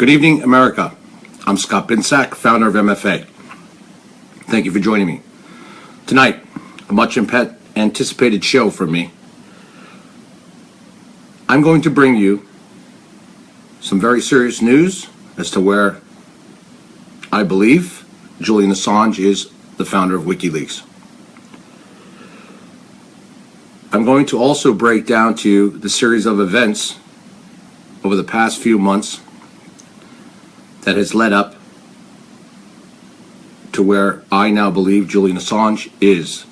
Good evening, America. I'm Scott Binsack, founder of MFA. Thank you for joining me. Tonight, a much anticipated show from me. I'm going to bring you some very serious news as to where I believe Julian Assange is the founder of Wikileaks. I'm going to also break down to you the series of events over the past few months that has led up to where I now believe Julian Assange is.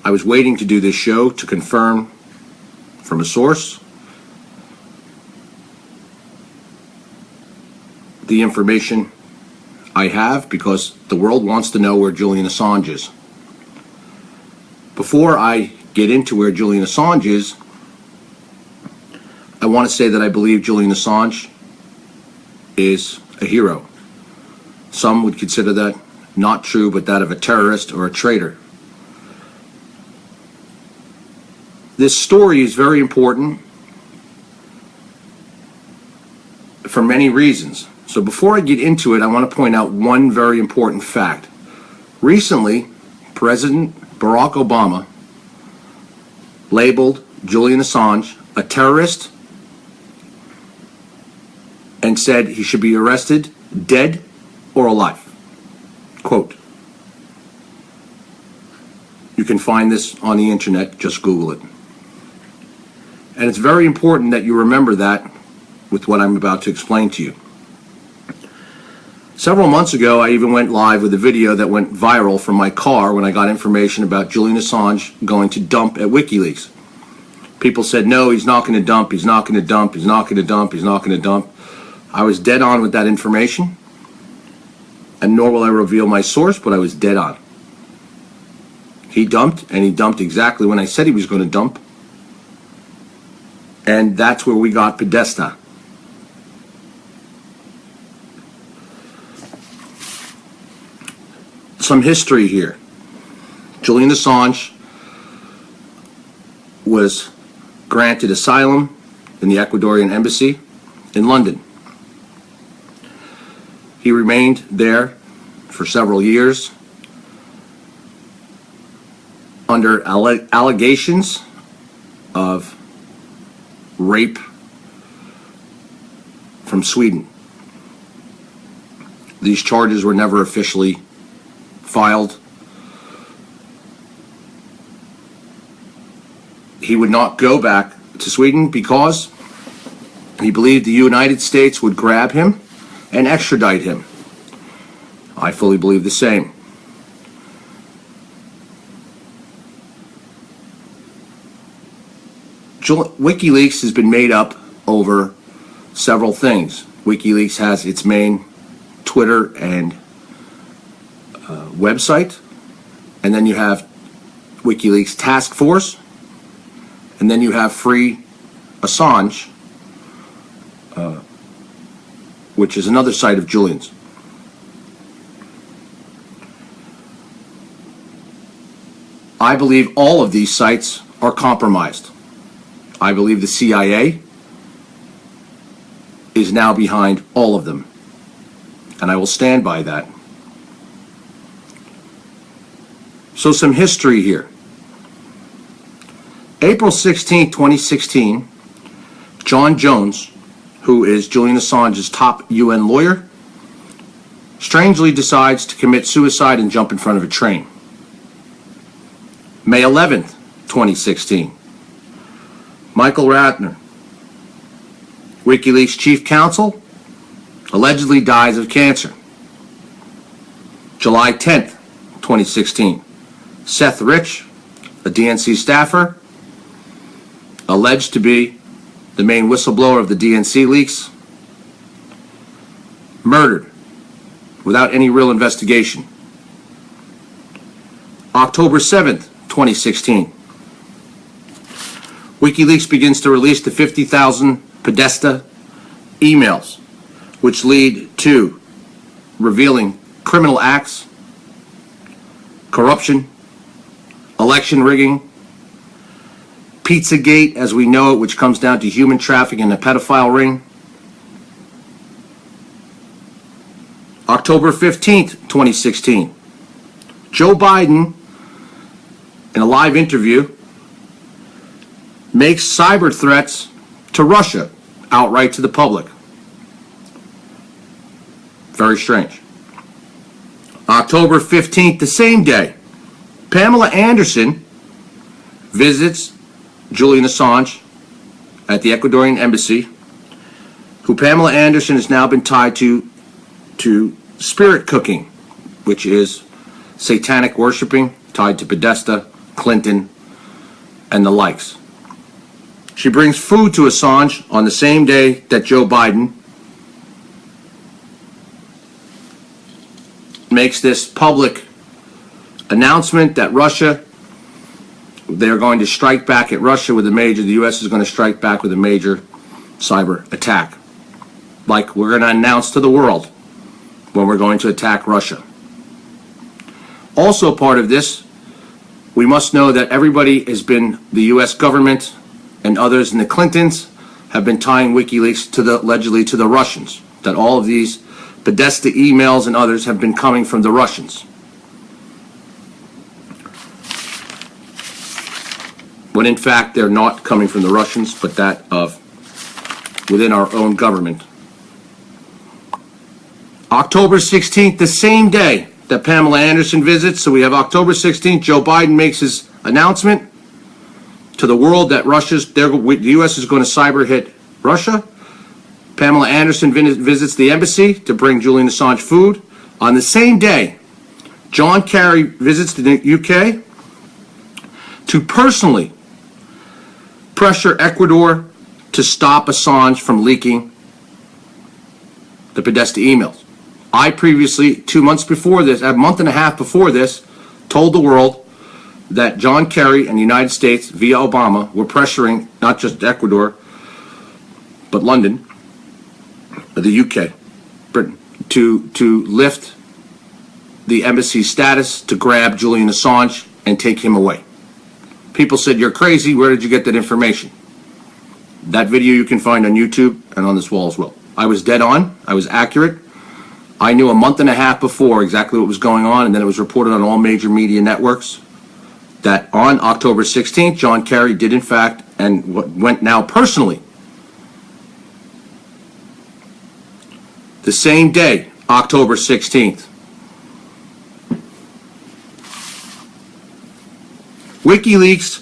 I was waiting to do this show to confirm from a source the information I have, because the world wants to know where Julian Assange is. Before I get into where Julian Assange is, I want to say that I believe Julian Assange is a hero. Some would consider that not true, but that of a terrorist or a traitor. This story is very important for many reasons. So before I get into it, I want to point out one very important fact. Recently, President Barack Obama labeled Julian Assange a terrorist and said he should be arrested, dead or alive. Quote. You can find this on the internet, just Google it. And it's very important that you remember that with what I'm about to explain to you. Several months ago, I even went live with a video that went viral from my car when I got information about Julian Assange going to dump at Wikileaks. People said, no, he's not going to dump, he's not going to dump, he's not going to dump, he's not going to dump. I was dead on with that information, and nor will I reveal my source, but I was dead on. He dumped, and he dumped exactly when I said he was going to dump, and that's where we got Podesta. Some history here. Julian Assange was granted asylum in the Ecuadorian embassy in London. He remained there for several years under allegations of rape from Sweden. These charges were never officially filed. He would not go back to Sweden because he believed the United States would grab him and extradite him. I fully believe the same. Wikileaks has been made up over several things. Wikileaks has its main Twitter and website, and then you have WikiLeaks Task Force, and then you have Free Assange, which is another site of Julian's. I believe all of these sites are compromised. I believe the CIA is now behind all of them, and I will stand by that. So some history here. April 16, 2016, John Jones, who is Julian Assange's top UN lawyer, strangely decides to commit suicide and jump in front of a train. May 11th, 2016, Michael Ratner, WikiLeaks chief counsel, allegedly dies of cancer. July 10th, 2016, Seth Rich, a DNC staffer, alleged to be the main whistleblower of the DNC leaks, murdered without any real investigation. October 7th, 2016, WikiLeaks begins to release the 50,000 Podesta emails, which lead to revealing criminal acts, corruption, election rigging, Pizzagate as we know it, which comes down to human trafficking and a pedophile ring. October 15th, 2016. Joe Biden, in a live interview, makes cyber threats to Russia outright to the public. Very strange. October 15th, the same day, Pamela Anderson visits Julian Assange at the Ecuadorian embassy, who Pamela Anderson has now been tied to spirit cooking, which is satanic worshiping, tied to Podesta, Clinton, and the likes. She brings food to Assange on the same day that Joe Biden makes this public announcement that Russia, they're going to strike back at Russia with a major, the U.S. is going to strike back with a major cyber attack. Like we're going to announce to the world when we're going to attack Russia. Also part of this, we must know that everybody has been, the U.S. government and others and the Clintons have been tying WikiLeaks to allegedly to the Russians. That all of these Podesta emails and others have been coming from the Russians. When in fact they're not coming from the Russians, but that of within our own government. October 16th, the same day that Pamela Anderson visits, so we have October 16th, Joe Biden makes his announcement to the world that the U.S. is going to cyber hit Russia. Pamela Anderson visits the embassy to bring Julian Assange food. On the same day, John Kerry visits the UK to personally pressure Ecuador to stop Assange from leaking the Podesta emails. I previously, 2 months before this, a month and a half before this, told the world that John Kerry and the United States, via Obama, were pressuring not just Ecuador, but London, the UK, Britain, to lift the embassy status, to grab Julian Assange and take him away. People said, "You're crazy, where did you get that information?" That video you can find on YouTube and on this wall as well. I was dead on, I was accurate. I knew a month and a half before exactly what was going on, and then it was reported on all major media networks that on October 16th, John Kerry did in fact, and went now personally, the same day, October 16th. WikiLeaks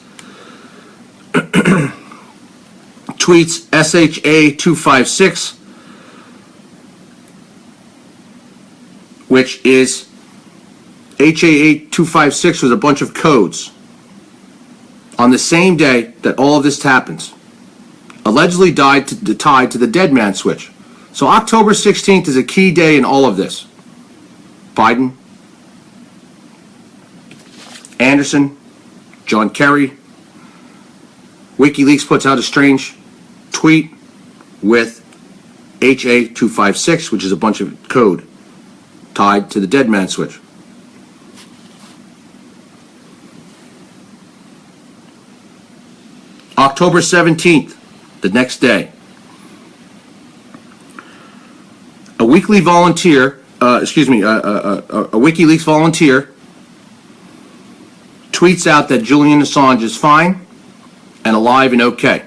tweets SHA-256, which is HA-256 was a bunch of codes on the same day that all of this happens, allegedly tied to the dead man switch. So October 16th is a key day in all of this. Biden, Anderson, John Kerry, WikiLeaks puts out a strange tweet with HA-256, which is a bunch of code tied to the dead man switch. October 17th, the next day, a WikiLeaks volunteer tweets out that Julian Assange is fine and alive and okay.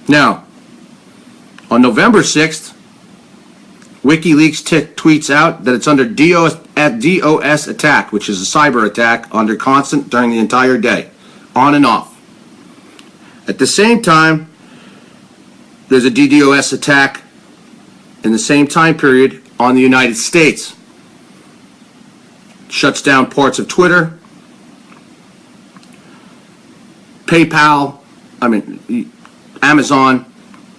Now, on November 6th, WikiLeaks tweets out that it's under DOS attack, which is a cyber attack under constant during the entire day, on and off. At the same time, there's a DDoS attack in the same time period on the United States. Shuts down parts of Twitter, PayPal, Amazon,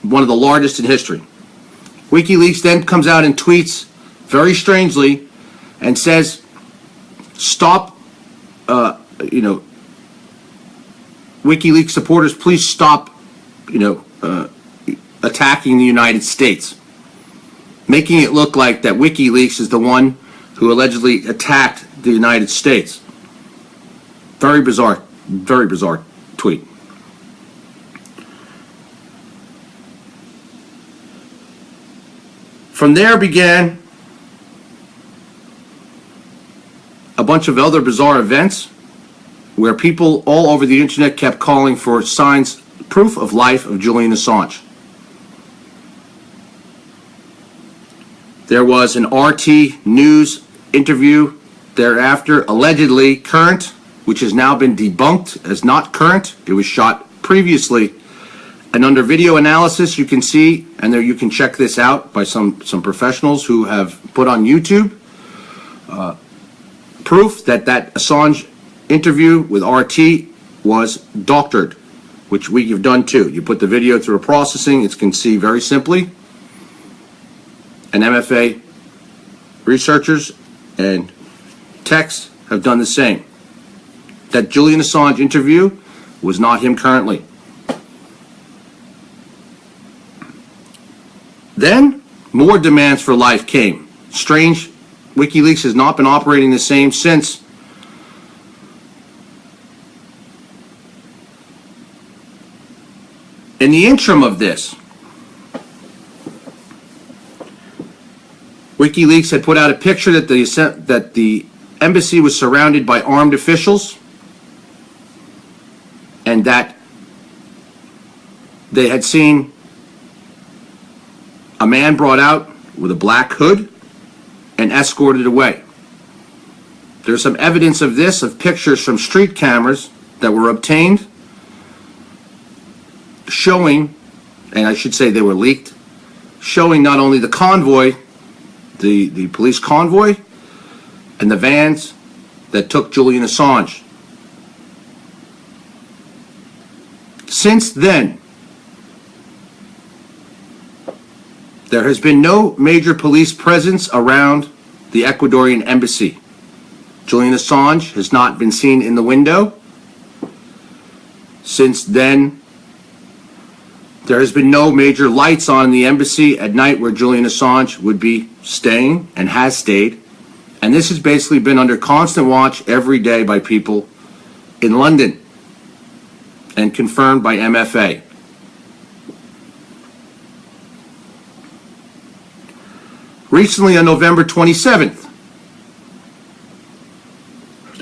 one of the largest in history. WikiLeaks then comes out and tweets very strangely and says, stop, WikiLeaks supporters, please stop, attacking the United States. Making it look like that WikiLeaks is the one who allegedly attacked the United States. Very bizarre. Very bizarre tweet. From there began a bunch of other bizarre events where people all over the internet kept calling for signs, proof of life of Julian Assange. There was an RT News interview thereafter, allegedly current, which has now been debunked as not current. It was shot previously. And under video analysis, you can see, and there you can check this out by some professionals who have put on YouTube, proof that that Assange interview with RT was doctored, which we have done too. You put the video through a processing, it can see very simply. And MFA researchers and techs have done the same. That Julian Assange interview was not him currently. Then, more demands for life came. Strange, Wikileaks has not been operating the same since. In the interim of this, WikiLeaks had put out a picture that the embassy was surrounded by armed officials and that they had seen a man brought out with a black hood and escorted away. There's some evidence of this, of pictures from street cameras that were obtained showing, and I should say they were leaked, showing not only the convoy, the police convoy, and the vans that took Julian Assange. Since then, there has been no major police presence around the Ecuadorian embassy. Julian Assange has not been seen in the window. Since then, there has been no major lights on in the embassy at night where Julian Assange would be staying and has stayed. And this has basically been under constant watch every day by people in London and confirmed by MFA. Recently, on November 27th,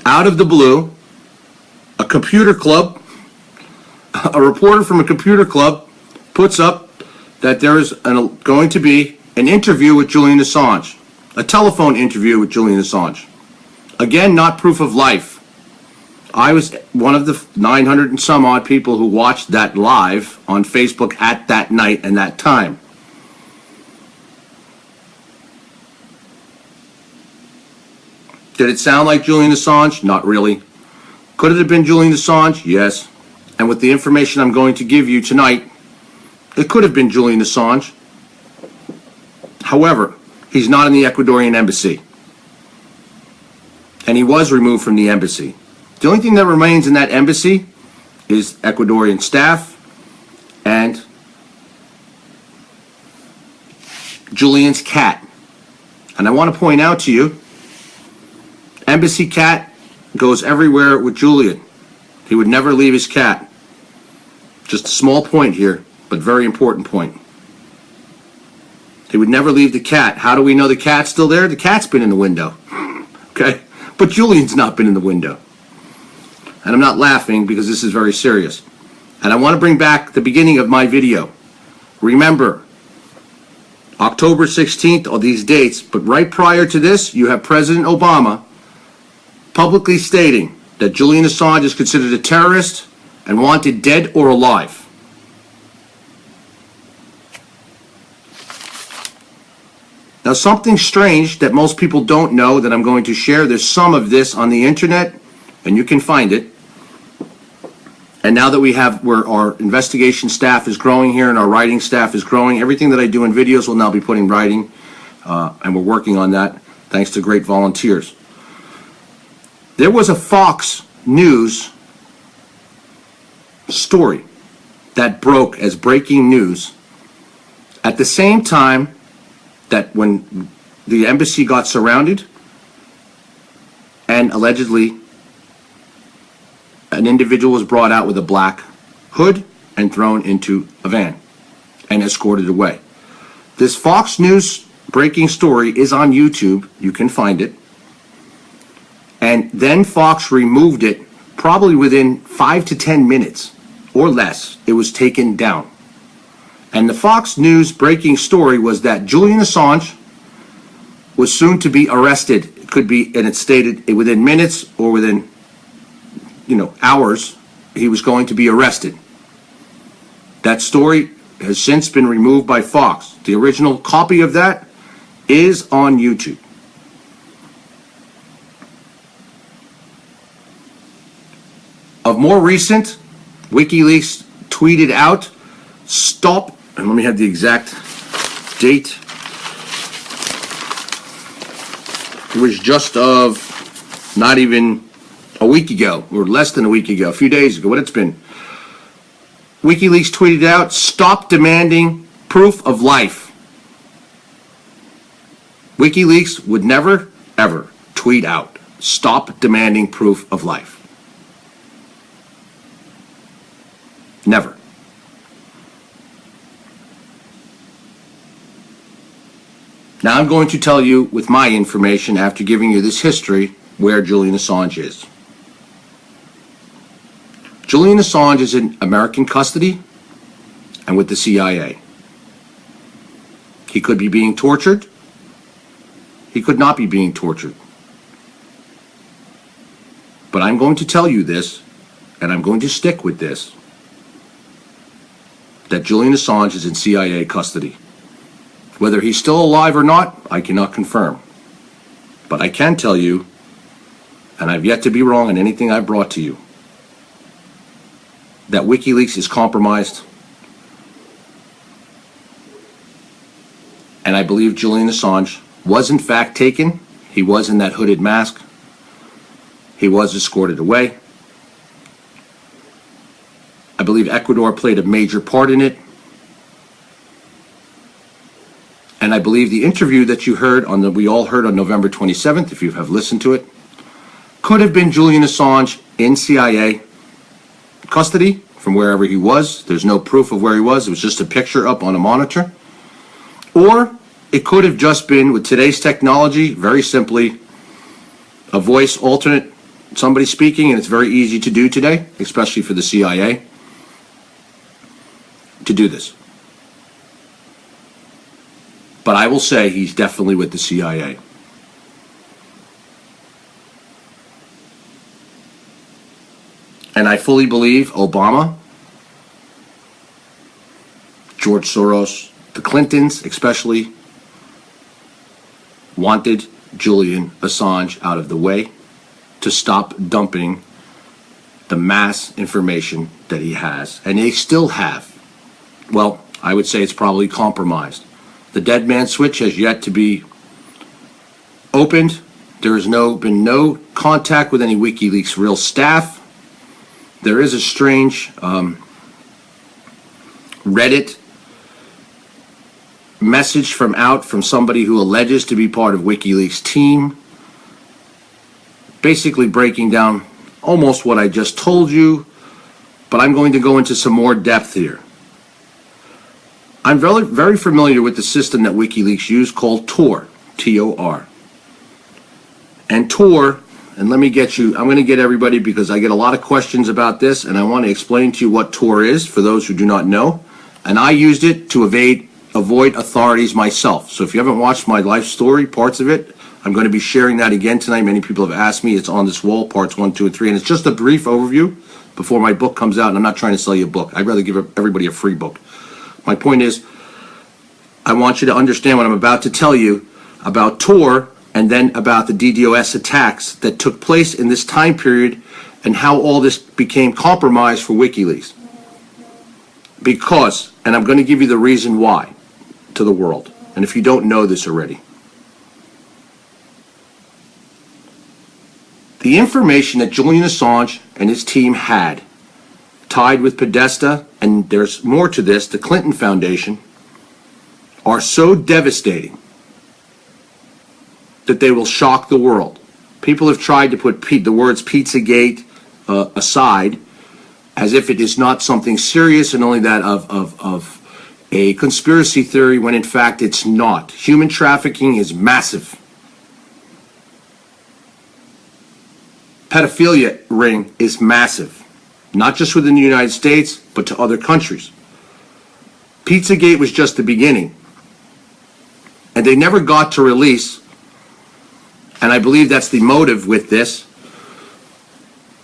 out of the blue, a computer club, a reporter from a computer club puts up that there is going to be an interview with Julian Assange, a telephone interview with Julian Assange. Again, not proof of life. I was one of the 900 and some odd people who watched that live on Facebook at that night and that time. Did it sound like Julian Assange? Not really. Could it have been Julian Assange? Yes. And with the information I'm going to give you tonight, it could have been Julian Assange. However, he's not in the Ecuadorian embassy. And he was removed from the embassy. The only thing that remains in that embassy is Ecuadorian staff and Julian's cat. And I want to point out to you, embassy cat goes everywhere with Julian. He would never leave his cat. Just a small point here, but very important point. He would never leave the cat. How do we know the cat's still there? The cat's been in the window. Okay? But Julian's not been in the window. And I'm not laughing because this is very serious. And I want to bring back the beginning of my video. Remember, October 16th, all these dates, but right prior to this, you have President Obama publicly stating that Julian Assange is considered a terrorist and wanted dead or alive. Now, something strange that most people don't know that I'm going to share, there's some of this on the internet, and you can find it. And now that where our investigation staff is growing here and our writing staff is growing, everything that I do in videos will now be put in writing, and we're working on that thanks to great volunteers. There was a Fox News story that broke as breaking news at the same time that when the embassy got surrounded and allegedly an individual was brought out with a black hood and thrown into a van and escorted away. This Fox News breaking story is on YouTube. You can find it. And then Fox removed it probably within 5 to 10 minutes or less. It was taken down. And the Fox News breaking story was that Julian Assange was soon to be arrested. It could be, and it stated within minutes or within, hours, he was going to be arrested. That story has since been removed by Fox. The original copy of that is on YouTube. Of more recent, Wikileaks tweeted out, stop, and let me have the exact date. It was just not even a week ago, or less than a week ago, a few days ago, what it's been. WikiLeaks tweeted out, stop demanding proof of life. WikiLeaks would never, ever tweet out, stop demanding proof of life. Never. Now I'm going to tell you with my information, after giving you this history, where Julian Assange is. Julian Assange is in American custody and with the CIA. He could be being tortured. He could not be being tortured. But I'm going to tell you this, and I'm going to stick with this, that Julian Assange is in CIA custody. Whether he's still alive or not, I cannot confirm. But I can tell you, and I've yet to be wrong in anything I've brought to you, that WikiLeaks is compromised. And I believe Julian Assange was in fact taken. He was in that hooded mask. He was escorted away. I believe Ecuador played a major part in it. And I believe the interview that you heard we all heard on November 27th, if you have listened to it, could have been Julian Assange in CIA custody from wherever he was. There's no proof of where he was. It was just a picture up on a monitor. Or it could have just been, with today's technology, very simply, a voice alternate, somebody speaking, and it's very easy to do today, especially for the CIA, to do this. But I will say he's definitely with the CIA. And I fully believe Obama, George Soros, the Clintons especially, wanted Julian Assange out of the way to stop dumping the mass information that he has. And they still have. Well, I would say it's probably compromised. The dead man switch has yet to be opened. There has been no contact with any WikiLeaks real staff. There is a strange Reddit message from somebody who alleges to be part of WikiLeaks' team, basically breaking down almost what I just told you, but I'm going to go into some more depth here. I'm very, very familiar with the system that WikiLeaks used called Tor, T-O-R. And Tor, and let me get you, I'm going to get everybody because I get a lot of questions about this, and I want to explain to you what Tor is for those who do not know. And I used it to avoid authorities myself. So if you haven't watched my life story, parts of it, I'm going to be sharing that again tonight. Many people have asked me. It's on this wall, parts 1, 2, and 3. And it's just a brief overview before my book comes out. And I'm not trying to sell you a book. I'd rather give everybody a free book. My point is, I want you to understand what I'm about to tell you about Tor and then about the DDoS attacks that took place in this time period and how all this became compromised for WikiLeaks. Because, and I'm going to give you the reason why to the world, and if you don't know this already. The information that Julian Assange and his team had tied with Podesta, and there's more to this, the Clinton Foundation, are so devastating that they will shock the world. People have tried to put the words Pizzagate, aside as if it is not something serious and only that of a conspiracy theory, when in fact it's not. Human trafficking is massive. Pedophilia ring is massive, not just within the United States, but to other countries. Pizzagate was just the beginning, and they never got to release, and I believe that's the motive with this.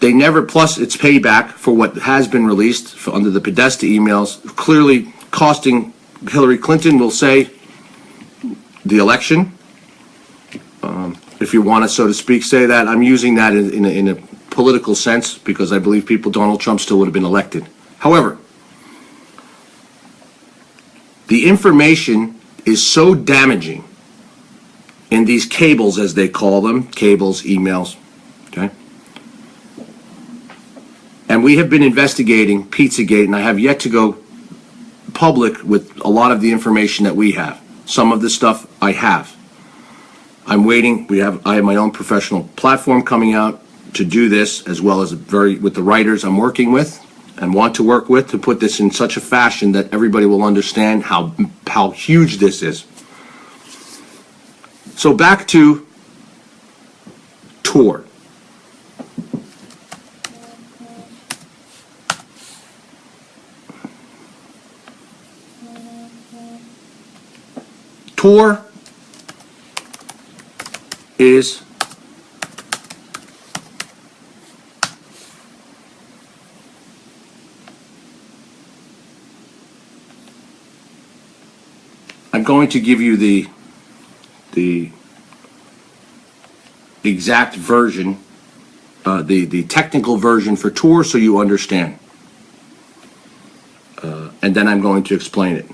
They never, plus it's payback for what has been released under the Podesta emails, clearly costing Hillary Clinton, will say, the election. If you want to, so to speak, say that. I'm using that in a political sense because I believe Donald Trump still would have been elected. However, the information is so damaging in these cables, as they call them, cables, emails, okay? And we have been investigating Pizzagate, and I have yet to go public with a lot of the information that we have. Some of the stuff I have. I'm waiting. I have my own professional platform coming out to do this, as well as with the writers I'm working with and want to work with, to put this in such a fashion that everybody will understand how huge this is. So back to Tor. Tor is I'm going to give you the exact version, the technical version for Tor, so you understand. And then I'm going to explain it.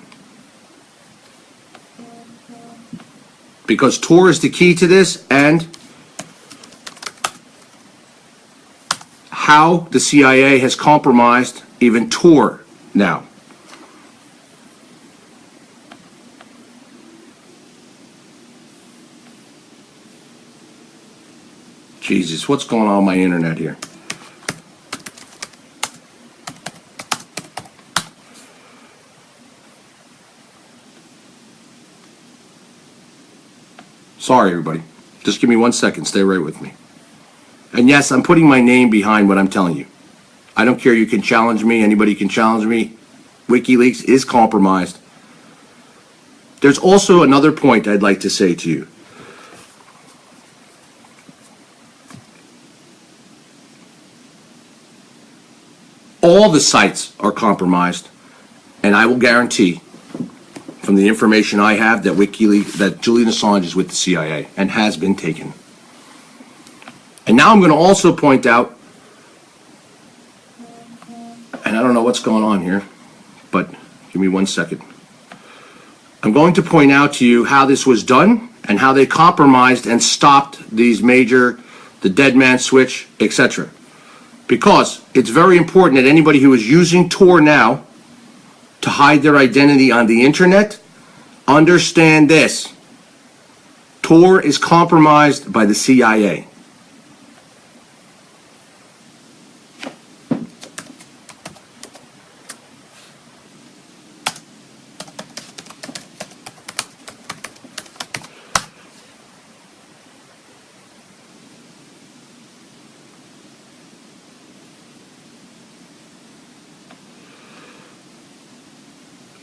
Because Tor is the key to this, and how the CIA has compromised even Tor now. Jesus, what's going on my internet here? Sorry, everybody. Just give me 1 second. Stay right with me. And yes, I'm putting my name behind what I'm telling you. I don't care. You can challenge me. Anybody can challenge me. WikiLeaks is compromised. There's also another point I'd like to say to you. All the sites are compromised, and I will guarantee, from the information I have, that WikiLeaks, that Julian Assange is with the CIA and has been taken. And now I'm going to also point out, and I don't know what's going on here, but give me 1 second. I'm going to point out to you how this was done and how they compromised and stopped these major, the dead man switch, etc. Because it's very important that anybody who is using Tor now to hide their identity on the internet, understand this. Tor is compromised by the CIA.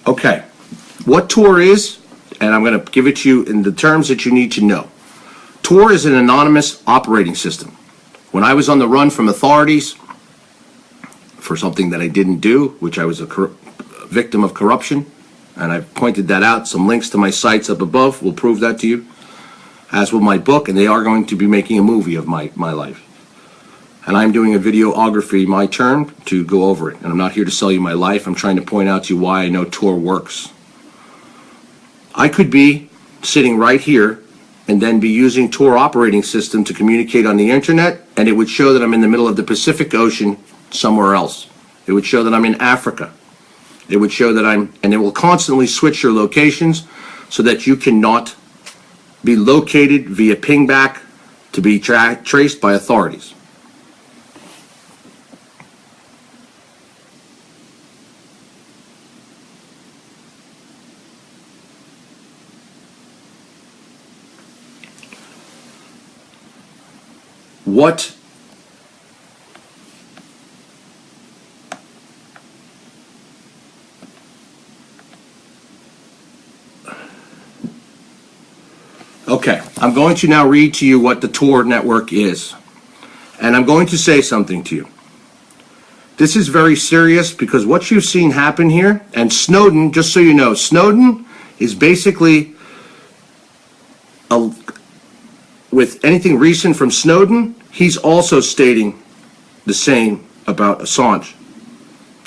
Okay, what Tor is, and I'm going to give it to you in the terms that you need to know. Tor is an anonymous operating system. When I was on the run from authorities for something that I didn't do, which I was a victim of corruption, and I pointed that out, some links to my sites up above will prove that to you, as will my book, and they are going to be making a movie of my life. And I'm doing a videography, my turn, to go over it. And I'm not here to sell you my life. I'm trying to point out to you why I know Tor works. I could be sitting right here and then be using Tor operating system to communicate on the internet, and it would show that I'm in the middle of the Pacific Ocean somewhere else. It would show that I'm in Africa. It would show that and it will constantly switch your locations so that you cannot be located via pingback to be traced by authorities. what Okay, I'm going to now read to you what the Tor network is. And I'm going to say something to you. This is very serious because what you've seen happen here, and Snowden, just so you know, Snowden is basically, with anything recent from Snowden, he's also stating the same about Assange.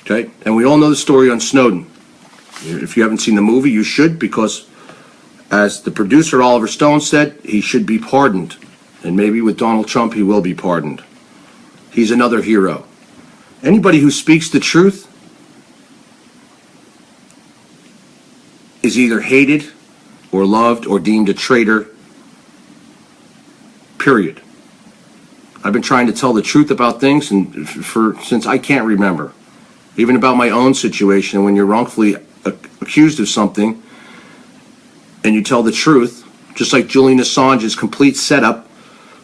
Okay? And we all know the story on Snowden. If you haven't seen the movie, you should, because as the producer Oliver Stone said, he should be pardoned. And maybe with Donald Trump, he will be pardoned. He's another hero. Anybody who speaks the truth is either hated or loved or deemed a traitor, period. I've been trying to tell the truth about things since I can't remember. Even about my own situation, when you're wrongfully accused of something, and you tell the truth, just like Julian Assange's complete setup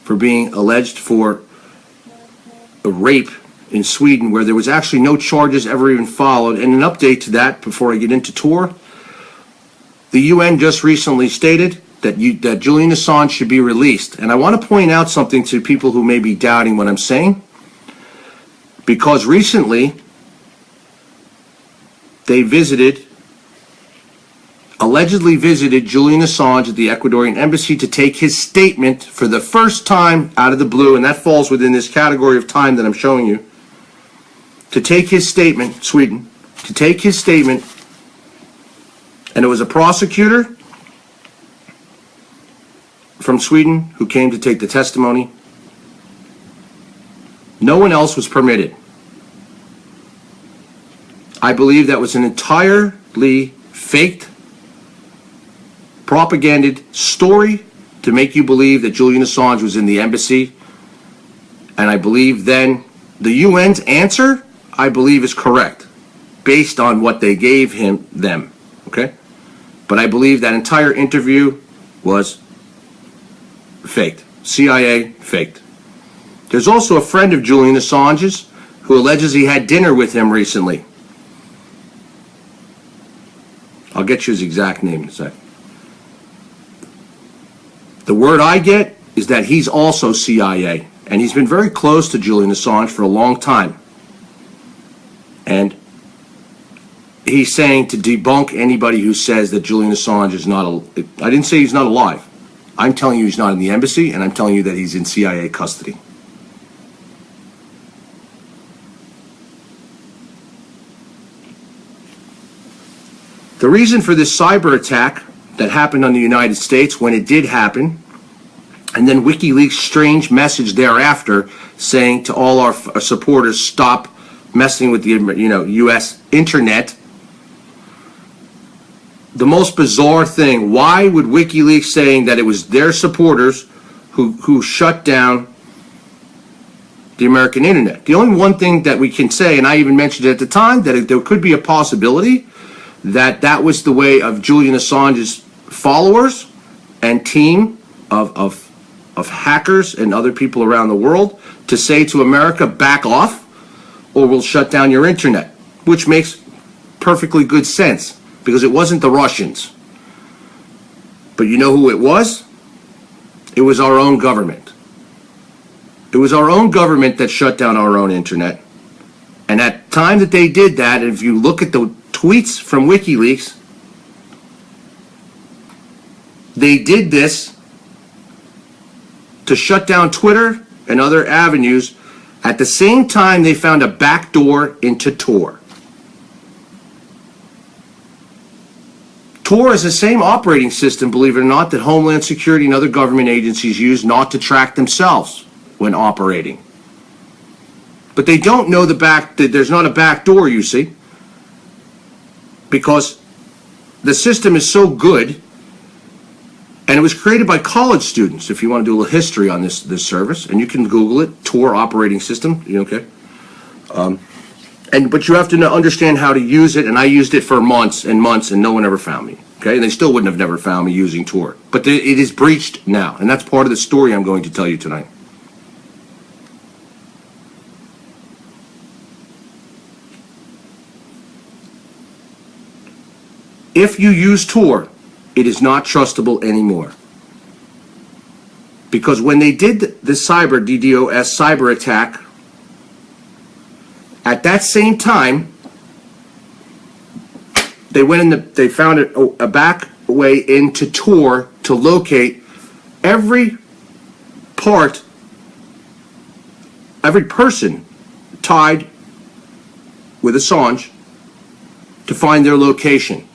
for being alleged for a rape in Sweden, where there was actually no charges ever even followed. And an update to that before I get into Tor, the UN just recently stated that Julian Assange should be released. And I want to point out something to people who may be doubting what I'm saying, because recently they allegedly visited Julian Assange at the Ecuadorian embassy to take his statement for the first time out of the blue, and that falls within this category of time that I'm showing you, to take his statement, Sweden, to take his statement, and it was a prosecutor from Sweden who came to take the testimony. No one else was permitted. I believe that was an entirely faked, propagandized story to make you believe that Julian Assange was in the embassy. And I believe then the UN's answer, I believe, is correct based on what they gave them, okay? But I believe that entire interview was faked. CIA faked. There's also a friend of Julian Assange's who alleges he had dinner with him recently. I'll get you his exact name in a second. The word I get is that he's also CIA, and he's been very close to Julian Assange for a long time. And he's saying to debunk anybody who says that Julian Assange is not I didn't say he's not alive. I'm telling you he's not in the embassy, and I'm telling you that he's in CIA custody. The reason for this cyber attack that happened on the United States, when it did happen, and then WikiLeaks' strange message thereafter saying to all our supporters, stop messing with the U.S. internet. The most bizarre thing, why would WikiLeaks saying that it was their supporters who shut down the American internet? The only one thing that we can say, and I even mentioned it at the time, that there could be a possibility that that was the way of Julian Assange's followers and team of hackers and other people around the world to say to America, back off or we'll shut down your internet, which makes perfectly good sense because it wasn't the Russians. But you know who it was? It was our own government. It was our own government that shut down our own internet. And at the time that they did that, if you look at the tweets from WikiLeaks, they did this to shut down Twitter and other avenues. At the same time, they found a backdoor into Tor. Tor is the same operating system, believe it or not, that Homeland Security and other government agencies use not to track themselves when operating. But they don't know that there's not a backdoor, you see, because the system is so good. And it was created by college students, if you want to do a little history on this service. And you can Google it, Tor operating system, okay? But you have to understand how to use it, and I used it for months and months, and no one ever found me, okay? And they still wouldn't have never found me using Tor. But it is breached now, and that's part of the story I'm going to tell you tonight. If you use Tor, it is not trustable anymore. Because when they did the cyber DDoS cyber attack, at that same time, they went in they found a back way into Tor to locate every person tied with Assange to find their location.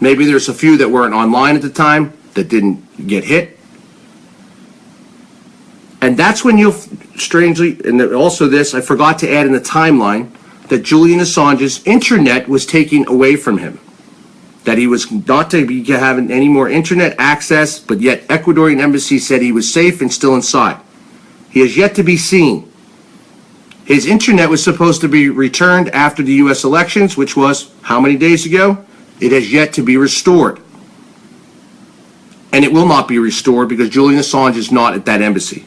Maybe there's a few that weren't online at the time that didn't get hit. And that's when you'll strangely, and also this, I forgot to add in the timeline, that Julian Assange's internet was taken away from him. That he was not to be having any more internet access, but yet Ecuadorian embassy said he was safe and still inside. He has yet to be seen. His internet was supposed to be returned after the U.S. elections, which was how many days ago? It has yet to be restored. And it will not be restored because Julian Assange is not at that embassy,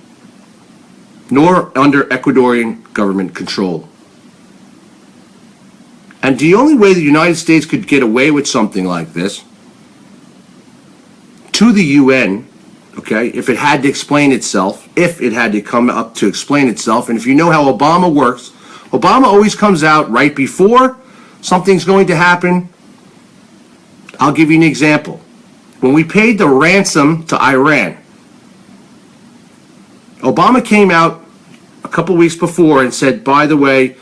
nor under Ecuadorian government control. And the only way the United States could get away with something like this to the UN, okay, if it had to explain itself, if it had to come up to explain itself, and if you know how Obama works, Obama always comes out right before something's going to happen. I'll give you an example. When we paid the ransom to Iran, Obama came out a couple weeks before and said, by the way,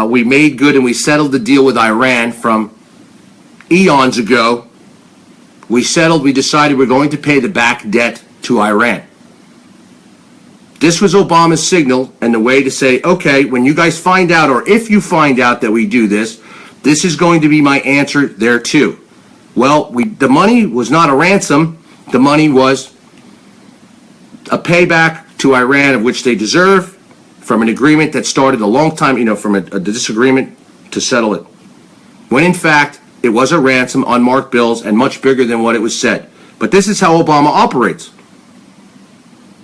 we made good and we settled the deal with Iran from eons ago. We decided we're going to pay the back debt to Iran. This was Obama's signal and the way to say, okay, when you guys find out, or if you find out that we do this, this is going to be my answer there too. Well, the money was not a ransom. The money was a payback to Iran of which they deserve from an agreement that started a long time, from a disagreement to settle it. When in fact, it was a ransom on marked bills and much bigger than what it was said. But this is how Obama operates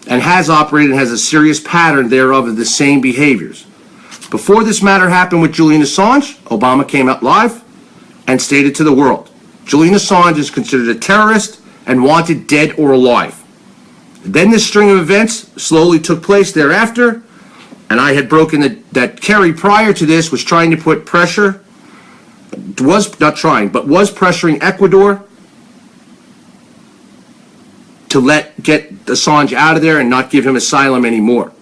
and has operated and has a serious pattern thereof of the same behaviors. Before this matter happened with Julian Assange, Obama came out live and stated to the world, Julian Assange is considered a terrorist and wanted dead or alive. Then this string of events slowly took place thereafter, and I had broken that Kerry prior to this was trying to put pressure, was not trying, but was pressuring Ecuador to get Assange out of there and not give him asylum anymore.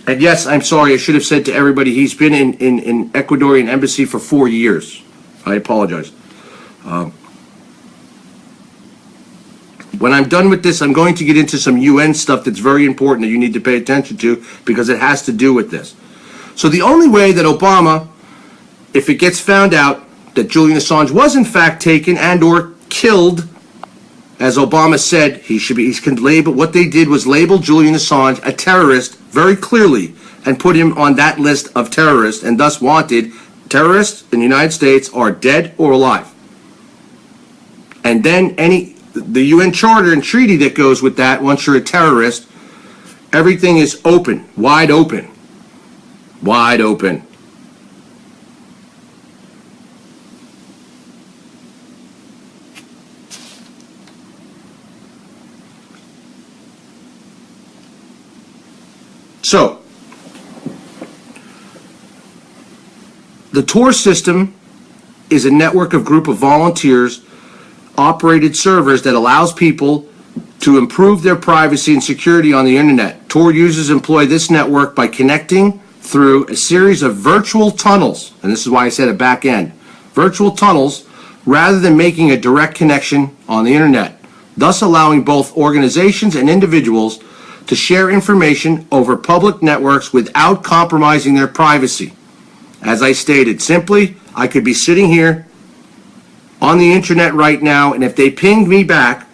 And yes, I'm sorry, I should have said to everybody, he's been in Ecuadorian embassy for 4 years. I apologize. When I'm done with this, I'm going to get into some UN stuff that's very important that you need to pay attention to because it has to do with this. So the only way that Obama, if it gets found out that Julian Assange was in fact taken and or killed, as Obama said, what they did was label Julian Assange a terrorist very clearly and put him on that list of terrorists and thus wanted. Terrorists in the United States are dead or alive. And then the UN Charter and treaty that goes with that, once you're a terrorist, everything is open, wide open, wide open. So, the Tor system is a network of group of volunteers operated servers that allows people to improve their privacy and security on the internet. Tor users employ this network by connecting through a series of virtual tunnels, and this is why I said a back end, virtual tunnels, rather than making a direct connection on the internet, thus allowing both organizations and individuals to share information over public networks without compromising their privacy. As I stated, simply, I could be sitting here on the internet right now, and if they pinged me back,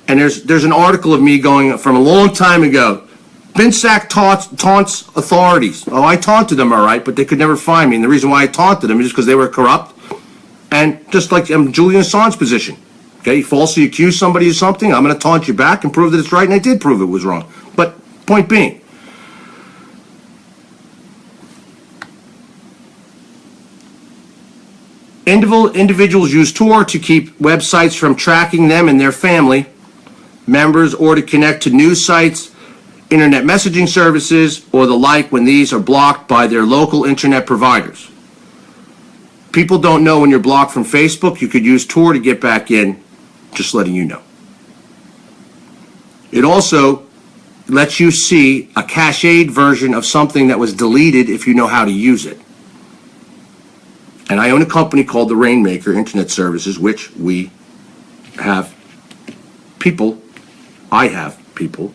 and there's an article of me going from a long time ago, Binsack taunts authorities. Oh, I taunted them, all right, but they could never find me. And the reason why I taunted them is because they were corrupt, and just like Julian Assange's position. Okay, you falsely accuse somebody of something, I'm going to taunt you back and prove that it's right, and I did prove it was wrong. But point being, Individuals use Tor to keep websites from tracking them and their family members, or to connect to news sites, internet messaging services, or the like when these are blocked by their local internet providers. People don't know when you're blocked from Facebook, you could use Tor to get back in, just letting you know. It also lets you see a cached version of something that was deleted if you know how to use it. And I own a company called the Rainmaker Internet Services, which we have people, I have people,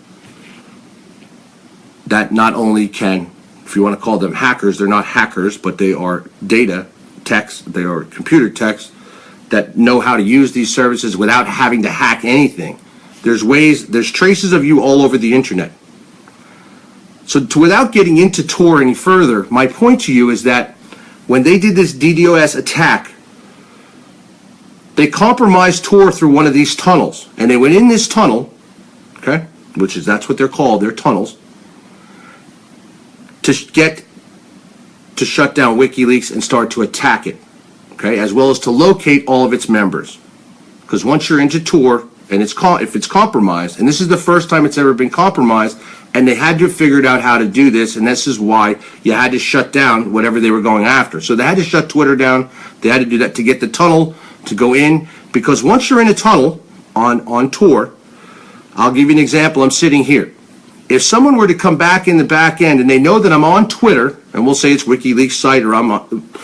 that not only can, if you want to call them hackers, they're not hackers, but they are data techs, they are computer techs that know how to use these services without having to hack anything. There's ways, there's traces of you all over the internet. So without getting into Tor any further, my point to you is that when they did this DDoS attack, they compromised Tor through one of these tunnels. And they went in this tunnel, okay, which is, that's what they're called, they're tunnels, to shut down Wikileaks and start to attack it, okay, as well as to locate all of its members. Because once you're into Tor, and if it's compromised, and this is the first time it's ever been compromised, and they had to figure out how to do this, and this is why you had to shut down whatever they were going after. So they had to shut Twitter down. They had to do that to get the tunnel to go in, because once you're in a tunnel on Tor, I'll give you an example. I'm sitting here. If someone were to come back in the back end and they know that I'm on Twitter, and we'll say it's WikiLeaks site, or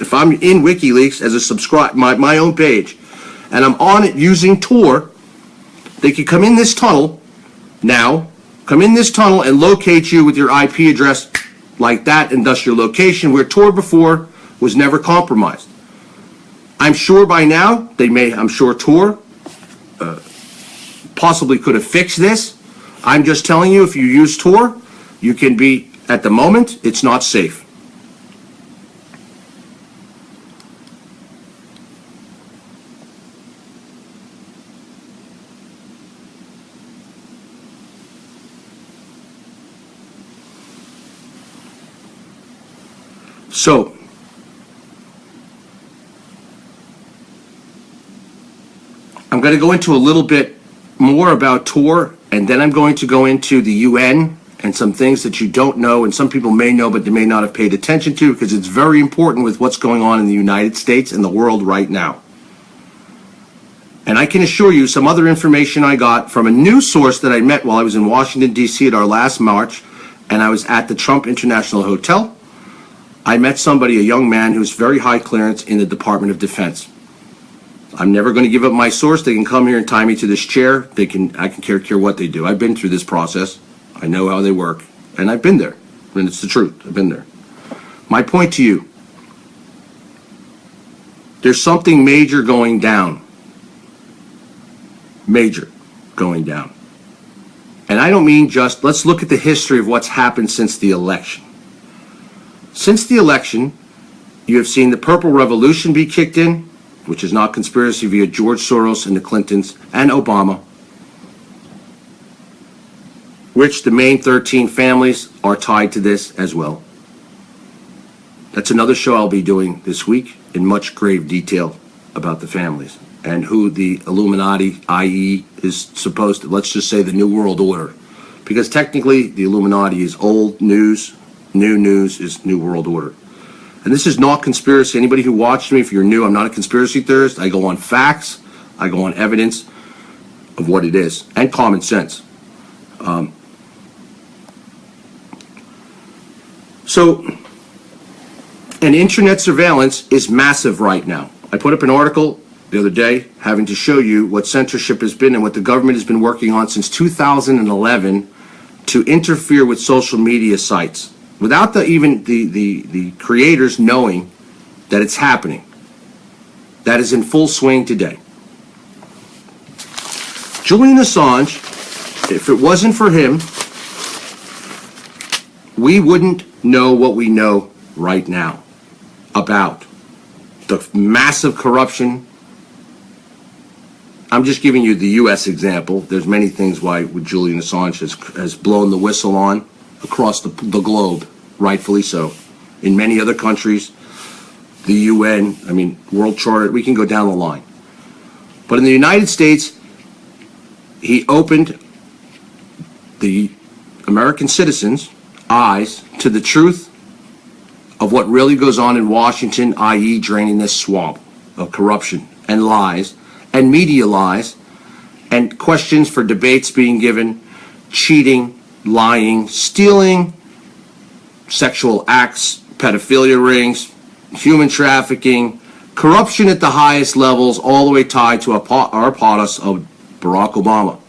if I'm in WikiLeaks as a subscribe, my own page, and I'm on it using Tor, they could come in this tunnel now, come in this tunnel and locate you with your IP address like that, and thus your location, where Tor before was never compromised. I'm sure by now, I'm sure Tor possibly could have fixed this. I'm just telling you, if you use Tor, you can be, at the moment, it's not safe. So, I'm going to go into a little bit more about Tor, and then I'm going to go into the UN and some things that you don't know, and some people may know, but they may not have paid attention to, because it's very important with what's going on in the United States and the world right now. And I can assure you some other information I got from a news source that I met while I was in Washington, D.C. at our last march, and I was at the Trump International Hotel. I met somebody, a young man, who's very high clearance in the Department of Defense. I'm never going to give up my source. They can come here and tie me to this chair. I can care what they do. I've been through this process. I know how they work. And I've been there. And it's the truth. I've been there. My point to you, there's something major going down. Major going down. And I don't mean just, let's look at the history of what's happened since the election. Since the election, you have seen the Purple Revolution be kicked in, which is not conspiracy, via George Soros and the Clintons and Obama, which the main 13 families are tied to this as well. That's another show I'll be doing this week in much grave detail about the families and who the Illuminati, i.e., is supposed to, let's just say the New World Order. Because technically, the Illuminati is old news. New news is New World Order. And this is not conspiracy. Anybody who watched me, if you're new, I'm not a conspiracy theorist. I go on facts. I go on evidence of what it is and common sense. So, and internet surveillance is massive right now. I put up an article the other day having to show you what censorship has been and what the government has been working on since 2011 to interfere with social media sites, without even the creators knowing that it's happening. That is in full swing today. Julian Assange, if it wasn't for him, we wouldn't know what we know right now about the massive corruption. I'm just giving you the U.S. example. There's many things why Julian Assange has blown the whistle on across the globe, rightfully so. In many other countries, the UN, I mean, World Charter, we can go down the line. But in the United States, he opened the American citizens' eyes to the truth of what really goes on in Washington, i.e. draining this swamp of corruption and lies and media lies and questions for debates being given, cheating, lying, stealing, sexual acts, pedophilia rings, human trafficking, corruption at the highest levels, all the way tied to our POTUS of Barack Obama.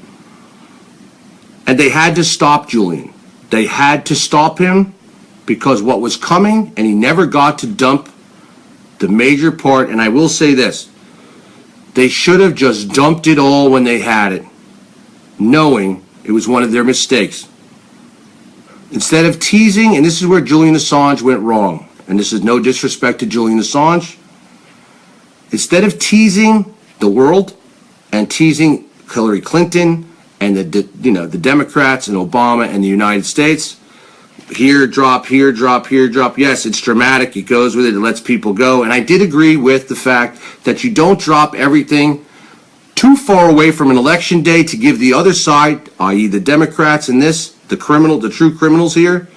And they had to stop Julian. They had to stop him because what was coming, and he never got to dump the major part, and I will say this, they should have just dumped it all when they had it, knowing it was one of their mistakes. Instead of teasing, and this is where Julian Assange went wrong, and this is no disrespect to Julian Assange, instead of teasing the world and teasing Hillary Clinton and the Democrats and Obama and the United States, here drop, here drop, here drop. Yes, it's dramatic. It goes with it. It lets people go. And I did agree with the fact that you don't drop everything too far away from an election day to give the other side, i.e. the Democrats and the true criminals here,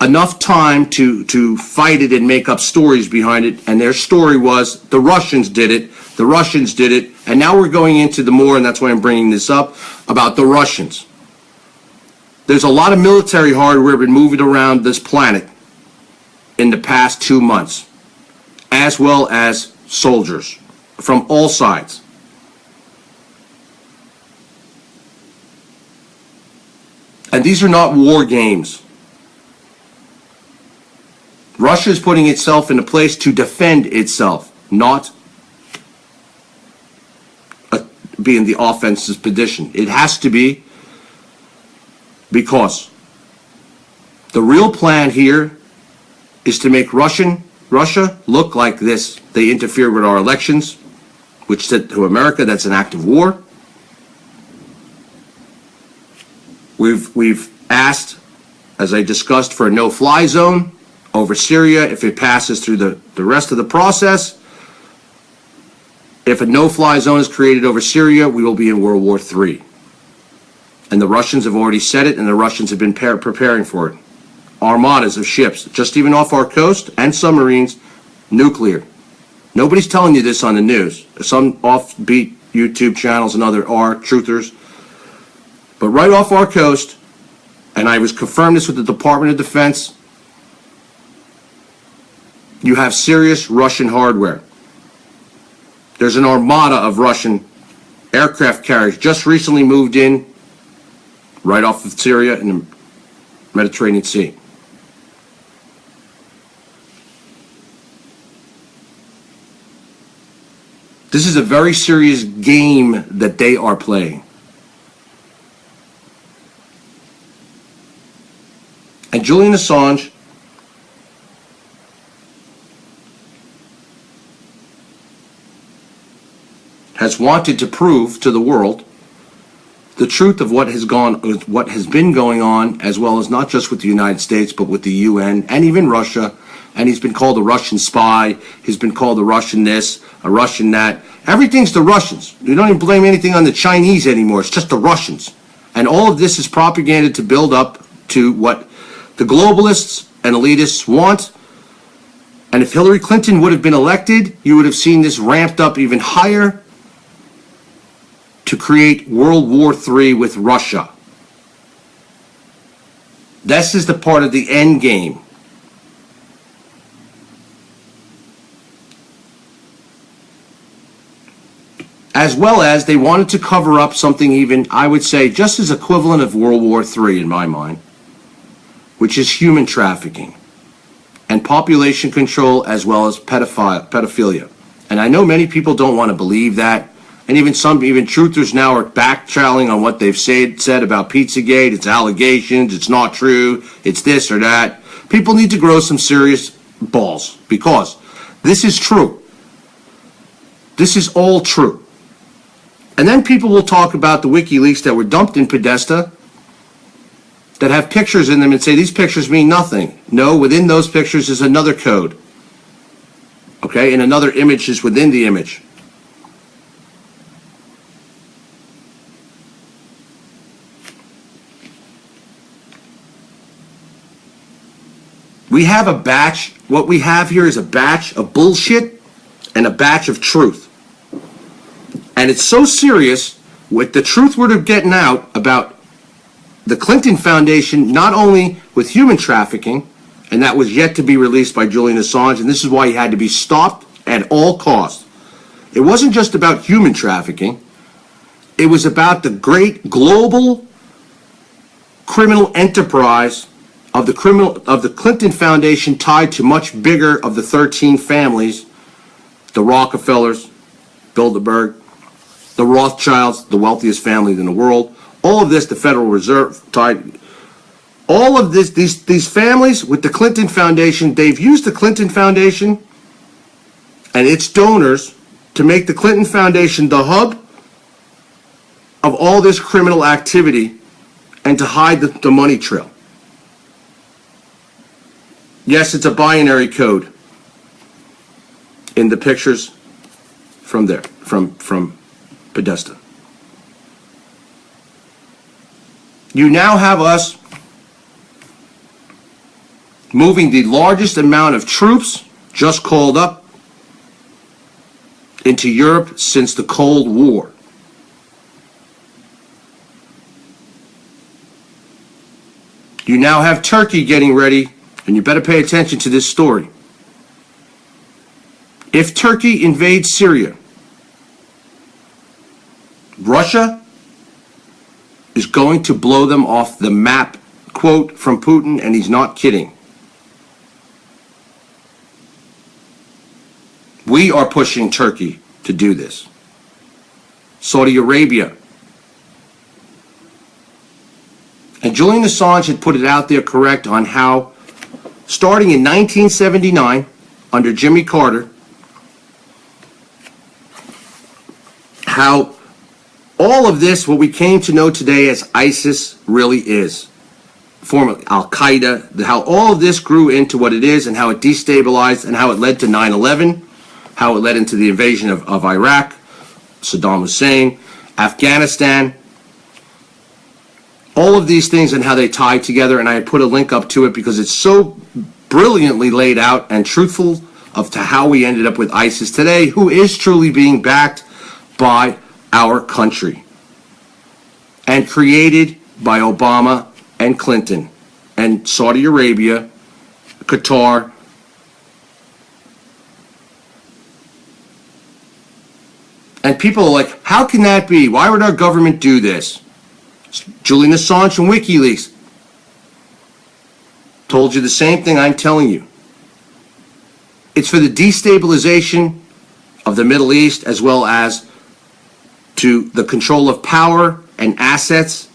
enough time to fight it and make up stories behind it. And their story was the Russians did it. The Russians did it. And now we're going into the more, and that's why I'm bringing this up, about the Russians. There's a lot of military hardware been moving around this planet in the past 2 months, as well as soldiers from all sides. And these are not war games. Russia is putting itself in a place to defend itself, not be in the offensive position. It has to be, because the real plan here is to make Russia look like this. They interfere with our elections, which said to America that's an act of war. We've asked, as I discussed, for a no-fly zone over Syria if it passes through the rest of the process. If a no-fly zone is created over Syria, we will be in World War III. And the Russians have already said it, and the Russians have been preparing for it. Armadas of ships, just even off our coast, and submarines, nuclear. Nobody's telling you this on the news. Some offbeat YouTube channels and other truthers. But right off our coast, and I was confirmed this with the Department of Defense, you have serious Russian hardware. There's an armada of Russian aircraft carriers just recently moved in right off of Syria in the Mediterranean Sea. This is a very serious game that they are playing. And Julian Assange has wanted to prove to the world the truth of what has been going on, as well as not just with the United States, but with the UN and even Russia. And he's been called a Russian spy. He's been called a Russian this, a Russian that. Everything's the Russians. You don't even blame anything on the Chinese anymore. It's just the Russians. And all of this is propaganda to build up to what the globalists and elitists want. And if Hillary Clinton would have been elected, you would have seen this ramped up even higher to create World War III with Russia. This is the part of the end game. As well as they wanted to cover up something even, I would say, just as equivalent of World War III in my mind, which is human trafficking and population control, as well as pedophilia. And I know many people don't want to believe that. And even truthers now are backtracking on what they've said about Pizzagate. It's allegations, it's not true, it's this or that. People need to grow some serious balls, because this is true. This is all true. And then people will talk about the WikiLeaks that were dumped in Podesta that have pictures in them and say these pictures mean nothing. No, within those pictures is another code. okay? And another image is within the image. We have a batch. What we have here is a batch of bullshit and a batch of truth. And it's so serious, with the truth we're getting out about the Clinton Foundation, not only with human trafficking, and that was yet to be released by Julian Assange, and this is why he had to be stopped at all costs. It wasn't just about human trafficking. It was about the great global criminal enterprise of the Clinton Foundation, tied to much bigger of the 13 families, the Rockefellers, Bilderberg, the Rothschilds, the wealthiest family in the world. All of this, the Federal Reserve, tied. All of this, these families with the Clinton Foundation, they've used the Clinton Foundation and its donors to make the Clinton Foundation the hub of all this criminal activity and to hide the money trail. Yes, it's a binary code in the pictures from there, from Podesta. You now have us moving the largest amount of troops just called up into Europe since the Cold War. You now have Turkey getting ready, and you better pay attention to this story. If Turkey invades Syria, Russia is going to blow them off the map, quote from Putin, and he's not kidding. We are pushing Turkey to do this. Saudi Arabia. And Julian Assange had put it out there correct on how, starting in 1979, under Jimmy Carter, how all of this, what we came to know today as ISIS, really is. Formerly Al-Qaeda, how all of this grew into what it is and how it destabilized and how it led to 9/11, how it led into the invasion of Iraq, Saddam Hussein, Afghanistan, all of these things and how they tie together. And I put a link up to it because it's so brilliantly laid out and truthful of to how we ended up with ISIS today, who is truly being backed by our country and created by Obama and Clinton and Saudi Arabia, Qatar, and people are like, how can that be? Why would our government do this? Julian Assange from Wikileaks told you the same thing I'm telling you. It's for the destabilization of the Middle East, as well as to the control of power and assets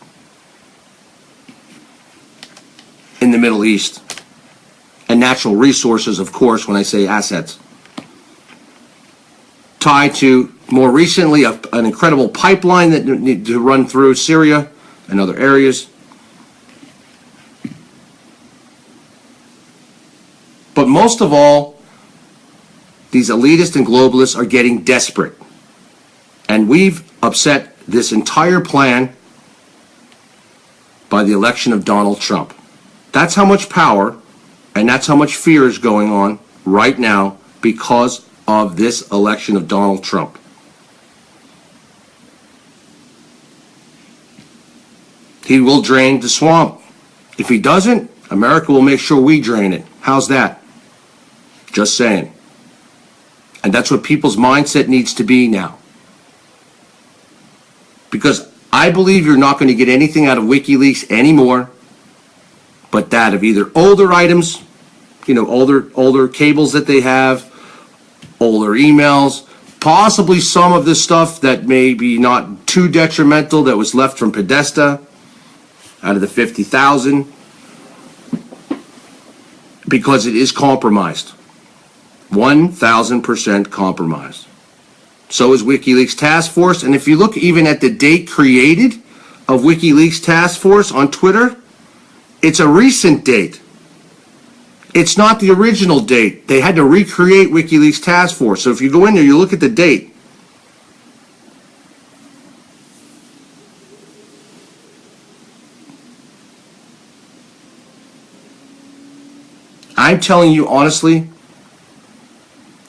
in the Middle East, and natural resources, of course, when I say assets. Tied to, more recently, an incredible pipeline that needed to run through Syria and other areas. But most of all, these elitists and globalists are getting desperate. And we've upset this entire plan by the election of Donald Trump. That's how much power and that's how much fear is going on right now because of this election of Donald Trump. He will drain the swamp. If he doesn't, America will make sure we drain it. How's that? Just saying. And that's what people's mindset needs to be now. Because I believe you're not going to get anything out of WikiLeaks anymore but that of either older items, older cables that they have, older emails, possibly some of the stuff that may be not too detrimental that was left from Podesta out of the 50,000, because it is compromised. 1,000% compromised. So is WikiLeaks Task Force. And if you look even at the date created of WikiLeaks Task Force on Twitter, it's a recent date. It's not the original date. They had to recreate WikiLeaks task force. So if you go in there, you look at the date. I'm telling you honestly,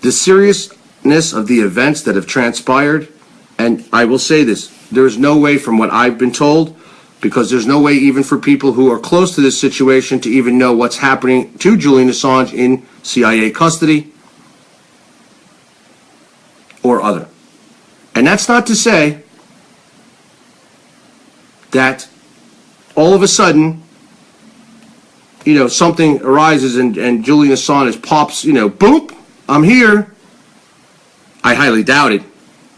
the seriousness of the events that have transpired, and I will say this, there is no way from what I've been told, because there's no way even for people who are close to this situation to even know what's happening to Julian Assange in CIA custody or other. And that's not to say that all of a sudden, something arises and Julian Assange pops, boom, I'm here. I highly doubt it.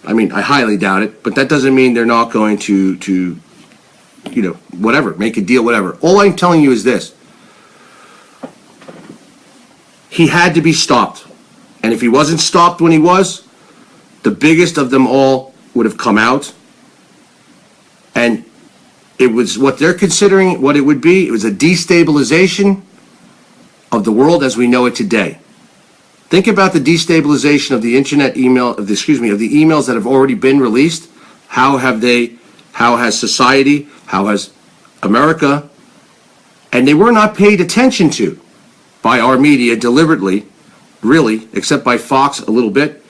I highly doubt it, but that doesn't mean they're not going to whatever, make a deal, whatever. All I'm telling you is this. He had to be stopped. And if he wasn't stopped when he was, the biggest of them all would have come out. And it was what they're considering, what it would be. It was a destabilization of the world as we know it today. Think about the destabilization of the internet email, of the emails that have already been released. How has society, how has America, and they were not paid attention to by our media deliberately, really, except by Fox a little bit,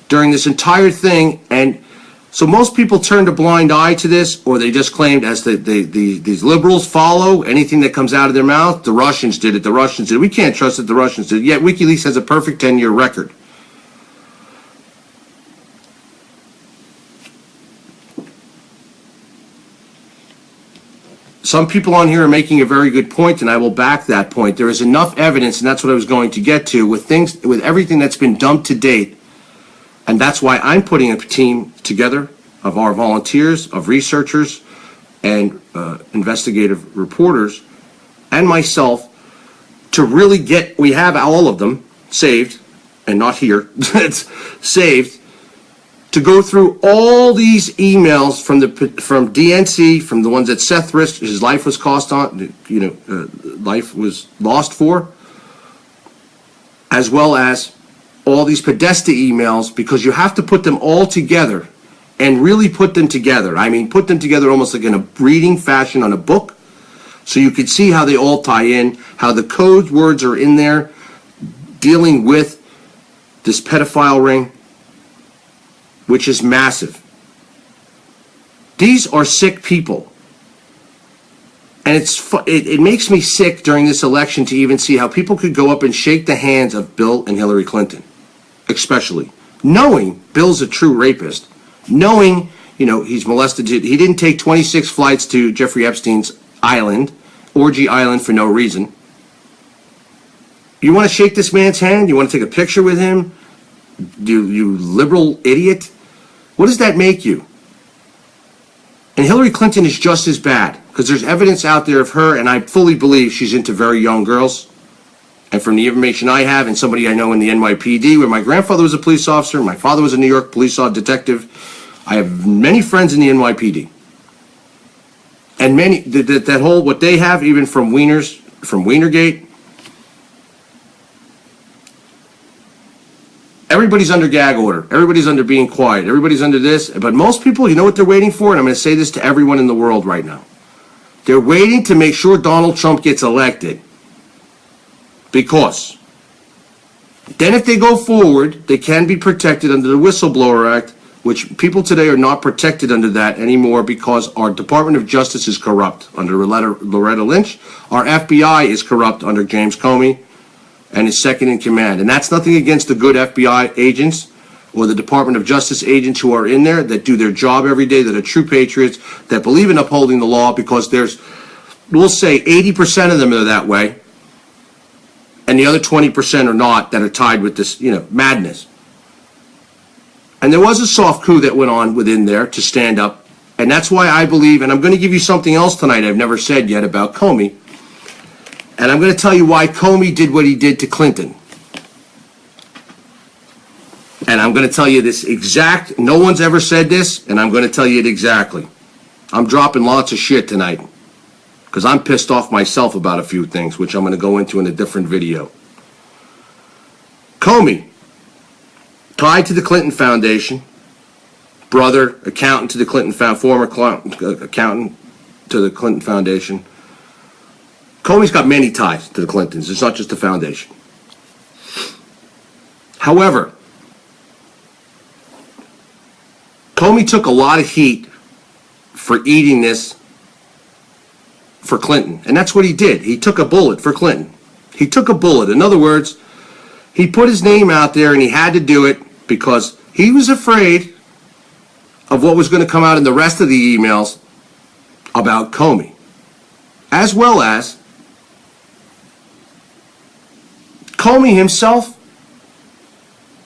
during this entire thing. And so most people turned a blind eye to this, or they just claimed, as these liberals follow anything that comes out of their mouth, the Russians did it, the Russians did it. We can't trust that the Russians did it. Yet WikiLeaks has a perfect 10-year record. Some people on here are making a very good point, and I will back that point. There is enough evidence, and that's what I was going to get to, with everything that's been dumped to date. And that's why I'm putting a team together of our volunteers, of researchers, and investigative reporters, and myself, to really we have all of them saved, and not here, it's saved, to go through all these emails from DNC, from the ones that Seth risked, his life was life was lost for, as well as all these Podesta emails, because you have to put them all together and really put them together. Put them together almost like in a reading fashion on a book, so you could see how they all tie in, how the code words are in there dealing with this pedophile ring, which is massive. These are sick people. And it makes me sick during this election to even see how people could go up and shake the hands of Bill and Hillary Clinton, especially knowing Bill's a true rapist, knowing, he's molested. He didn't take 26 flights to Jeffrey Epstein's island, Orgy Island, for no reason. You want to shake this man's hand? You want to take a picture with him? You liberal idiot? What does that make you? And Hillary Clinton is just as bad, because there's evidence out there of her, and I fully believe she's into very young girls. And from the information I have, and somebody I know in the NYPD, where my grandfather was a police officer, my father was a New York police detective, I have many friends in the NYPD. And many, that whole, what they have, even from Wienergate, everybody's under gag order. Everybody's under being quiet. Everybody's under this. But most people, you know what they're waiting for? And I'm going to say this to everyone in the world right now. They're waiting to make sure Donald Trump gets elected. Because then if they go forward, they can be protected under the Whistleblower Act, which people today are not protected under that anymore because our Department of Justice is corrupt under Loretta Lynch. Our FBI is corrupt under James Comey and his second in command. And that's nothing against the good FBI agents or the Department of Justice agents who are in there that do their job every day, that are true patriots, that believe in upholding the law, because we'll say 80% of them are that way, and the other 20% are not, that are tied with this, madness. And there was a soft coup that went on within there to stand up, and that's why I believe, and I'm going to give you something else tonight I've never said yet about Comey, and I'm going to tell you why Comey did what he did to Clinton. And I'm going to tell you this exact, no one's ever said this, and I'm going to tell you it exactly. I'm dropping lots of shit tonight. because I'm pissed off myself about a few things, which I'm going to go into in a different video. Comey, tied to the Clinton Foundation, brother, accountant to the Clinton former accountant to the Clinton Foundation. Comey's got many ties to the Clintons. It's not just the foundation. However, Comey took a lot of heat for eating this for Clinton. And that's what he did. He took a bullet for Clinton. He took a bullet. In other words, he put his name out there, and he had to do it because he was afraid of what was going to come out in the rest of the emails about Comey, as well as Comey himself,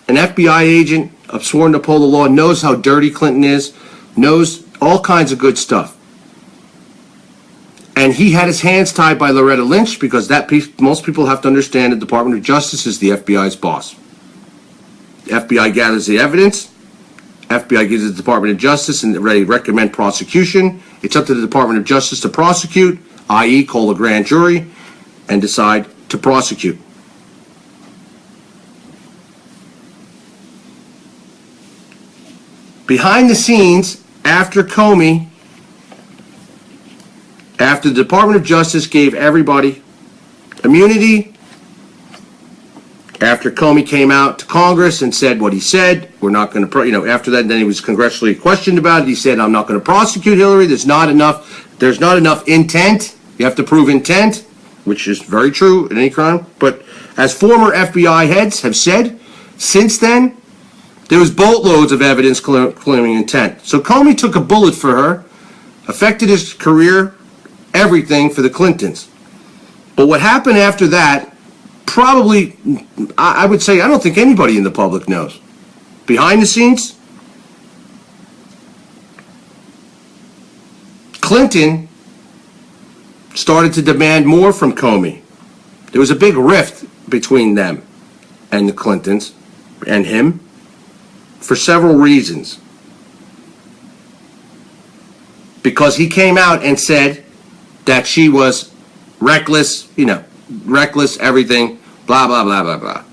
an FBI agent, sworn to uphold the law, knows how dirty Clinton is, knows all kinds of good stuff. And he had his hands tied by Loretta Lynch because most people have to understand the Department of Justice is the FBI's boss. The FBI gathers the evidence. FBI gives it to the Department of Justice and they recommend prosecution. It's up to the Department of Justice to prosecute, i.e. call a grand jury and decide to prosecute. Behind the scenes, after Comey, after the Department of Justice gave everybody immunity, after Comey came out to Congress and said what he said, we're not going to, after that, then he was congressionally questioned about it. He said, I'm not going to prosecute Hillary. There's not enough intent. You have to prove intent, which is very true in any crime. But as former FBI heads have said, since then, there was boatloads of evidence claiming intent. So Comey took a bullet for her, affected his career, everything for the Clintons. But what happened after that, probably, I would say, I don't think anybody in the public knows. Behind the scenes, Clinton started to demand more from Comey. There was a big rift between them and the Clintons and him for several reasons. Because he came out and said that she was reckless, reckless, everything, blah, blah, blah, blah, blah.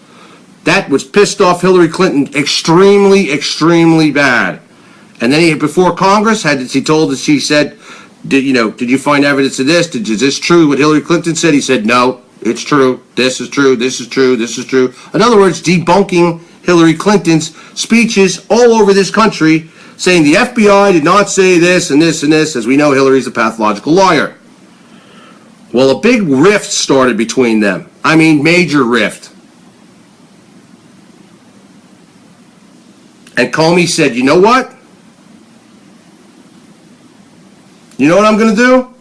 That was pissed off Hillary Clinton extremely, extremely bad. And then before Congress, she said, did you find evidence of this? Is this true, what Hillary Clinton said? He said, no, it's true. This is true. This is true. This is true. In other words, debunking Hillary Clinton's speeches all over this country, saying the FBI did not say this and this and this. As we know, Hillary's a pathological liar. Well, a big rift started between them. I mean, major rift. And Comey said, you know what? You know what I'm going to do?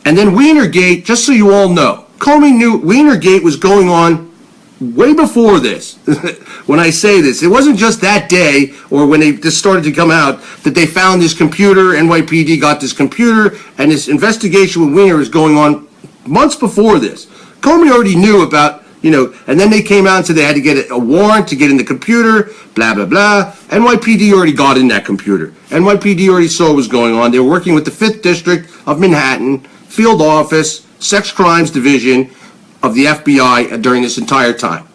And then Wienergate, just so you all know, Comey knew Wienergate was going on way before this. When I say this, it wasn't just that day or when this started to come out that they found this computer, NYPD got this computer, and this investigation with Wiener is going on months before this. Comey already knew about, and then they came out and said they had to get a warrant to get in the computer, blah, blah, blah. NYPD already got in that computer. NYPD already saw what was going on. They were working with the 5th District of Manhattan, field office, sex crimes division of the FBI during this entire time.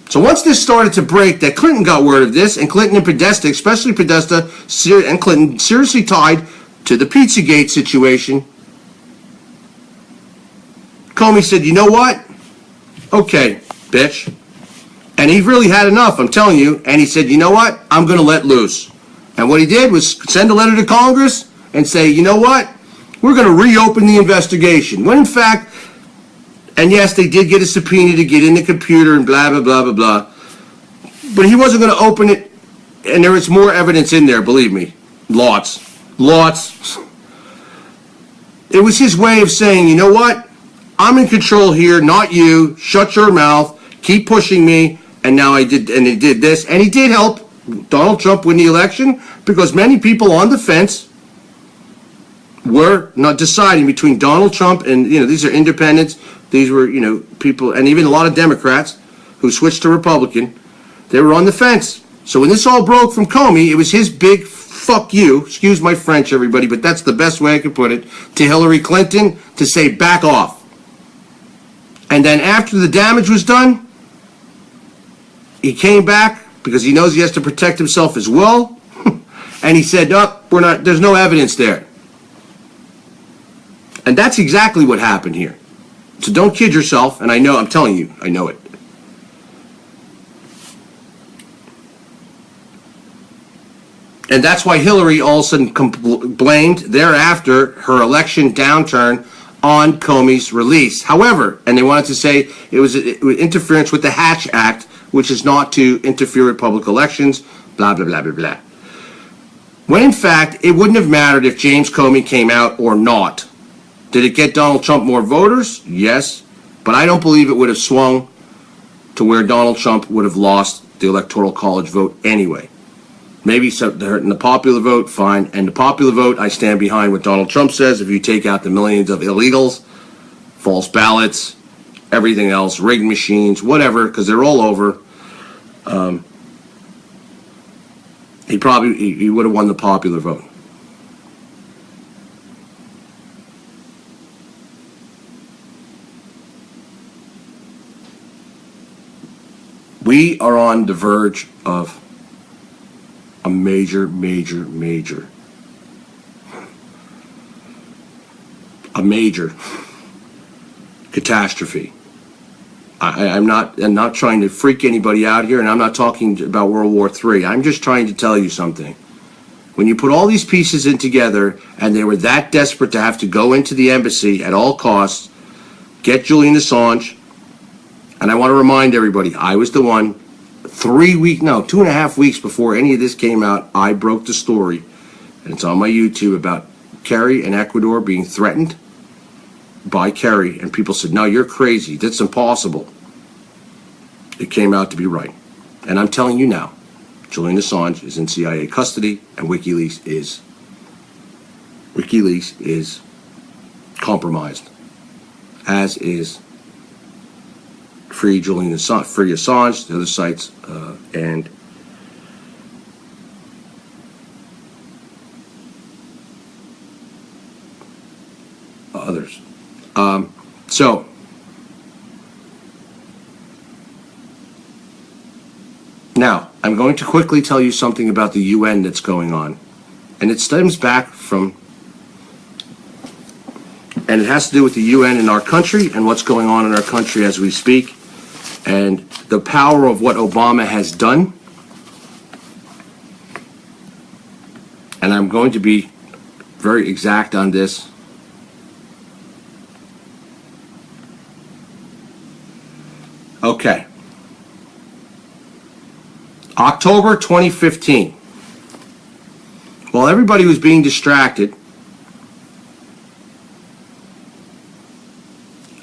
So once this started to break, that Clinton got word of this, and Clinton and Podesta, especially Podesta and Clinton, seriously tied to the Pizzagate situation. Comey said, you know what? Okay, bitch. And he really had enough, I'm telling you. And he said, you know what? I'm going to let loose. And what he did was send a letter to Congress and say, you know what? We're going to reopen the investigation. When in fact, and yes, they did get a subpoena to get in the computer and blah, blah, blah, blah, blah. But he wasn't going to open it, and there is more evidence in there, believe me. Lots. It was his way of saying, you know what? I'm in control here, not you. Shut your mouth. Keep pushing me. And now he did this. And he did help Donald Trump win the election because many people on the fence were not deciding between Donald Trump and, these are independents. These were, people, and even a lot of Democrats who switched to Republican. They were on the fence. So when this all broke from Comey, it was his big fuck you, excuse my French, everybody, but that's the best way I could put it, to Hillary Clinton to say back off. And then after the damage was done, he came back because he knows he has to protect himself as well. And he said, no, there's no evidence there. And that's exactly what happened here. So don't kid yourself, and I'm telling you, I know it. And that's why Hillary all of a sudden blamed thereafter her election downturn on Comey's release. However, and they wanted to say it was interference with the Hatch Act, which is not to interfere with public elections, blah, blah, blah, blah, blah. When in fact, it wouldn't have mattered if James Comey came out or not. Did it get Donald Trump more voters? Yes. But I don't believe it would have swung to where Donald Trump would have lost the Electoral College vote anyway. Maybe in the popular vote, fine. And the popular vote, I stand behind what Donald Trump says. If you take out the millions of illegals, false ballots, everything else, rigged machines, whatever, because they're all over, he would have won the popular vote. We are on the verge of a major catastrophe. I'm not trying to freak anybody out here, and I'm not talking about World War III. I'm just trying to tell you something. When you put all these pieces in together, and they were that desperate to have to go into the embassy at all costs, get Julian Assange, and I want to remind everybody, I was the one 2.5 weeks before any of this came out, I broke the story, and it's on my YouTube, about Kerry and Ecuador being threatened by Kerry, and people said, no, you're crazy, that's impossible. It came out to be right. And I'm telling you now, Julian Assange is in CIA custody, and Wikileaks is compromised, as is Free Julian Assange, Free Assange, the other sites, and others. So now I'm going to quickly tell you something about the UN that's going on, and it stems back from, and it has to do with the UN in our country and what's going on in our country as we speak, and the power of what Obama has done. And I'm going to be very exact on this. Okay. October 2015. While everybody was being distracted,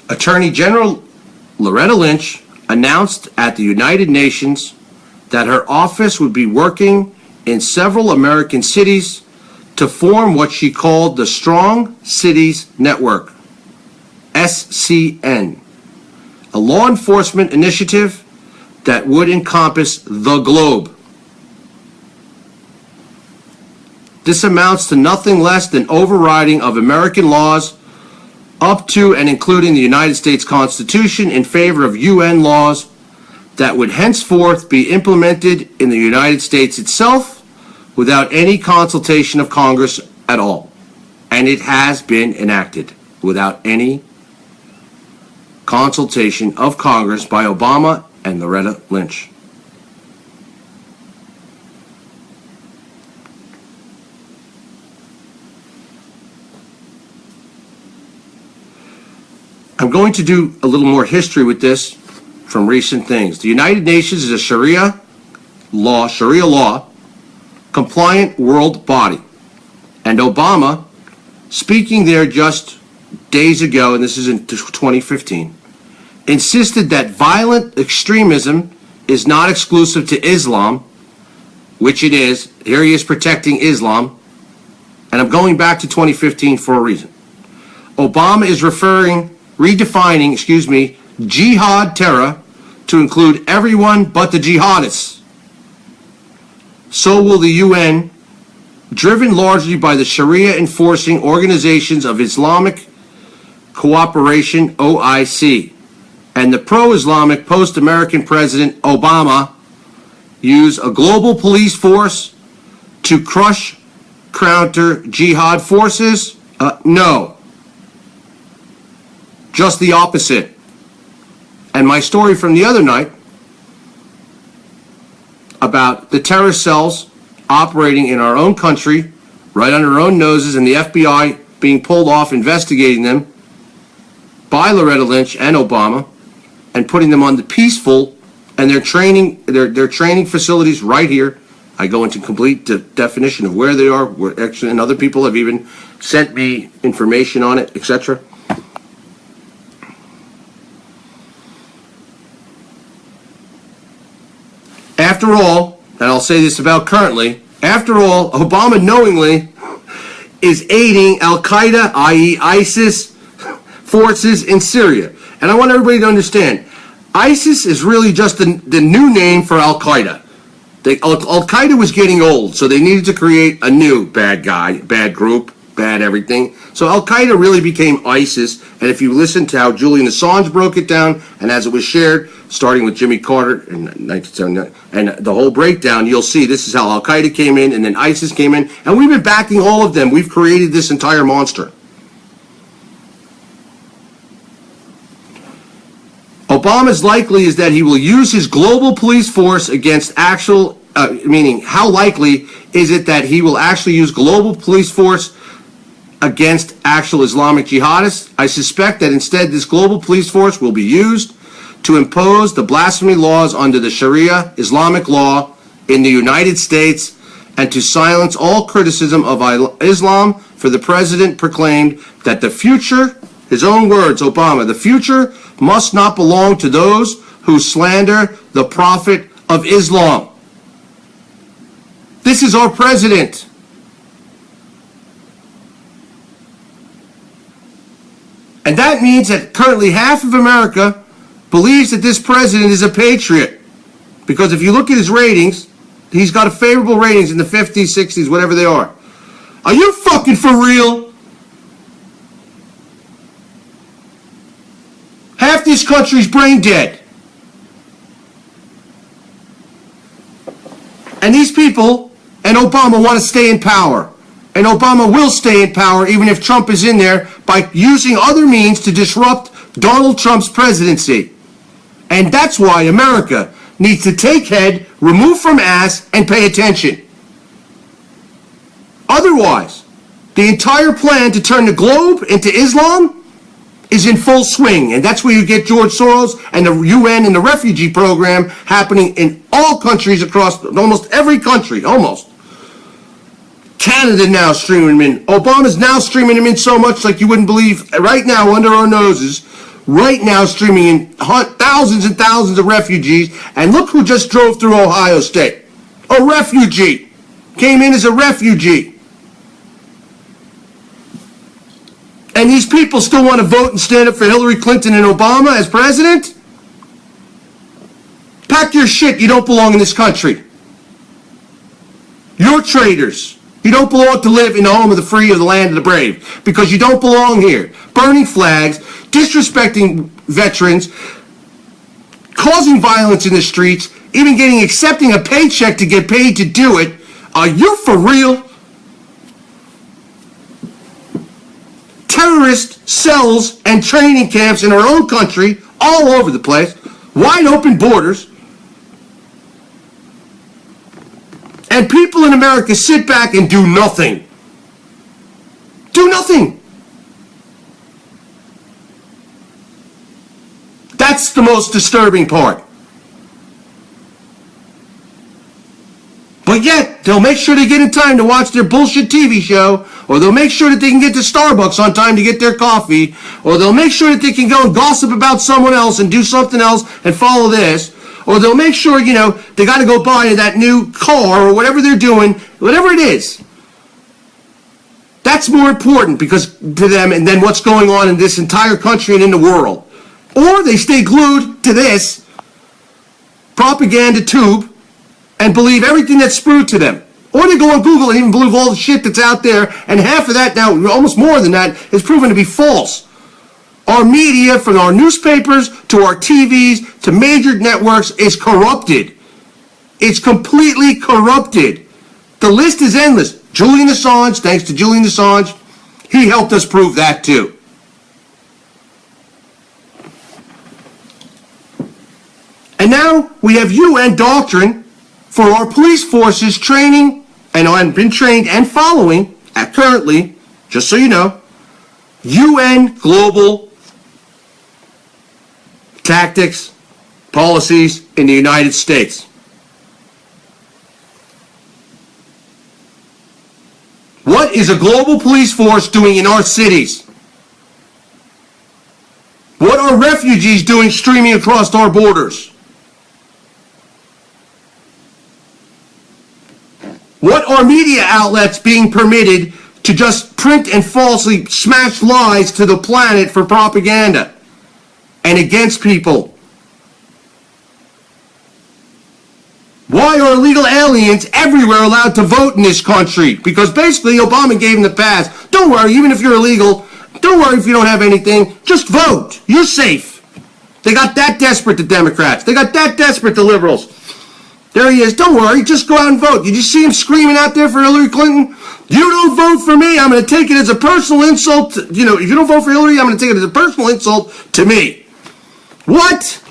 Attorney General Loretta Lynch announced at the United Nations that her office would be working in several American cities to form what she called the Strong Cities Network, SCN, a law enforcement initiative that would encompass the globe. This amounts to nothing less than overriding of American laws up to and including the United States Constitution in favor of UN laws that would henceforth be implemented in the United States itself without any consultation of Congress at all. And it has been enacted without any consultation of Congress by Obama and Loretta Lynch. I'm going to do a little more history with this from recent things. The United Nations is a Sharia law compliant world body. And Obama, speaking there just days ago, and this is in 2015, insisted that violent extremism is not exclusive to Islam, which it is. Here he is protecting Islam. And I'm going back to 2015 for a reason. Obama is redefining jihad terror to include everyone but the jihadists. So will the UN driven largely by the Sharia enforcing organizations of Islamic Cooperation, OIC, and the pro-Islamic post-American President Obama use a global police force to crush counter jihad forces? No. Just the opposite. And my story from the other night about the terrorist cells operating in our own country, right under our own noses, and the FBI being pulled off investigating them by Loretta Lynch and Obama, and putting them on the peaceful, and their training facilities right here. I go into complete definition of where they are, and other people have even sent me information on it, etc. After all, and I'll say this about currently, after all, Obama knowingly is aiding Al-Qaeda, i.e. ISIS, forces in Syria. And I want everybody to understand, ISIS is really just the new name for Al-Qaeda. Al-Qaeda was getting old, so they needed to create a new bad guy, bad group, bad everything. So Al-Qaeda really became ISIS, and if you listen to how Julian Assange broke it down, and as it was shared, starting with Jimmy Carter in 1979, and the whole breakdown, you'll see this is how Al-Qaeda came in, and then ISIS came in, and we've been backing all of them. We've created this entire monster. Obama's likely is that he will use his global police force against actual, meaning how likely is it that he will actually use global police force against actual Islamic jihadists? I suspect that instead this global police force will be used to impose the blasphemy laws under the Sharia Islamic law in the United States and to silence all criticism of Islam, for the president proclaimed that the future, his own words, Obama, the future must not belong to those who slander the Prophet of Islam. This is our president. And that means that currently half of America believes that this president is a patriot. Because if you look at his ratings, he's got a favorable ratings in the 50s, 60s, whatever they are. Are you fucking for real? Half this country's brain dead. And these people and Obama want to stay in power. And Obama will stay in power even if Trump is in there by using other means to disrupt Donald Trump's presidency. And that's why America needs to take head, remove from ass, and pay attention. Otherwise, the entire plan to turn the globe into Islam is in full swing, and that's where you get George Soros and the UN and the refugee program happening in all countries across almost every country, almost. Canada now streaming them in. Obama's now streaming them in so much like you wouldn't believe. Right now, under our noses, right now streaming in thousands and thousands of refugees, and look who just drove through Ohio State. A refugee. Came in as a refugee. And these people still want to vote and stand up for Hillary Clinton and Obama as president? Pack your shit. You don't belong in this country. You're traitors. You don't belong to live in the home of the free, of the land of the brave, because you don't belong here. Burning flags, disrespecting veterans, causing violence in the streets, even accepting a paycheck to get paid to do it. Are you for real? Terrorist cells and training camps in our own country, all over the place, wide open borders, and people in America sit back and do nothing. Do nothing. That's the most disturbing part. But yet, they'll make sure they get in time to watch their bullshit TV show, or they'll make sure that they can get to Starbucks on time to get their coffee, or they'll make sure that they can go and gossip about someone else and do something else and follow this, or they'll make sure, they got to go buy that new car or whatever they're doing, whatever it is. That's more important because to them and then what's going on in this entire country and in the world. Or they stay glued to this propaganda tube and believe everything that's spewed to them. Or they go on Google and even believe all the shit that's out there, and half of that now, almost more than that, is proven to be false. Our media, from our newspapers to our TVs to major networks, is corrupted. It's completely corrupted. The list is endless. Julian Assange, thanks to Julian Assange, he helped us prove that too. And now we have UN doctrine for our police forces training, and I've been trained and following, currently, just so you know, UN global tactics, policies in the United States. What is a global police force doing in our cities? What are refugees doing streaming across our borders? What are media outlets being permitted to just print and falsely smash lies to the planet for propaganda and against people? Why are illegal aliens everywhere allowed to vote in this country? Because basically Obama gave them the pass. Don't worry, even if you're illegal, don't worry if you don't have anything, just vote. You're safe. They got that desperate, the Democrats. They got that desperate, the liberals. There he is. Don't worry. Just go out and vote. Did you see him screaming out there for Hillary Clinton? You don't vote for me, I'm going to take it as a personal insult. If you don't vote for Hillary, I'm going to take it as a personal insult to me. What?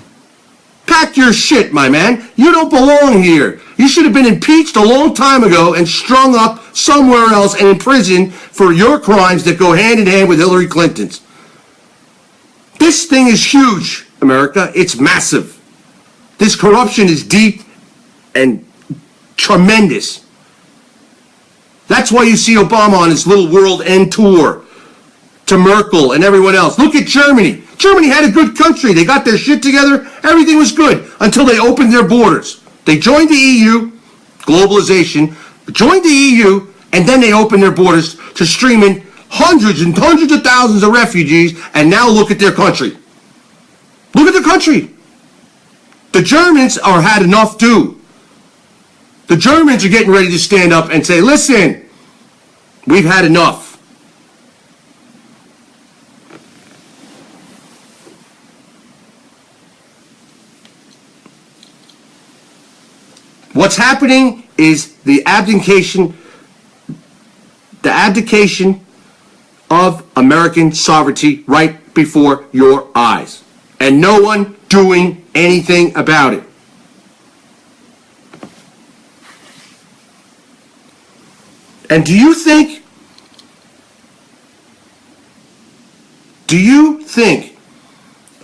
Pack your shit, my man. You don't belong here. You should have been impeached a long time ago and strung up somewhere else and in prison for your crimes that go hand in hand with Hillary Clinton's. This thing is huge, America. It's massive. This corruption is deep and tremendous. That's why you see Obama on his little world end tour to Merkel and everyone else. Look at Germany. Germany had a good country. They got their shit together. Everything was good until they opened their borders. They joined the EU, globalization, joined the EU, and then they opened their borders to stream in hundreds and hundreds of thousands of refugees, and now look at their country. Look at their country. The Germans are had enough too. The Germans are getting ready to stand up and say, listen, we've had enough. What's happening is the abdication of American sovereignty right before your eyes. And no one doing anything about it. And do you think,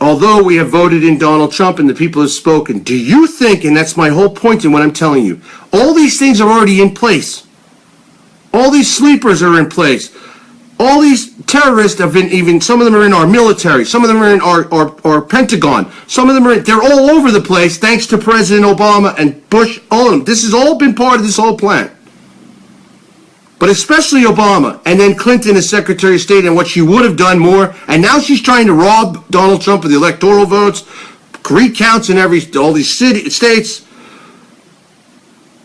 although we have voted in Donald Trump and the people have spoken, do you think, and that's my whole point in what I'm telling you, all these things are already in place. All these sleepers are in place. All these terrorists have been, even some of them are in our military, some of them are in our Pentagon, some of them are they're all over the place thanks to President Obama and Bush, all of them. This has all been part of this whole plan. But especially Obama, and then Clinton as Secretary of State, and what she would have done more, and now she's trying to rob Donald Trump of the electoral votes, recounts in all these states.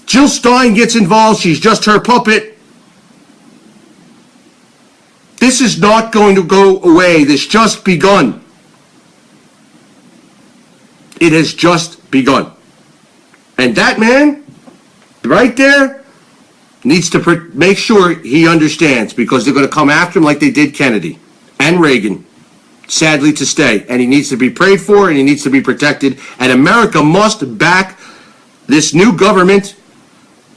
Jill Stein gets involved, she's just her puppet. This is not going to go away, this just begun. It has just begun. And that man, right there, needs to make sure he understands, because they're going to come after him like they did Kennedy and Reagan, sadly to stay. And he needs to be prayed for, and he needs to be protected. And America must back this new government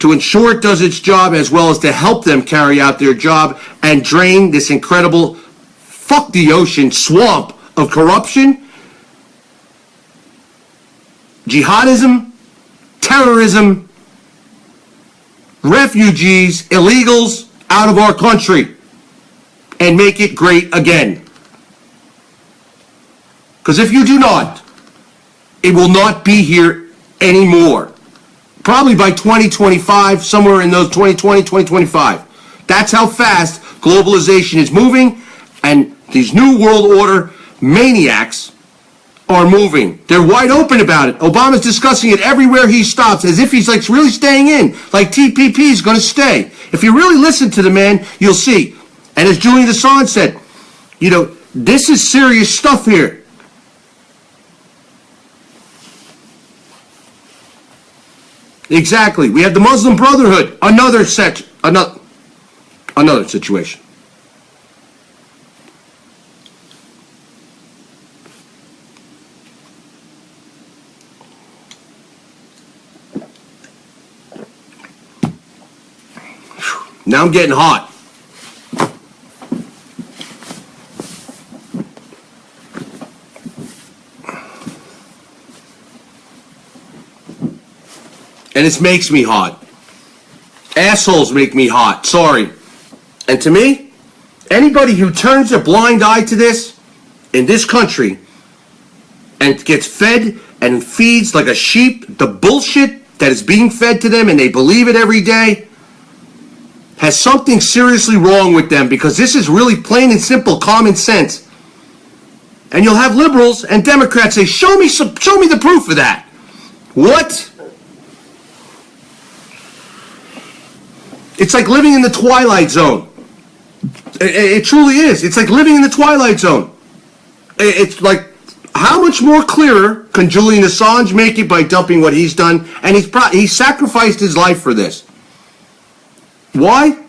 to ensure it does its job, as well as to help them carry out their job and drain this incredible fuck the ocean swamp of corruption, jihadism, terrorism, refugees, illegals out of our country, and make it great again. Because if you do not, it will not be here anymore. Probably by 2025, somewhere in those 2020, 2025. That's how fast globalization is moving, and these new world order maniacs are moving. They're wide open about it. Obama's discussing it everywhere he stops, as if he's like really staying in, like TPP is going to stay. If you really listen to the man, you'll see. And as Julian Assange said, you know, this is serious stuff here. Exactly. We have the Muslim Brotherhood, another situation. Now I'm getting hot. And it makes me hot. Assholes make me hot. Sorry. And to me, anybody who turns a blind eye to this in this country and gets fed and feeds like a sheep the bullshit that is being fed to them and they believe it every day has something seriously wrong with them, because this is really plain and simple common sense. And you'll have liberals and Democrats say, show me the proof of that. What? It's like living in the Twilight Zone. It truly is. It's like living in the Twilight Zone. It's like, how much more clearer can Julian Assange make it by dumping what he's done? And he sacrificed his life for this. Why?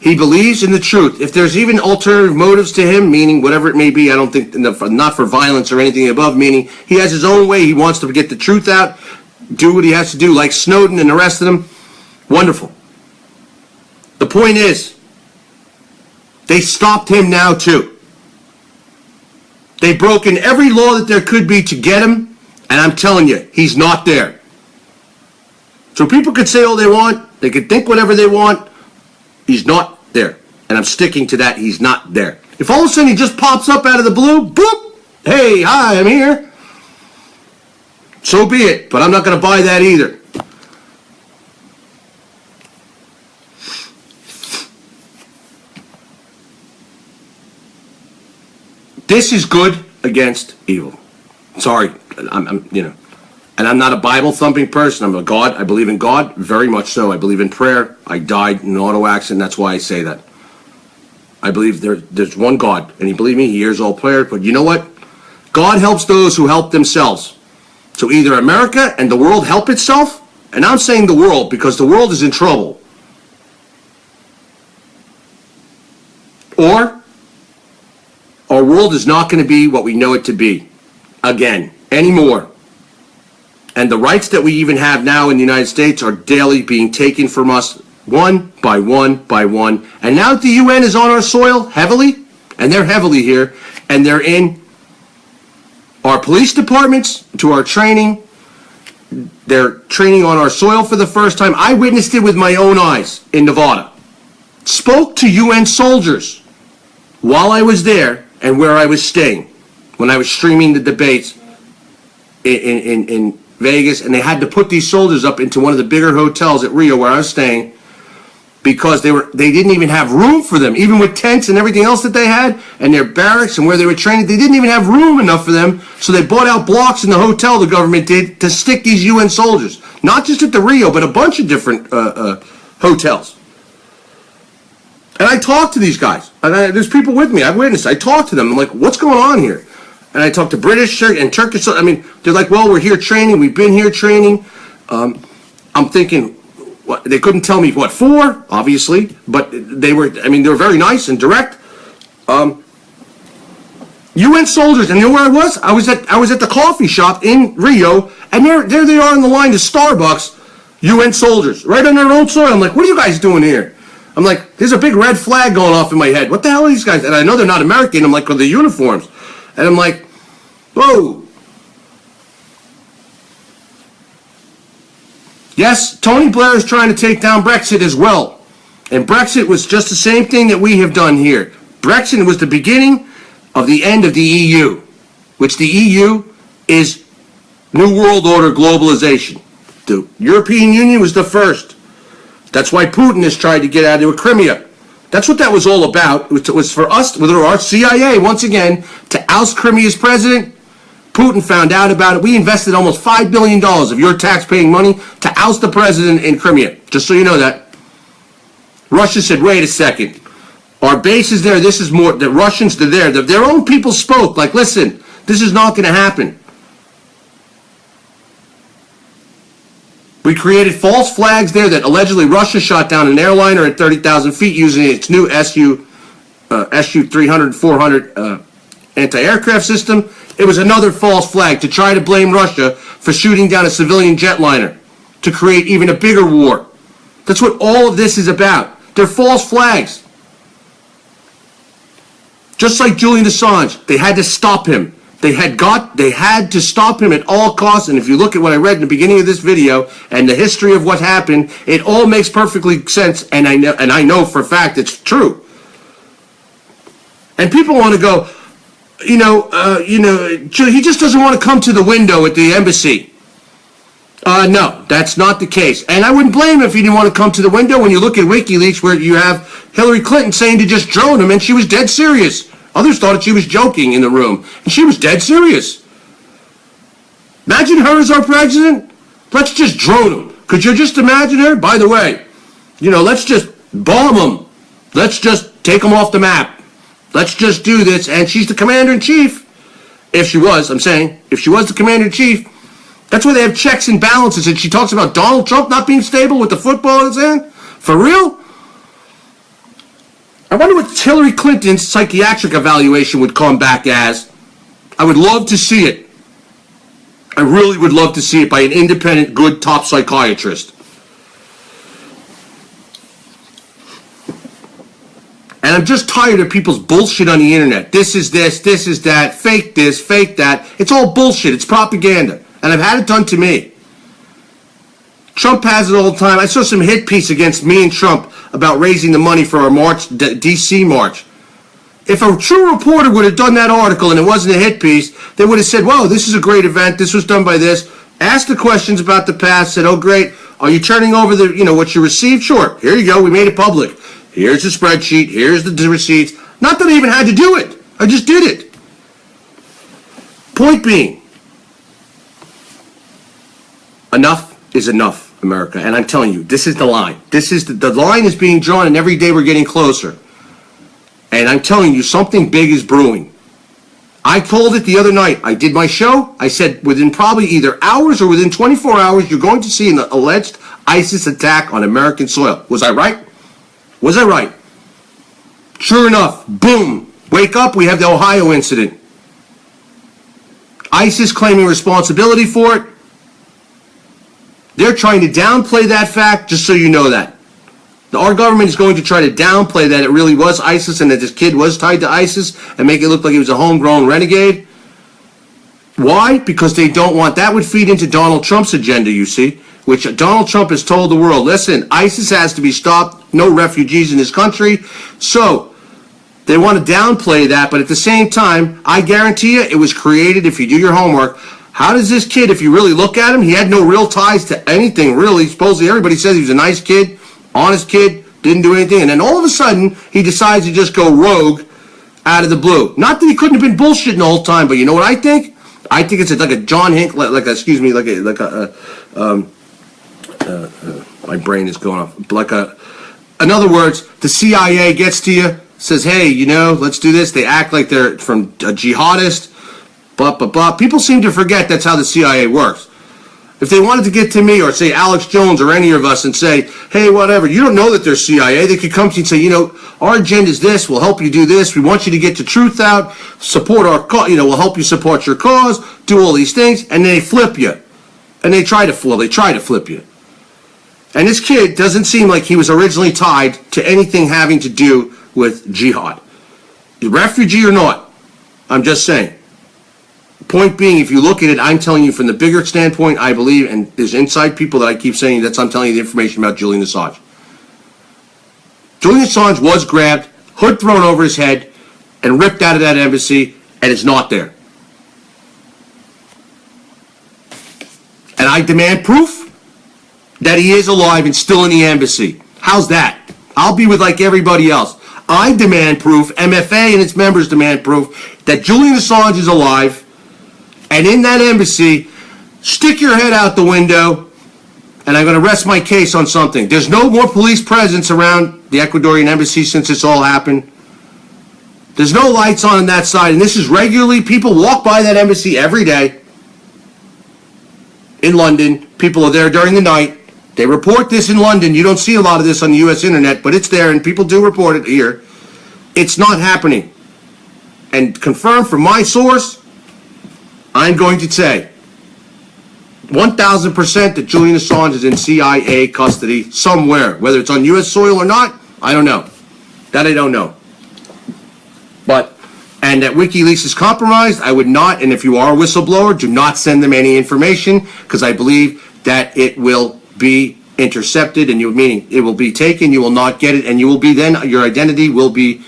He believes in the truth. If there's even alternative motives to him, meaning whatever it may be, I don't think, not for violence or anything above, meaning he has his own way. He wants to get the truth out, do what he has to do, like Snowden and the rest of them. Wonderful. The point is, they stopped him now too. They've broken every law that there could be to get him, and I'm telling you, he's not there. So people could say all they want, they could think whatever they want, he's not there. And I'm sticking to that, he's not there. If all of a sudden he just pops up out of the blue, boop, hey, hi, I'm here, so be it, but I'm not going to buy that either. This is good against evil. Sorry, I'm and I'm not a Bible thumping person. I'm a God. I believe in God, very much so. I believe in prayer. I died in an auto accident. That's why I say that. I believe there's one God, and He, believe me, He hears all prayer. But you know what? God helps those who help themselves. So either America and the world help itself, and I'm saying the world because the world is in trouble, or our world is not going to be what we know it to be again anymore. And the rights that we even have now in the United States are daily being taken from us one by one by one. And now that the UN is on our soil heavily, and they're heavily here, and they're in our police departments to our training, they're training on our soil for the first time. I witnessed it with my own eyes in Nevada. Spoke to UN soldiers while I was there and where I was staying when I was streaming the debates in Vegas, and they had to put these soldiers up into one of the bigger hotels at Rio where I was staying because they didn't even have room for them, even with tents and everything else that they had and their barracks and where they were training. They didn't even have room enough for them, so they bought out blocks in the hotel, the government did, to stick these UN soldiers, not just at the Rio, but a bunch of different hotels. And I talked to these guys, and there's people with me. I've witnessed. I talked to them. I'm like, what's going on here? And I talked to British and Turkish. I mean, they're like, well, we're here training. We've been here training. I'm thinking, what? They couldn't tell me what for, obviously, but they were very nice and direct. UN soldiers, and you know where I was? I was at the coffee shop in Rio, and there they are in the line to Starbucks. UN soldiers, right on their own soil. I'm like, what are you guys doing here? I'm like, there's a big red flag going off in my head. What the hell are these guys? And I know they're not American. I'm like, with the uniforms. And I'm like, whoa. Yes, Tony Blair is trying to take down Brexit as well. And Brexit was just the same thing that we have done here. Brexit was the beginning of the end of the EU, which the EU is New World Order globalization. The European Union was the first. That's why Putin has tried to get out of Crimea. That's what that was all about. It was for us, with our CIA, once again, to oust Crimea's president Putin found out about it. We invested almost $5 billion of your tax-paying money to oust the president in Crimea. Just so you know that. Russia said, wait a second. Our base is there. This is more. The Russians, they're there. Their own people spoke. Like, listen, this is not going to happen. We created false flags there that allegedly Russia shot down an airliner at 30,000 feet using its new Su-300, 400 anti-aircraft system. It was another false flag to try to blame Russia for shooting down a civilian jetliner to create even a bigger war. That's what all of this is about. They're false flags. Just like Julian Assange, they had to stop him. They had to stop him at all costs. And if you look at what I read in the beginning of this video and the history of what happened, it all makes perfectly sense. And I know for a fact it's true. And people want to go, he just doesn't want to come to the window at the embassy. No, that's not the case. And I wouldn't blame him if he didn't want to come to the window when you look at Wikileaks where you have Hillary Clinton saying to just drone him, and she was dead serious. Others thought she was joking in the room, and she was dead serious. Imagine her as our president. Let's just drone him. Could you just imagine her? By the way, let's just bomb him. Let's just take him off the map. Let's just do this. And she's the commander-in-chief. If she was, I'm saying, if she was the commander-in-chief, that's why they have checks and balances. And she talks about Donald Trump not being stable with the football in his hand. For real? I wonder what Hillary Clinton's psychiatric evaluation would come back as. I would love to see it. I really would love to see it by an independent, good, top psychiatrist. And I'm just tired of people's bullshit on the internet. This is that, fake this, fake that. It's all bullshit. It's propaganda. And I've had it done to me. Trump has it all the time. I saw some hit piece against me and Trump about raising the money for our march, D.C. march. If a true reporter would have done that article and it wasn't a hit piece, they would have said, whoa, this is a great event. This was done by this. Asked the questions about the past. Said, oh, great. Are you turning over what you received? Sure. Here you go. We made it public. Here's the spreadsheet. Here's the receipts. Not that I even had to do it. I just did it. Point being, enough is enough, America. And I'm telling you, this is the line. This is the line is being drawn, and every day we're getting closer. And I'm telling you, something big is brewing. I told it the other night. I did my show. I said within probably either hours or within 24 hours, you're going to see an alleged ISIS attack on American soil. Was I right? Was I right? Sure enough, boom. Wake up, we have the Ohio incident. ISIS claiming responsibility for it. They're trying to downplay that fact, just so you know that. Our government is going to try to downplay that it really was ISIS and that this kid was tied to ISIS and make it look like he was a homegrown renegade. Why? Because they don't want, that would feed into Donald Trump's agenda, you see, which Donald Trump has told the world, listen, ISIS has to be stopped, no refugees in this country. So they want to downplay that, but at the same time, I guarantee you it was created, if you do your homework. How does this kid, if you really look at him, he had no real ties to anything, really. Supposedly everybody says he was a nice kid, honest kid, didn't do anything. And then all of a sudden, he decides to just go rogue out of the blue. Not that he couldn't have been bullshitting the whole time, but you know what I think? I think it's like a John Hink, my brain is going off. In other words, the CIA gets to you, says, hey, let's do this. They act like they're from a jihadist. Blah, blah, blah. People seem to forget that's how the CIA works. If they wanted to get to me or say Alex Jones or any of us and say, hey, whatever, you don't know that they're CIA. They could come to you and say, our agenda is this. We'll help you do this. We want you to get the truth out. Support our cause. We'll help you support your cause. Do all these things. And they flip you. And they try to flip you. And this kid doesn't seem like he was originally tied to anything having to do with jihad. Refugee or not, I'm just saying. Point being, if you look at it, I'm telling you from the bigger standpoint, I believe, and there's inside people that I keep saying I'm telling you the information about Julian Assange. Julian Assange was grabbed, hood thrown over his head, and ripped out of that embassy, and is not there. And I demand proof that he is alive and still in the embassy. How's that? I'll be with like everybody else. I demand proof, MFA and its members demand proof, that Julian Assange is alive and in that embassy, stick your head out the window, and I'm going to rest my case on something. There's no more police presence around the Ecuadorian embassy since this all happened. There's no lights on that side, and this is regularly, people walk by that embassy every day in London. People are there during the night. They report this in London. You don't see a lot of this on the U.S. internet, but it's there, and people do report it here. It's not happening. And confirmed from my source, I'm going to say 1,000% that Julian Assange is in CIA custody somewhere. Whether it's on U.S. soil or not, I don't know. That I don't know. And that WikiLeaks is compromised, I would not, and if you are a whistleblower, do not send them any information, because I believe that it will be intercepted, and meaning it will be taken, you will not get it, and you will be then, your identity will be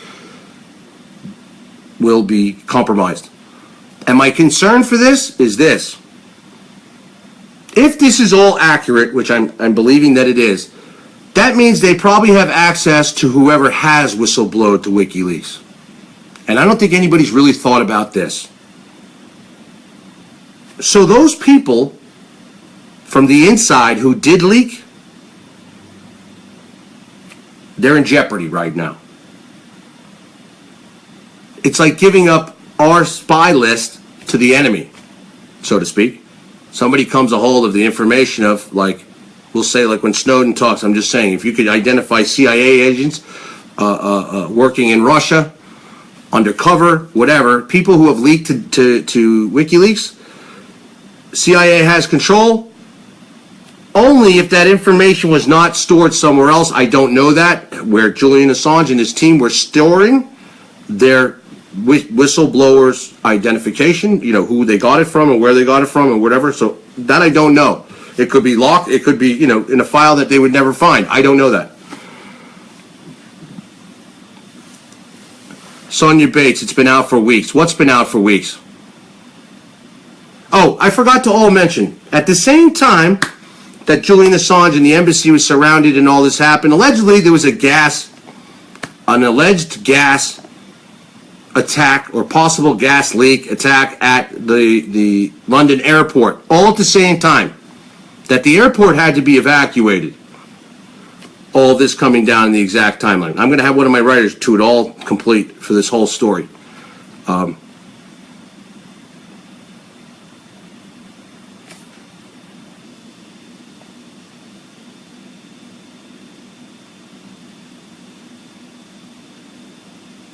compromised. And my concern for this is this. If this is all accurate, which I'm believing that it is, that means they probably have access to whoever has whistleblowed to WikiLeaks. And I don't think anybody's really thought about this. So those people from the inside who did leak, they're in jeopardy right now. It's like giving up our spy list to the enemy, so to speak. Somebody comes a hold of the information of, like, we'll say, like when Snowden talks, I'm just saying, if you could identify CIA agents working in Russia, undercover, whatever, people who have leaked to WikiLeaks, CIA has control. Only if that information was not stored somewhere else, I don't know that, where Julian Assange and his team were storing their whistleblowers' identification, you know, who they got it from and where they got it from and whatever. So that I don't know. It could be locked. It could be, you know, in a file that they would never find. I don't know that. Sonia Bates, it's been out for weeks. What's been out for weeks? Oh, I forgot to all mention, at the same time that Julian Assange and the embassy was surrounded and all this happened, allegedly there was an alleged gas attack or possible gas leak attack at the London airport, all at the same time, that the airport had to be evacuated. All of this coming down in the exact timeline. I'm going to have one of my writers to it all complete for this whole story.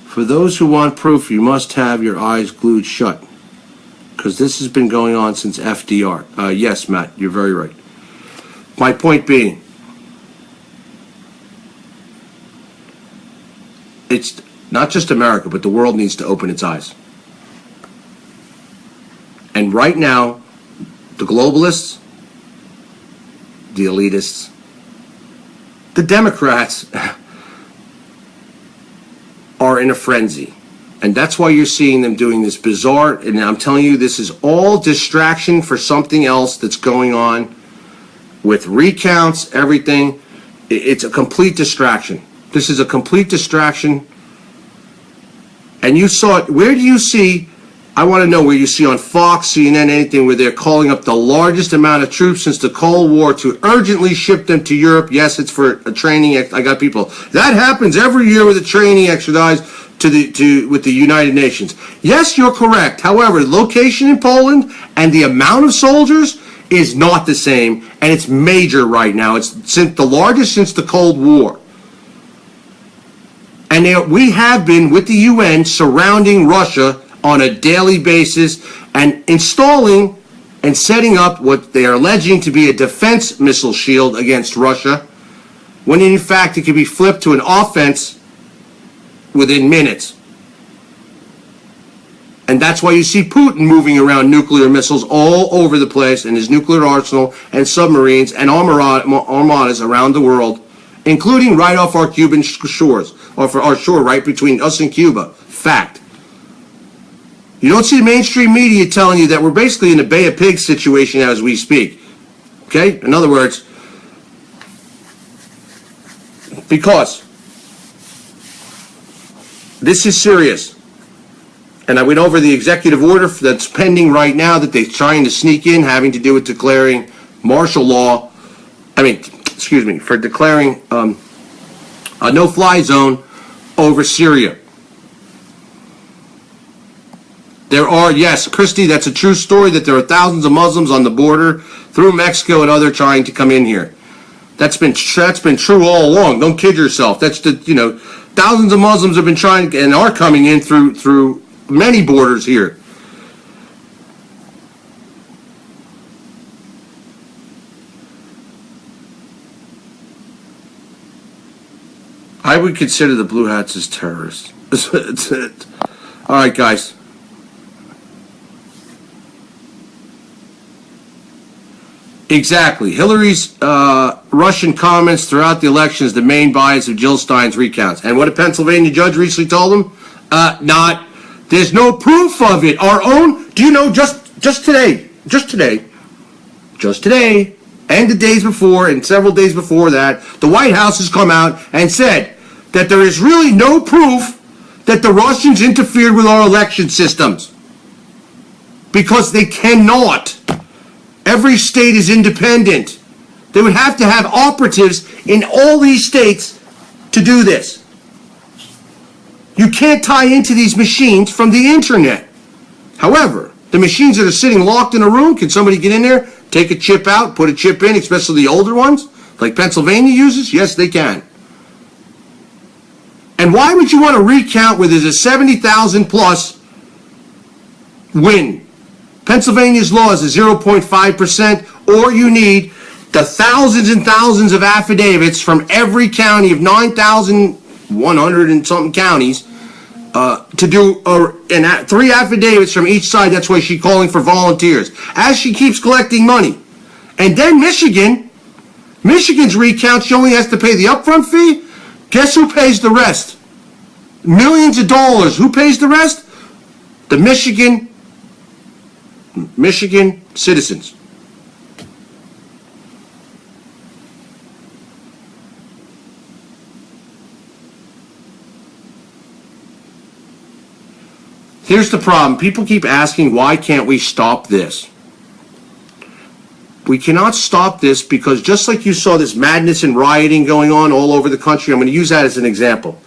For those who want proof, you must have your eyes glued shut, because this has been going on since FDR. Yes, Matt, you're very right. My point being, it's not just America, but the world needs to open its eyes. And right now, the globalists, the elitists, the Democrats are in a frenzy. And that's why you're seeing them doing this bizarre, and I'm telling you, this is all distraction for something else that's going on with recounts, everything. It's a complete distraction. This is a complete distraction. And you saw it. Where do you see, I want to know where you see on Fox, CNN, anything where they're calling up the largest amount of troops since the Cold War to urgently ship them to Europe. Yes, it's for a training. I got people. That happens every year with a training exercise with the United Nations. Yes, you're correct. However, location in Poland and the amount of soldiers is not the same, and it's major right now. It's the largest since the Cold War. And we have been, with the UN, surrounding Russia on a daily basis and installing and setting up what they are alleging to be a defense missile shield against Russia, when in fact it can be flipped to an offense within minutes. And that's why you see Putin moving around nuclear missiles all over the place in his nuclear arsenal and submarines and armadas around the world, including right off our Cuban shores, off our shore right between us and Cuba. Fact. You don't see the mainstream media telling you that we're basically in a Bay of Pigs situation as we speak. Okay? In other words, because this is serious. And I went over the executive order that's pending right now that they're trying to sneak in, having to do with declaring martial law. For declaring a no-fly zone over Syria. There are, yes, Christy, that's a true story that there are thousands of Muslims on the border through Mexico and other trying to come in here. That's been true all along. Don't kid yourself. Thousands of Muslims have been trying and are coming in through many borders here. I would consider the Blue Hats as terrorists. All right, guys. Exactly. Hillary's Russian comments throughout the election is the main bias of Jill Stein's recounts. And what a Pennsylvania judge recently told him? There's no proof of it. Our own, do you know, just today, and the days before, and several days before that, the White House has come out and said that there is really no proof that the Russians interfered with our election systems. Because they cannot. Every state is independent. They would have to have operatives in all these states to do this. You can't tie into these machines from the internet. However, the machines that are sitting locked in a room, can somebody get in there, take a chip out, put a chip in, especially the older ones, like Pennsylvania uses? Yes, they can. And why would you want to recount where there's a 70,000 plus win? Pennsylvania's law is a 0.5%, or you need the thousands and thousands of affidavits from every county of 9,100 and something counties to do 3 affidavits from each side. That's why she's calling for volunteers as she keeps collecting money. And then Michigan's recount, she only has to pay the upfront fee. Guess who pays the rest? Millions of dollars. Who pays the rest? The Michigan citizens. Here's the problem. People keep asking, why can't we stop this? We cannot stop this because just like you saw this madness and rioting going on all over the country, I'm going to use that as an example.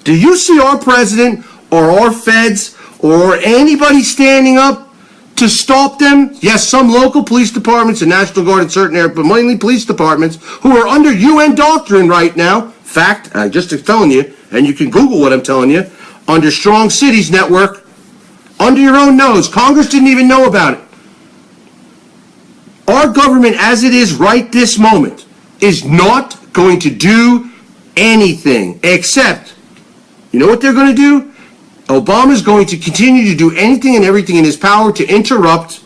Do you see our president or our feds or anybody standing up to stop them? Yes, some local police departments and National Guard in certain areas, but mainly police departments who are under UN doctrine right now. Fact, I just telling you, and you can Google what I'm telling you, under Strong Cities Network, under your own nose. Congress didn't even know about it. Our government, as it is right this moment, is not going to do anything except, you know what they're going to do? Obama's going to continue to do anything and everything in his power to interrupt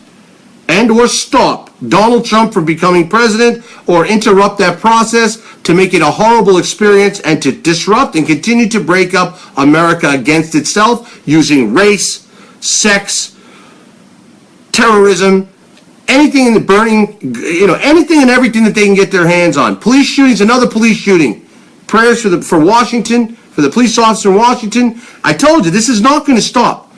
and or stop Donald Trump from becoming president, or interrupt that process to make it a horrible experience and to disrupt and continue to break up America against itself using race, sex, terrorism, anything in the burning, anything and everything that they can get their hands on. Police shootings, another police shooting. Prayers for Washington, for the police officer in Washington. I told you, this is not going to stop.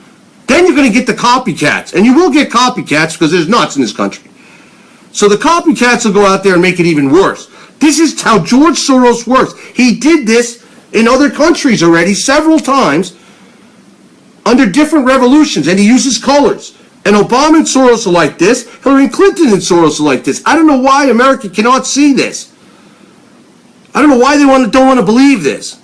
Then you're going to get the copycats. And you will get copycats because there's nuts in this country. So the copycats will go out there and make it even worse. This is how George Soros works. He did this in other countries already several times under different revolutions, and he uses colors. And Obama and Soros are like this. Hillary Clinton and Soros are like this. I don't know why America cannot see this. I don't know why they don't want to believe this.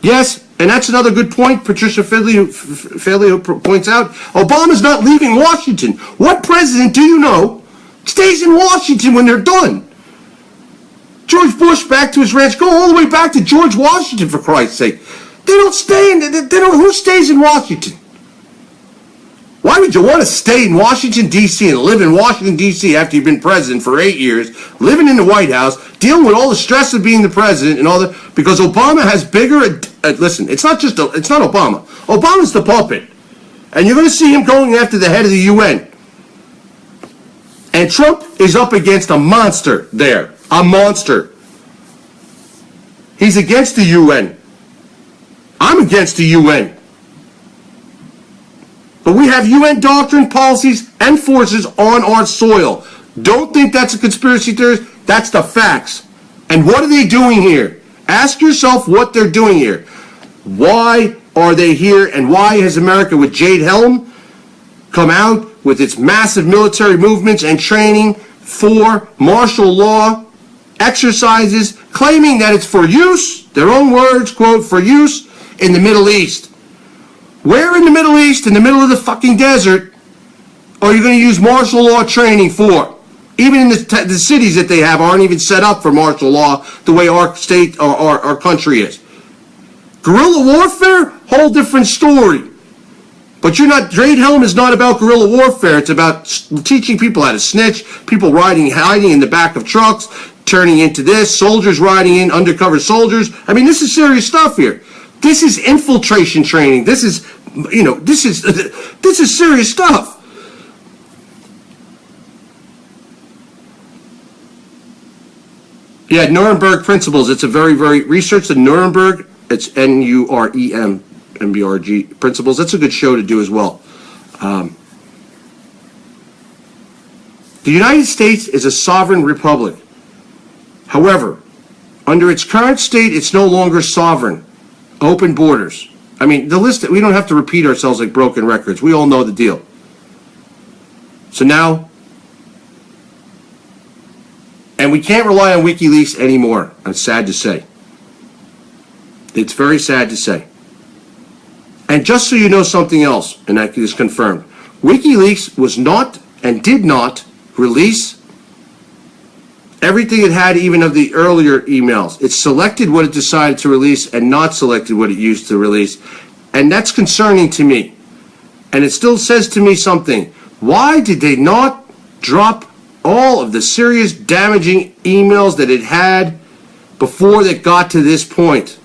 Yes, and that's another good point Patricia Fidley points out. Obama's not leaving Washington. What president do you know stays in Washington when they're done? George Bush back to his ranch. Go all the way back to George Washington, for Christ's sake. They don't stay who stays in Washington? Why would you want to stay in Washington, D.C. and live in Washington, D.C. after you've been president for 8 years, living in the White House, dealing with all the stress of being the president and all that? Because Obama has bigger, listen, it's not Obama. Obama's the puppet. And you're going to see him going after the head of the UN. And Trump is up against a monster there. A monster. He's against the UN. I'm against the UN. But we have UN doctrine, policies, and forces on our soil. Don't think that's a conspiracy theory. That's the facts. And what are they doing here? Ask yourself what they're doing here. Why are they here, and why has America with Jade Helm come out with its massive military movements and training for martial law exercises, claiming that it's for use, their own words, quote, for use in the Middle East? Where in the Middle East, in the middle of the fucking desert, are you going to use martial law training for? Even in the cities that they have aren't even set up for martial law the way our state or our country is. Guerrilla warfare, whole different story. But you're not, Jade Helm is not about guerrilla warfare. It's about teaching people how to snitch, people hiding in the back of trucks, turning into this, soldiers riding in, undercover soldiers. I mean, this is serious stuff here. This is infiltration training. This is, this is serious stuff. Yeah, Nuremberg principles. It's a very, research the Nuremberg. It's NUREMBRG principles. That's a good show to do as well. The United States is a sovereign republic. However, under its current state, it's no longer sovereign. Open borders. I mean, the list, we don't have to repeat ourselves like broken records. We all know the deal. So now, and we can't rely on Wikileaks anymore. I'm sad to say. It's very sad to say. And just so you know something else, and that is confirmed, Wikileaks was not and did not release everything it had, even of the earlier emails. It selected what it decided to release and not selected what it used to release. And that's concerning to me. And it still says to me something. Why did they not drop all of the serious damaging emails that it had before they got to this point?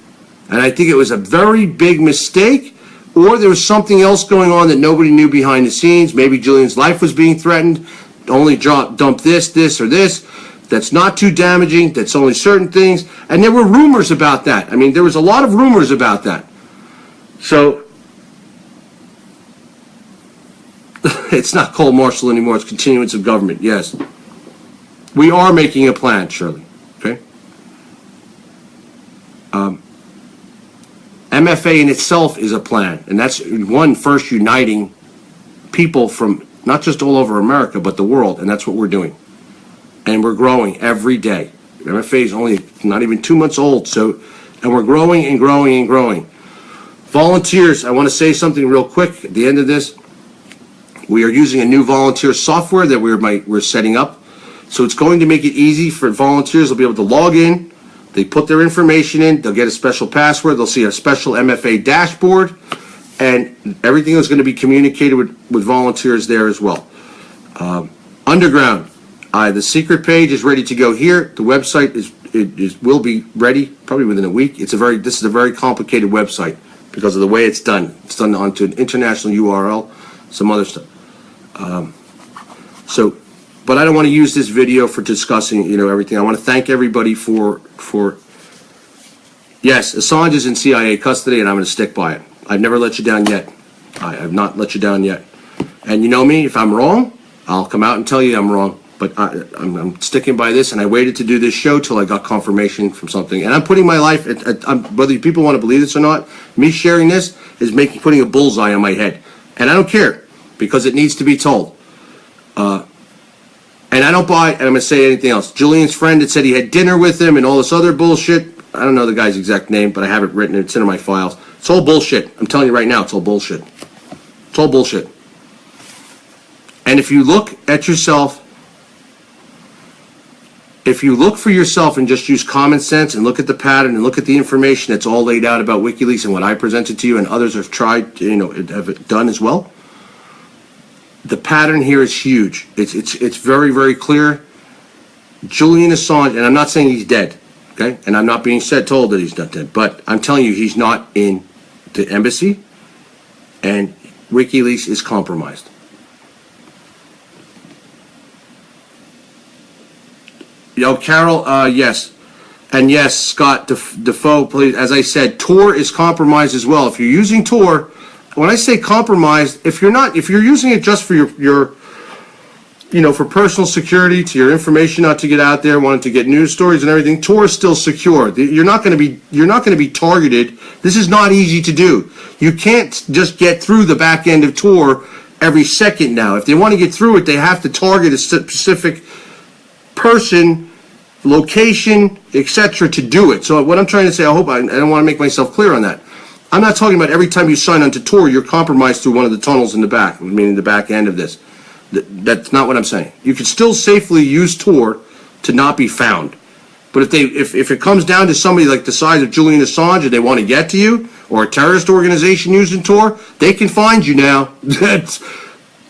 And I think it was a very big mistake, or there was something else going on that nobody knew behind the scenes. Maybe Julian's life was being threatened. Only dump this, or this. That's not too damaging. That's only certain things. And there were rumors about that. I mean, there was a lot of rumors about that. So, it's not cold martial anymore. It's continuance of government. Yes. We are making a plan, Shirley. Okay? MFA in itself is a plan. And that's first uniting people from not just all over America, but the world. And that's what we're doing. And we're growing every day. MFA is only not even 2 months old, and we're growing and growing and growing. Volunteers, I want to say something real quick at the end of this. We are using a new volunteer software that we're setting up. So it's going to make it easy for volunteers. They'll be able to log in. They put their information in. They'll get a special password. They'll see a special MFA dashboard. And everything is going to be communicated with volunteers there as well. Underground. The secret page is ready to go here. The website will be ready probably within a week. This is a very complicated website because of the way it's done. It's done onto an international URL, some other stuff. But I don't want to use this video for discussing, everything. I want to thank everybody for yes, Assange is in CIA custody, and I'm going to stick by it. I've never let you down yet. I have not let you down yet. And you know me, if I'm wrong, I'll come out and tell you I'm wrong. But I'm sticking by this, and I waited to do this show till I got confirmation from something. And I'm putting my life, whether people want to believe this or not, me sharing this is putting a bullseye on my head. And I don't care, because it needs to be told. And I don't buy, and I'm going to say anything else. Julian's friend that said he had dinner with him and all this other bullshit. I don't know the guy's exact name, but I have it written. It's in my files. It's all bullshit. I'm telling you right now, it's all bullshit. It's all bullshit. And if you look at yourself, if you look for yourself and just use common sense and look at the pattern and look at the information that's all laid out about WikiLeaks and what I presented to you and others have tried, have done as well, the pattern here is huge. It's very, very clear. Julian Assange, and I'm not saying he's dead, okay? And I'm not being told that he's not dead, but I'm telling you he's not in the embassy, and WikiLeaks is compromised. Yo, Carol, yes. And yes, Scott Defoe, please, as I said, Tor is compromised as well. If you're using Tor, when I say compromised, if you're using it just for your for personal security, to your information not to get out there, wanting to get news stories and everything, Tor is still secure. You're not going to be targeted. This is not easy to do. You can't just get through the back end of Tor every second now. If they want to get through it, they have to target a specific person, location, etc. to do it. So what I'm trying to say, I don't want to make myself clear on that. I'm not talking about every time you sign onto Tor, you're compromised through one of the tunnels in the back, meaning the back end of this. That's not what I'm saying. You can still safely use Tor to not be found. But if it comes down to somebody like the size of Julian Assange and they want to get to you, or a terrorist organization using Tor, they can find you now.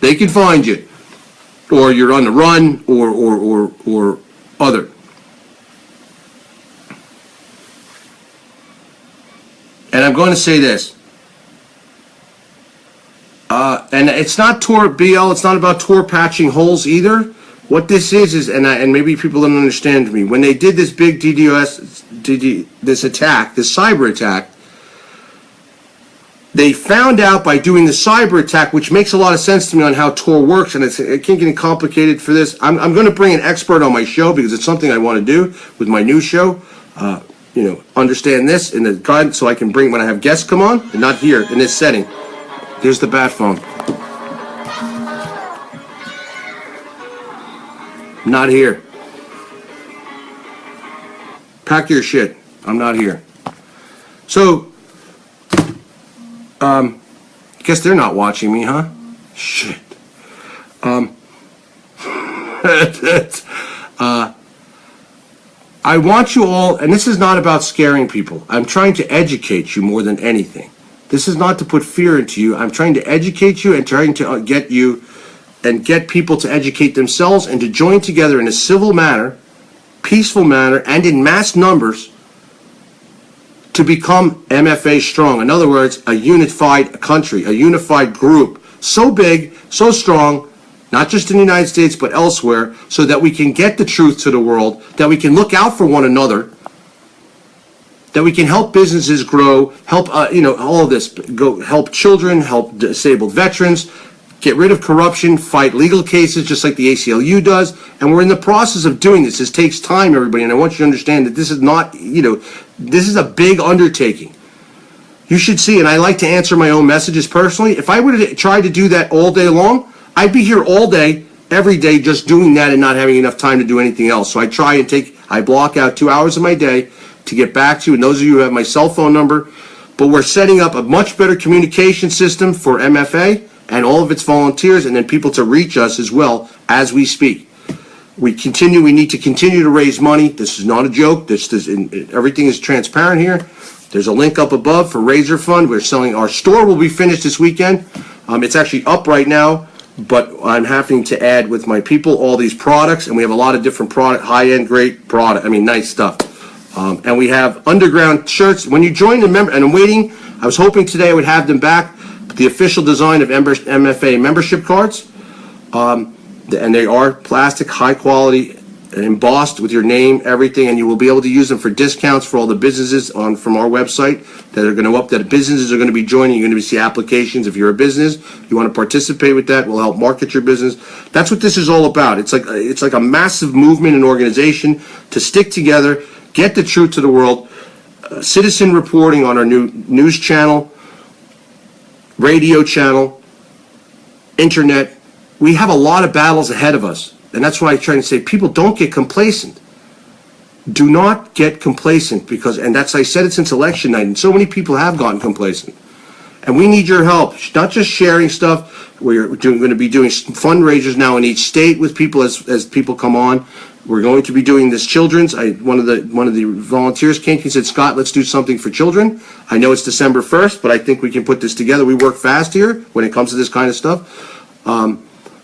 They can find you. Or you're on the run, or other. And I'm going to say this. And it's not Tor BL, it's not about Tor patching holes either. What this is and maybe people don't understand me, when they did this big this attack, this cyber attack, they found out by doing the cyber attack, which makes a lot of sense to me on how Tor works, and it can't get complicated for this. I'm going to bring an expert on my show because it's something I want to do with my new show. Understand this in the guidance so I can bring when I have guests come on, and not here in this setting. There's the bat phone. Not here. Pack your shit. I'm not here. So, guess they're not watching me, huh? Shit. I want you all, and this is not about scaring people. I'm trying to educate you more than anything. This is not to put fear into you. I'm trying to educate you and trying to get you and get people to educate themselves and to join together in a civil manner, peaceful manner, and in mass numbers to become MFA strong. In other words, a unified country, a unified group, so big, so strong, not just in the United States, but elsewhere, so that we can get the truth to the world, that we can look out for one another, that we can help businesses grow, help, all of this, help children, help disabled veterans, get rid of corruption, fight legal cases just like the ACLU does, and we're in the process of doing this. This takes time, everybody, and I want you to understand that this is not, this is a big undertaking. You should see, and I like to answer my own messages personally. If I would have tried to do that all day long, I'd be here all day, every day, just doing that and not having enough time to do anything else. So I block out 2 hours of my day to get back to you, and those of you who have my cell phone number. But we're setting up a much better communication system for MFA and all of its volunteers, and then people to reach us as well as we speak. We need to continue to raise money. This is not a joke. Everything is transparent here. There's a link up above for Razor Fund. We're selling, our store will be finished this weekend. It's actually up right now, but I'm having to add with my people all these products, and we have a lot of different high-end, great product. nice stuff. And we have underground shirts. When you join the member, and I'm waiting, I was hoping today I would have them back, the official design of MFA membership cards. And they are plastic, high quality, embossed with your name, everything, and you will be able to use them for discounts for all the businesses from our website that businesses are going to be joining. You're going to see applications. If you're a business, you want to participate with that, we'll help market your business. That's what this is all about. It's like a massive movement and organization to stick together, get the truth to the world, citizen reporting on our new news channel, radio channel, internet. We have a lot of battles ahead of us. And that's why I try to say, people, don't get complacent. Do not get complacent I said it since election night, and so many people have gotten complacent. And we need your help, not just sharing stuff. We're going to be doing fundraisers now in each state with people as people come on. We're going to be doing this children's. One of the volunteers came and said, Scott, let's do something for children. I know it's December 1st, but I think we can put this together. We work fast here when it comes to this kind of stuff.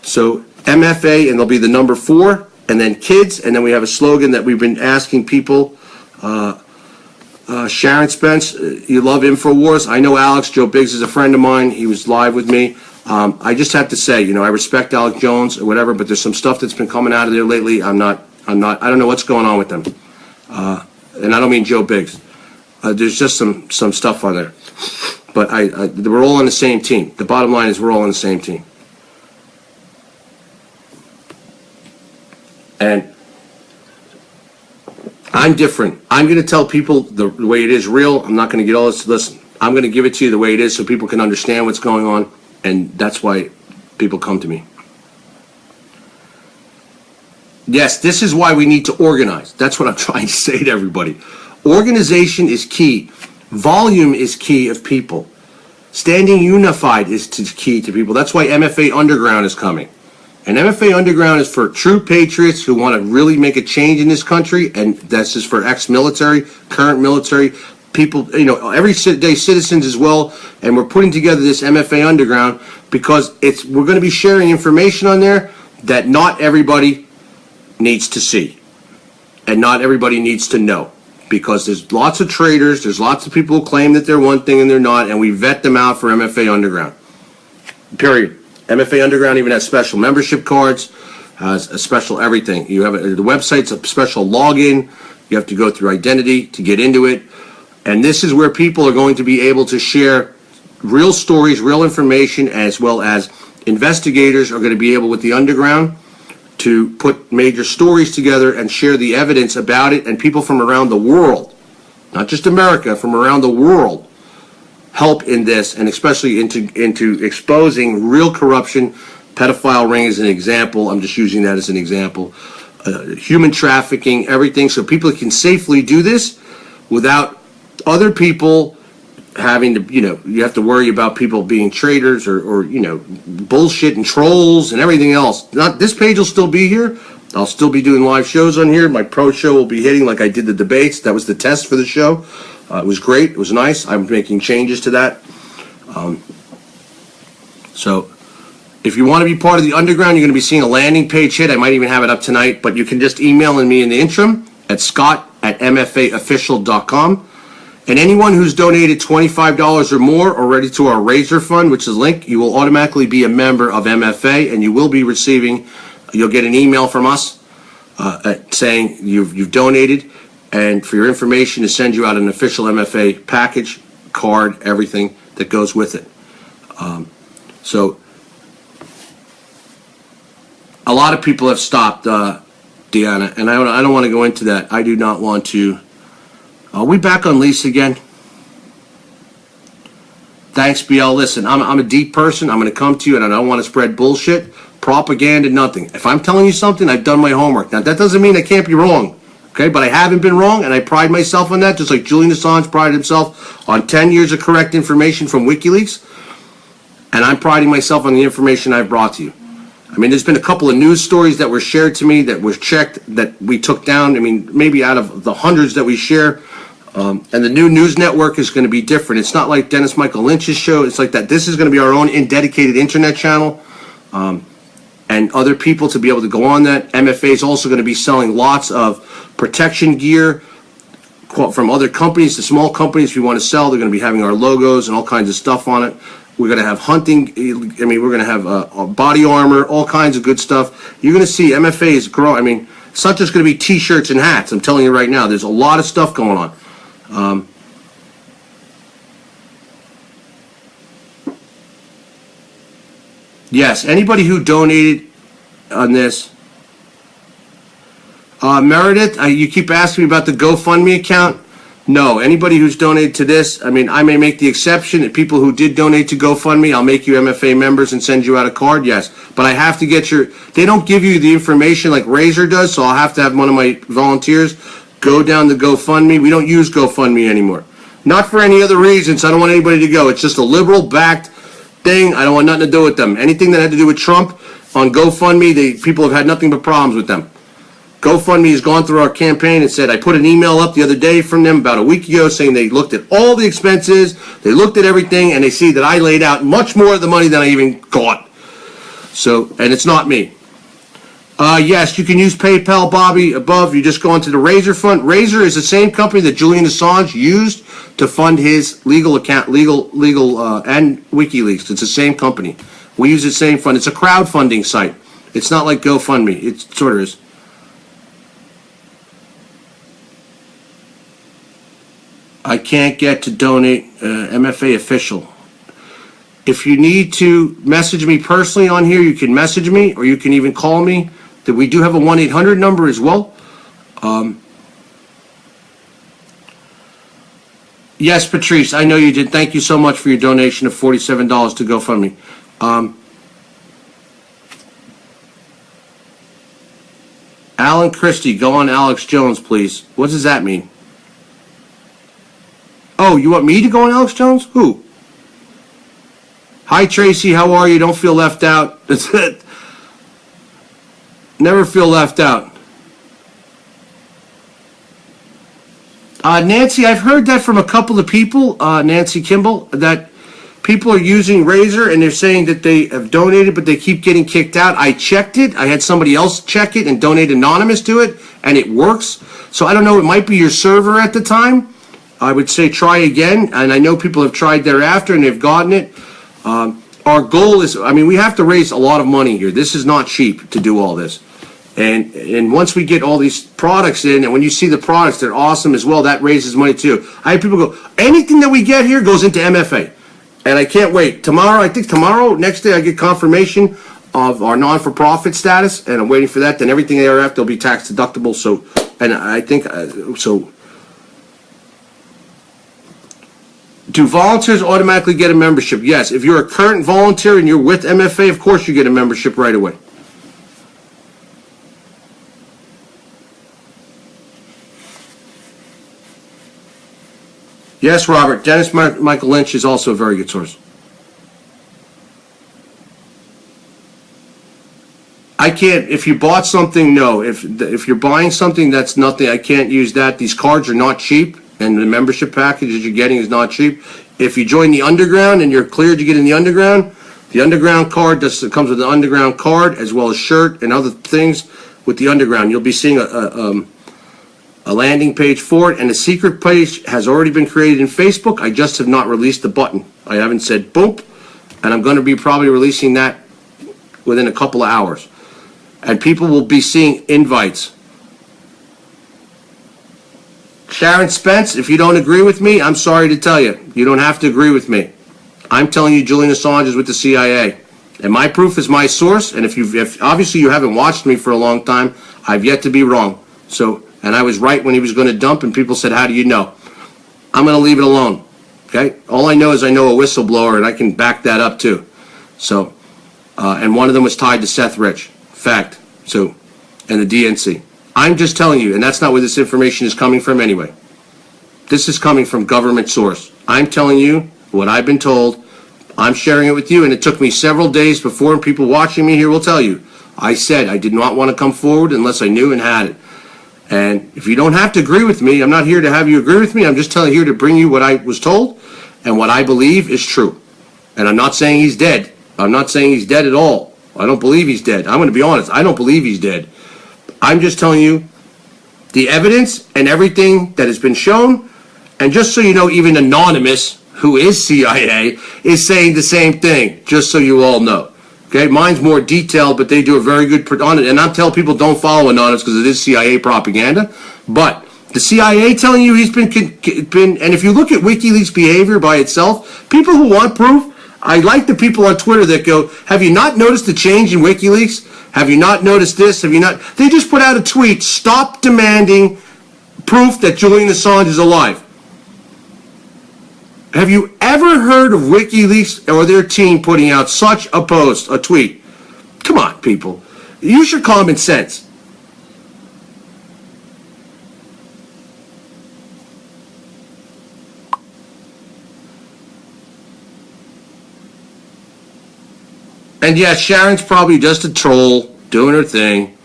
So MFA, and there'll be the number 4, and then kids, and then we have a slogan that we've been asking people. Sharon Spence, you love InfoWars. I know Alex, Joe Biggs is a friend of mine. He was live with me. I just have to say, I respect Alex Jones or whatever, but there's some stuff that's been coming out of there lately. I don't know what's going on with them. and I don't mean Joe Biggs. There's just some stuff on there. But we're all on the same team. The bottom line is we're all on the same team. And I'm different. I'm going to tell people the way it is real. I'm not going to get all this. Listen, I'm going to give it to you the way it is so people can understand what's going on. And that's why people come to me. Yes, this is why we need to organize. That's what I'm trying to say to everybody. Organization is key. Volume is key of people. Standing unified is key to people. That's why MFA Underground is coming. And MFA Underground is for true patriots who want to really make a change in this country, and that's just for ex-military, current military, people, you know, everyday citizens as well. And we're putting together this MFA Underground because we're going to be sharing information on there that not everybody needs to see and not everybody needs to know, because there's lots of traitors, there's lots of people who claim that they're one thing and they're not, and we vet them out for MFA Underground. Period. MFA Underground even has special membership cards, has a special everything. You have the website's a special login. You have to go through identity to get into it. And this is where people are going to be able to share real stories, real information, as well as investigators are going to be able, with the Underground, to put major stories together and share the evidence about it, and people from around the world, not just America, from around the world, help in this, and especially into exposing real corruption. Pedophile ring is an example. I'm just using that as an example. Human trafficking, everything, so people can safely do this without other people having to, you know, you have to worry about people being traitors or you know, bullshit and trolls and everything else. This page will still be here. I'll still be doing live shows on here. My pro show will be hitting like I did the debates. That was the test for the show. It was great. It was nice. I'm making changes to that. So if you want to be part of the Underground, you're going to be seeing a landing page hit. I might even have it up tonight, but you can just email me in the interim at scott@mfaofficial.com. And anyone who's donated $25 or more already to our Razor Fund, which is linked, you will automatically be a member of MFA, and you will be receiving, you'll get an email from us saying you've donated, and for your information to send you out an official MFA package, card, everything that goes with it. So a lot of people have stopped, Deanna, and I don't want to go into that. I do not want to. Are we back on lease again? Thanks, BL. Listen, I'm a deep person. I'm going to come to you, and I don't want to spread bullshit, propaganda, nothing. If I'm telling you something, I've done my homework. Now, that doesn't mean I can't be wrong, okay? But I haven't been wrong, and I pride myself on that, just like Julian Assange prided himself on 10 years of correct information from Wikileaks, and I'm priding myself on the information I've brought to you. I mean, there's been a couple of news stories that were shared to me that was checked, that we took down. I mean, maybe out of the hundreds that we share. And the new news network is going to be different. It's not like Dennis Michael Lynch's show. It's like that. This is going to be our own dedicated internet channel, and other people to be able to go on that. MFA is also going to be selling lots of protection gear from other companies, the small companies we want to sell. They're going to be having our logos and all kinds of stuff on it. We're going to have hunting. I mean, we're going to have body armor, all kinds of good stuff. You're going to see MFA is growing. I mean, it's not just going to be T-shirts and hats. I'm telling you right now, there's a lot of stuff going on. Yes, anybody who donated on this. Meredith, you keep asking me about the GoFundMe account. No, anybody who's donated to this, I mean, I may make the exception. People who did donate to GoFundMe, I'll make you MFA members and send you out a card, yes. But I have to get they don't give you the information like Razor does, so I'll have to have one of my volunteers go down the GoFundMe. We don't use GoFundMe anymore. Not for any other reasons. I don't want anybody to go. It's just a liberal-backed thing. I don't want nothing to do with them. Anything that had to do with Trump on GoFundMe, people have had nothing but problems with them. GoFundMe has gone through our campaign and said, I put an email up the other day from them about a week ago saying they looked at all the expenses, they looked at everything, and they see that I laid out much more of the money than I even got. So, and it's not me. Yes, you can use PayPal, Bobby, above. You just go into the Razor Fund. Razor is the same company that Julian Assange used to fund his legal account, and WikiLeaks. It's the same company. We use the same fund. It's a crowdfunding site. It's not like GoFundMe. It sort of is. I can't get to donate. MFA official. If you need to message me personally on here, you can message me, or you can even call me. That we do have a 1-800 number as well. Yes, Patrice, I know you did. Thank you so much for your donation of $47 to GoFundMe. Alan Christie, go on Alex Jones, please. What does that mean? Oh, you want me to go on Alex Jones? Who? Hi, Tracy. How are you? Don't feel left out. That's it. Never feel left out. Nancy, I've heard that from a couple of people, Nancy Kimball, that people are using Razor and they're saying that they have donated, but they keep getting kicked out. I checked it. I had somebody else check it and donate anonymous to it, and it works. So I don't know. It might be your server at the time. I would say try again, and I know people have tried thereafter and they've gotten it. Our goal is, I mean, we have to raise a lot of money here. This is not cheap to do all this. And once we get all these products in, and when you see the products, they're awesome as well, that raises money too. I have people go, anything that we get here goes into MFA. And I can't wait. Tomorrow, I think tomorrow, next day, I get confirmation of our non-for-profit status, and I'm waiting for that. Then everything thereafter will be tax deductible. So, and I think, so. Do volunteers automatically get a membership? Yes. If you're a current volunteer and you're with MFA, of course you get a membership right away. Yes, Robert. Dennis Michael Lynch is also a very good source. I can't, if you bought something, no. If you're buying something, that's nothing. I can't use that. These cards are not cheap, and the membership package that you're getting is not cheap. If you join the underground and you're cleared to get in the underground card comes with the underground card as well as shirt and other things with the underground. You'll be seeing a landing page for it, and a secret page has already been created in Facebook. I just have not released the button. I haven't said boom, and I'm going to be probably releasing that within a couple of hours. And people will be seeing invites. Sharon Spence, if you don't agree with me, I'm sorry to tell you. You don't have to agree with me. I'm telling you Julian Assange is with the CIA. And my proof is my source, and if obviously you haven't watched me for a long time, I've yet to be wrong. So, and I was right when he was going to dump, and people said, how do you know? I'm going to leave it alone, okay? All I know is I know a whistleblower, and I can back that up too. So, and one of them was tied to Seth Rich, fact, so, and the DNC. I'm just telling you, and that's not where this information is coming from anyway. This is coming from government source. I'm telling you what I've been told. I'm sharing it with you, and it took me several days before, and people watching me here will tell you. I said I did not want to come forward unless I knew and had it. And if you don't have to agree with me, I'm not here to have you agree with me. I'm just telling you here to bring you what I was told and what I believe is true. And I'm not saying he's dead. I'm not saying he's dead at all. I don't believe he's dead. I'm going to be honest. I don't believe he's dead. I'm just telling you the evidence and everything that has been shown. And just so you know, even Anonymous, who is CIA, is saying the same thing, just so you all know. Okay, mine's more detailed, but they do a very good on it. And I'm telling people don't follow Anonymous because it is CIA propaganda. But the CIA telling you he's been, and if you look at WikiLeaks behavior by itself, people who want proof, I like the people on Twitter that go, have you not noticed the change in WikiLeaks? Have you not noticed this? Have you not? They just put out a tweet, stop demanding proof that Julian Assange is alive. Have you ever heard of WikiLeaks or their team putting out such a post, a tweet? Come on, people. Use your common sense. And yes, Sharon's probably just a troll doing her thing.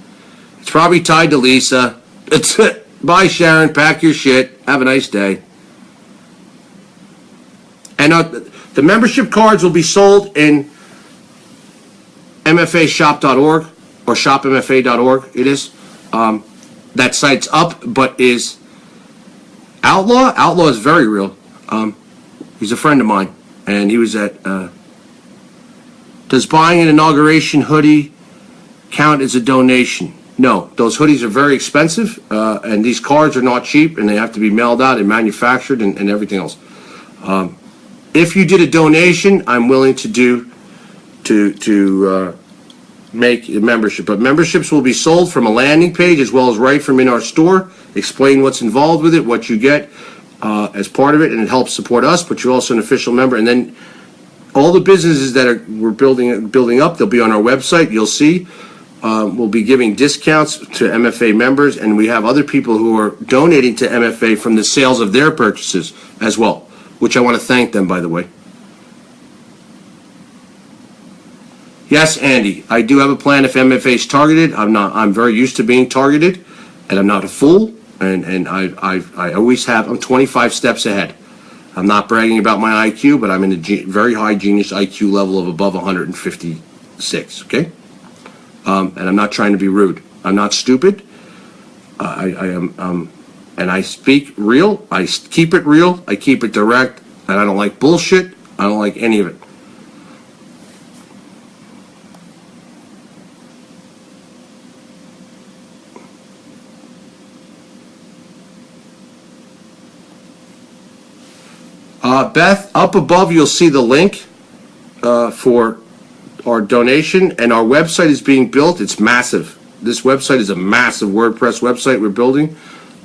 It's probably tied to Lisa. It's it. Bye, Sharon. Pack your shit. Have a nice day. And the membership cards will be sold in mfashop.org or shopmfa.org. It is. That site's up, but is Outlaw? Outlaw is very real. He's a friend of mine, and he was at... Does buying an inauguration hoodie count as a donation? No, those hoodies are very expensive, and these cards are not cheap, and they have to be mailed out and manufactured and everything else. If you did a donation, I'm willing to make a membership. But memberships will be sold from a landing page as well as right from in our store. Explain what's involved with it, what you get as part of it, and it helps support us, but you're also an official member. And then all the businesses that we're building up, they'll be on our website. You'll see. We'll be giving discounts to MFA members, and we have other people who are donating to MFA from the sales of their purchases as well, which I want to thank them, by the way. Yes, Andy, I do have a plan if MFA is targeted. I'm very used to being targeted, and I'm not a fool, and I always have. I'm 25 steps ahead. I'm not bragging about my IQ, but I'm in a very high genius IQ level of above 156, okay? And I'm not trying to be rude. I'm not stupid. I am, and I speak real. I keep it real. I keep it direct, and I don't like bullshit. I don't like any of it. Beth, up above you'll see the link for our donation, and our website is being built. It's massive. This website is a massive WordPress website we're building.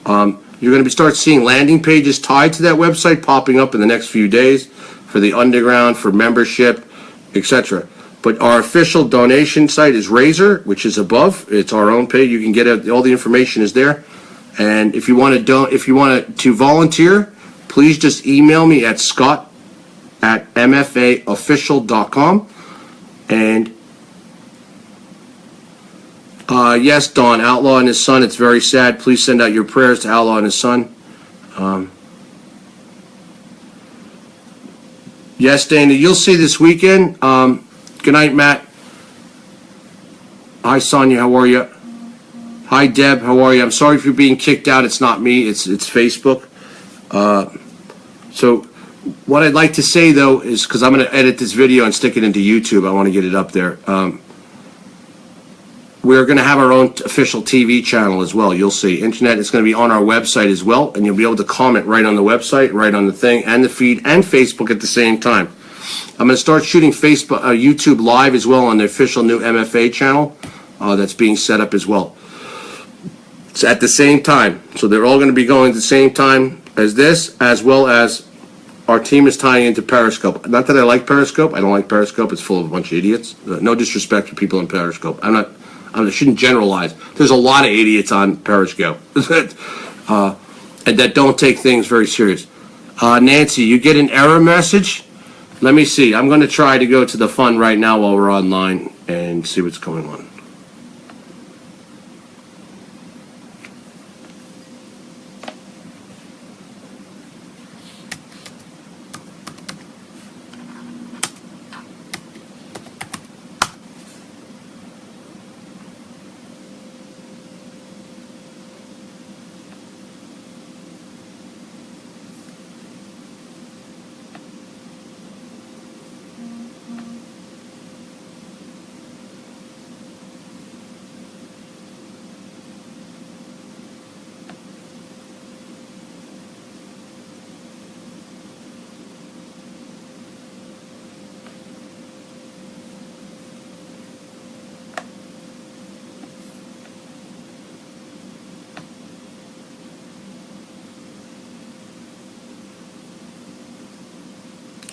You're going to start seeing landing pages tied to that website popping up in the next few days for the underground, for membership, etc. But our official donation site is Razor, which is above. It's our own page. You can get it, all the information is there. And if you want to volunteer, please just email me at scott@mfaofficial.com. And yes, Don, Outlaw and his son, it's very sad. Please send out your prayers to Outlaw and his son. Yes, Dana, you'll see this weekend. Good night, Matt. Hi, Sonia, how are you? Hi, Deb, how are you? I'm sorry if you're being kicked out. It's not me, it's Facebook. So what I'd like to say, though, is because I'm going to edit this video and stick it into YouTube. I want to get it up there. We're going to have our own official TV channel as well. You'll see. Internet is going to be on our website as well, and you'll be able to comment right on the website, right on the thing, and the feed, and Facebook at the same time. I'm going to start shooting YouTube live as well on the official new MFA channel that's being set up as well. It's at the same time. So they're all going to be going at the same time as this, as well as our team is tying into Periscope. Not that I like Periscope. I don't like Periscope. It's full of a bunch of idiots. No disrespect for people in Periscope. I shouldn't generalize. There's a lot of idiots on Periscope and that don't take things very serious. Nancy, you get an error message? Let me see. I'm going to try to go to the fund right now while we're online and see what's going on.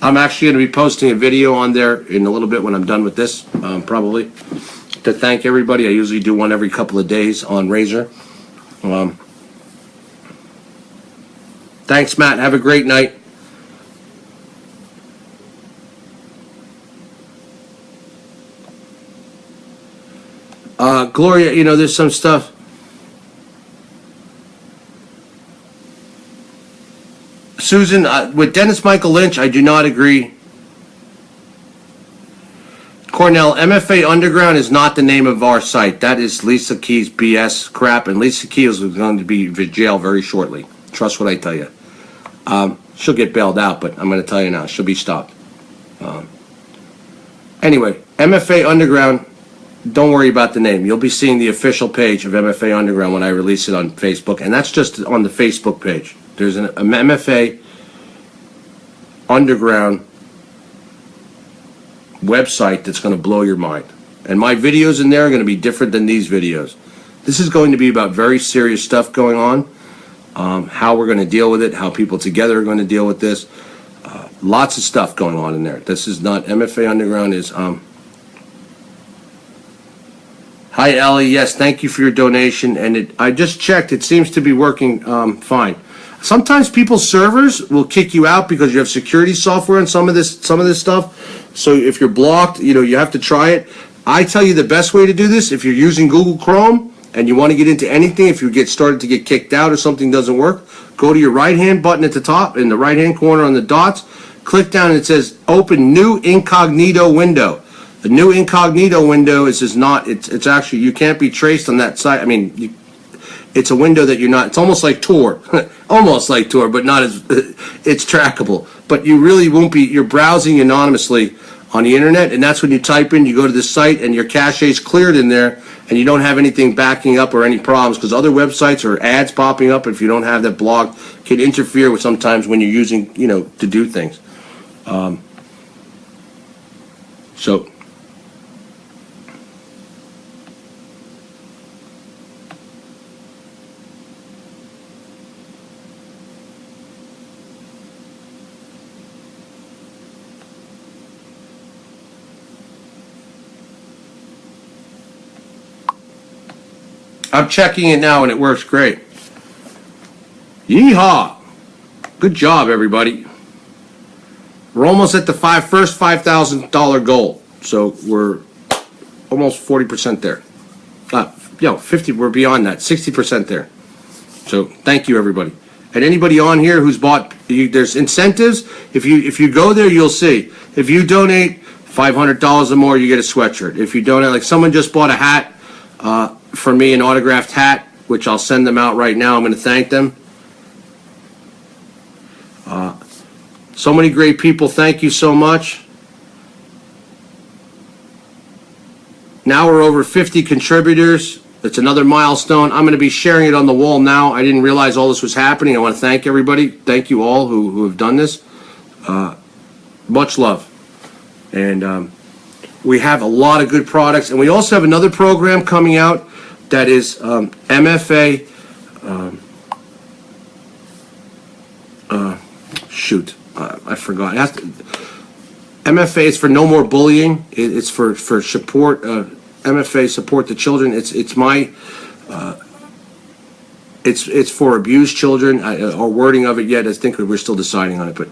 I'm actually going to be posting a video on there in a little bit when I'm done with this, probably, to thank everybody. I usually do one every couple of days on Razor. Thanks, Matt. Have a great night. Gloria, you know, there's some stuff. Susan, with Dennis Michael Lynch, I do not agree. Cornell, MFA Underground is not the name of our site. That is Lisa Key's BS crap, and Lisa Key is going to be in jail very shortly. Trust what I tell you. She'll get bailed out, but I'm going to tell you now, she'll be stopped. Anyway, MFA Underground don't worry about the name. You'll be seeing the official page of MFA Underground when I release it on Facebook, and that's just on the Facebook page. There's an MFA Underground website that's going to blow your mind. And my videos in there are going to be different than these videos. This is going to be about very serious stuff going on, how we're going to deal with it, how people together are going to deal with this. Lots of stuff going on in there. This is not, MFA Underground is, hi Ellie, yes, thank you for your donation, and I just checked, it seems to be working fine. Sometimes people's servers will kick you out because you have security software on some of this stuff. So if you're blocked, you have to try it. I tell you the best way to do this, if you're using Google Chrome and you want to get into anything, if you get started to get kicked out or something doesn't work, go to your right-hand button at the top, in the right-hand corner on the dots, click down and it says Open New Incognito Window. The new incognito window is not, it's actually, you can't be traced on that site. I mean, it's a window that you're not, it's almost like Tor, almost like Tor, but not as, it's trackable. But you really won't be, you're browsing anonymously on the internet, and that's when you type in, you go to the site, and your cache is cleared in there, and you don't have anything backing up or any problems, because other websites or ads popping up, if you don't have that blocked, can interfere with sometimes when you're using, to do things. So, I'm checking it now and it works great. Yeehaw! Good job, everybody. We're almost at the first $5,000 goal. So we're almost 40% there. 50, we're beyond that, 60% there. So thank you, everybody. And anybody on here who's bought, there's incentives. If you go there, you'll see. If you donate $500 or more, you get a sweatshirt. If you donate, like someone just bought a hat, for me, an autographed hat, which I'll send them out right now. I'm going to thank them. So many great people. Thank you so much. Now we're over 50 contributors. It's another milestone. I'm going to be sharing it on the wall now. I didn't realize all this was happening. I want to thank everybody. Thank you all who have done this. Much love. And we have a lot of good products. And we also have another program coming out that is MFA, I forgot. MFA is for No More Bullying. It's for support, MFA Support the Children. It's for abused children. Our wording of it yet, I think we're still deciding on it, but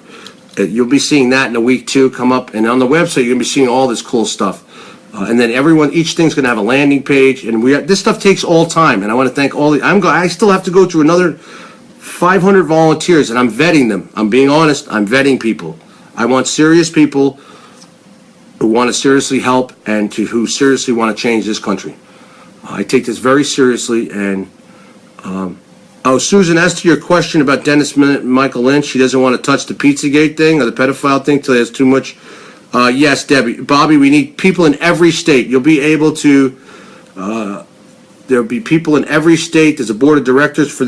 you'll be seeing that in a week too, come up. And on the website, you're going to be seeing all this cool stuff. And then each thing's going to have a landing page, and this stuff takes all time. And I want to thank all I still have to go through another 500 volunteers, and I'm vetting them. I'm being honest. I'm vetting people. I want serious people who want to seriously help and who seriously want to change this country. I take this very seriously. And Susan, as to your question about Dennis Michael Lynch, she doesn't want to touch the Pizzagate thing or the pedophile thing till he has too much. Yes, Debbie. Bobby, we need people in every state. You'll be able to, there'll be people in every state. There's a board of directors for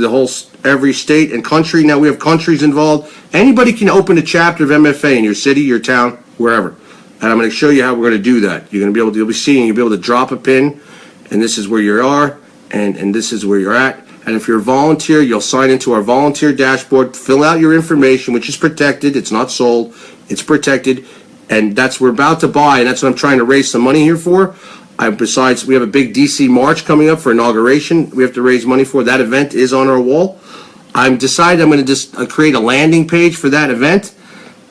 every state and country. Now we have countries involved. Anybody can open a chapter of MFA in your city, your town, wherever. And I'm going to show you how we're going to do that. You're going to be able to, you'll be able to drop a pin, and this is where you are, and this is where you're at. And if you're a volunteer, you'll sign into our volunteer dashboard, fill out your information, which is protected. It's not sold. It's protected. And we're about to buy, and that's what I'm trying to raise some money here for. Besides, we have a big DC March coming up for inauguration. We have to raise money for. That event is on our wall. I'm decided I'm going to just create a landing page for that event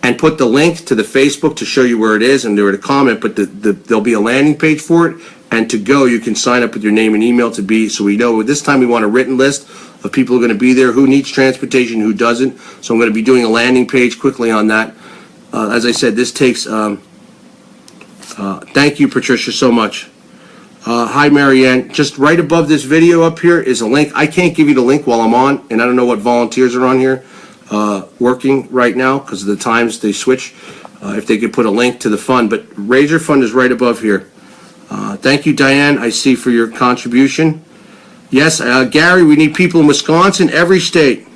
and put the link to the Facebook to show you where it is and where to comment. But there'll be a landing page for it. And to go, you can sign up with your name and email to be, so we know this time we want a written list of people who are going to be there, who needs transportation, who doesn't. So I'm going to be doing a landing page quickly on that. As I said, this takes, thank you, Patricia, so much. Hi, Marianne. Just right above this video up here is a link. I can't give you the link while I'm on, and I don't know what volunteers are on here working right now because of the times they switch. If they could put a link to the fund, but Raise Your Fund is right above here. Thank you, Diane, I see, for your contribution. Yes, Gary, we need people in Wisconsin, every state.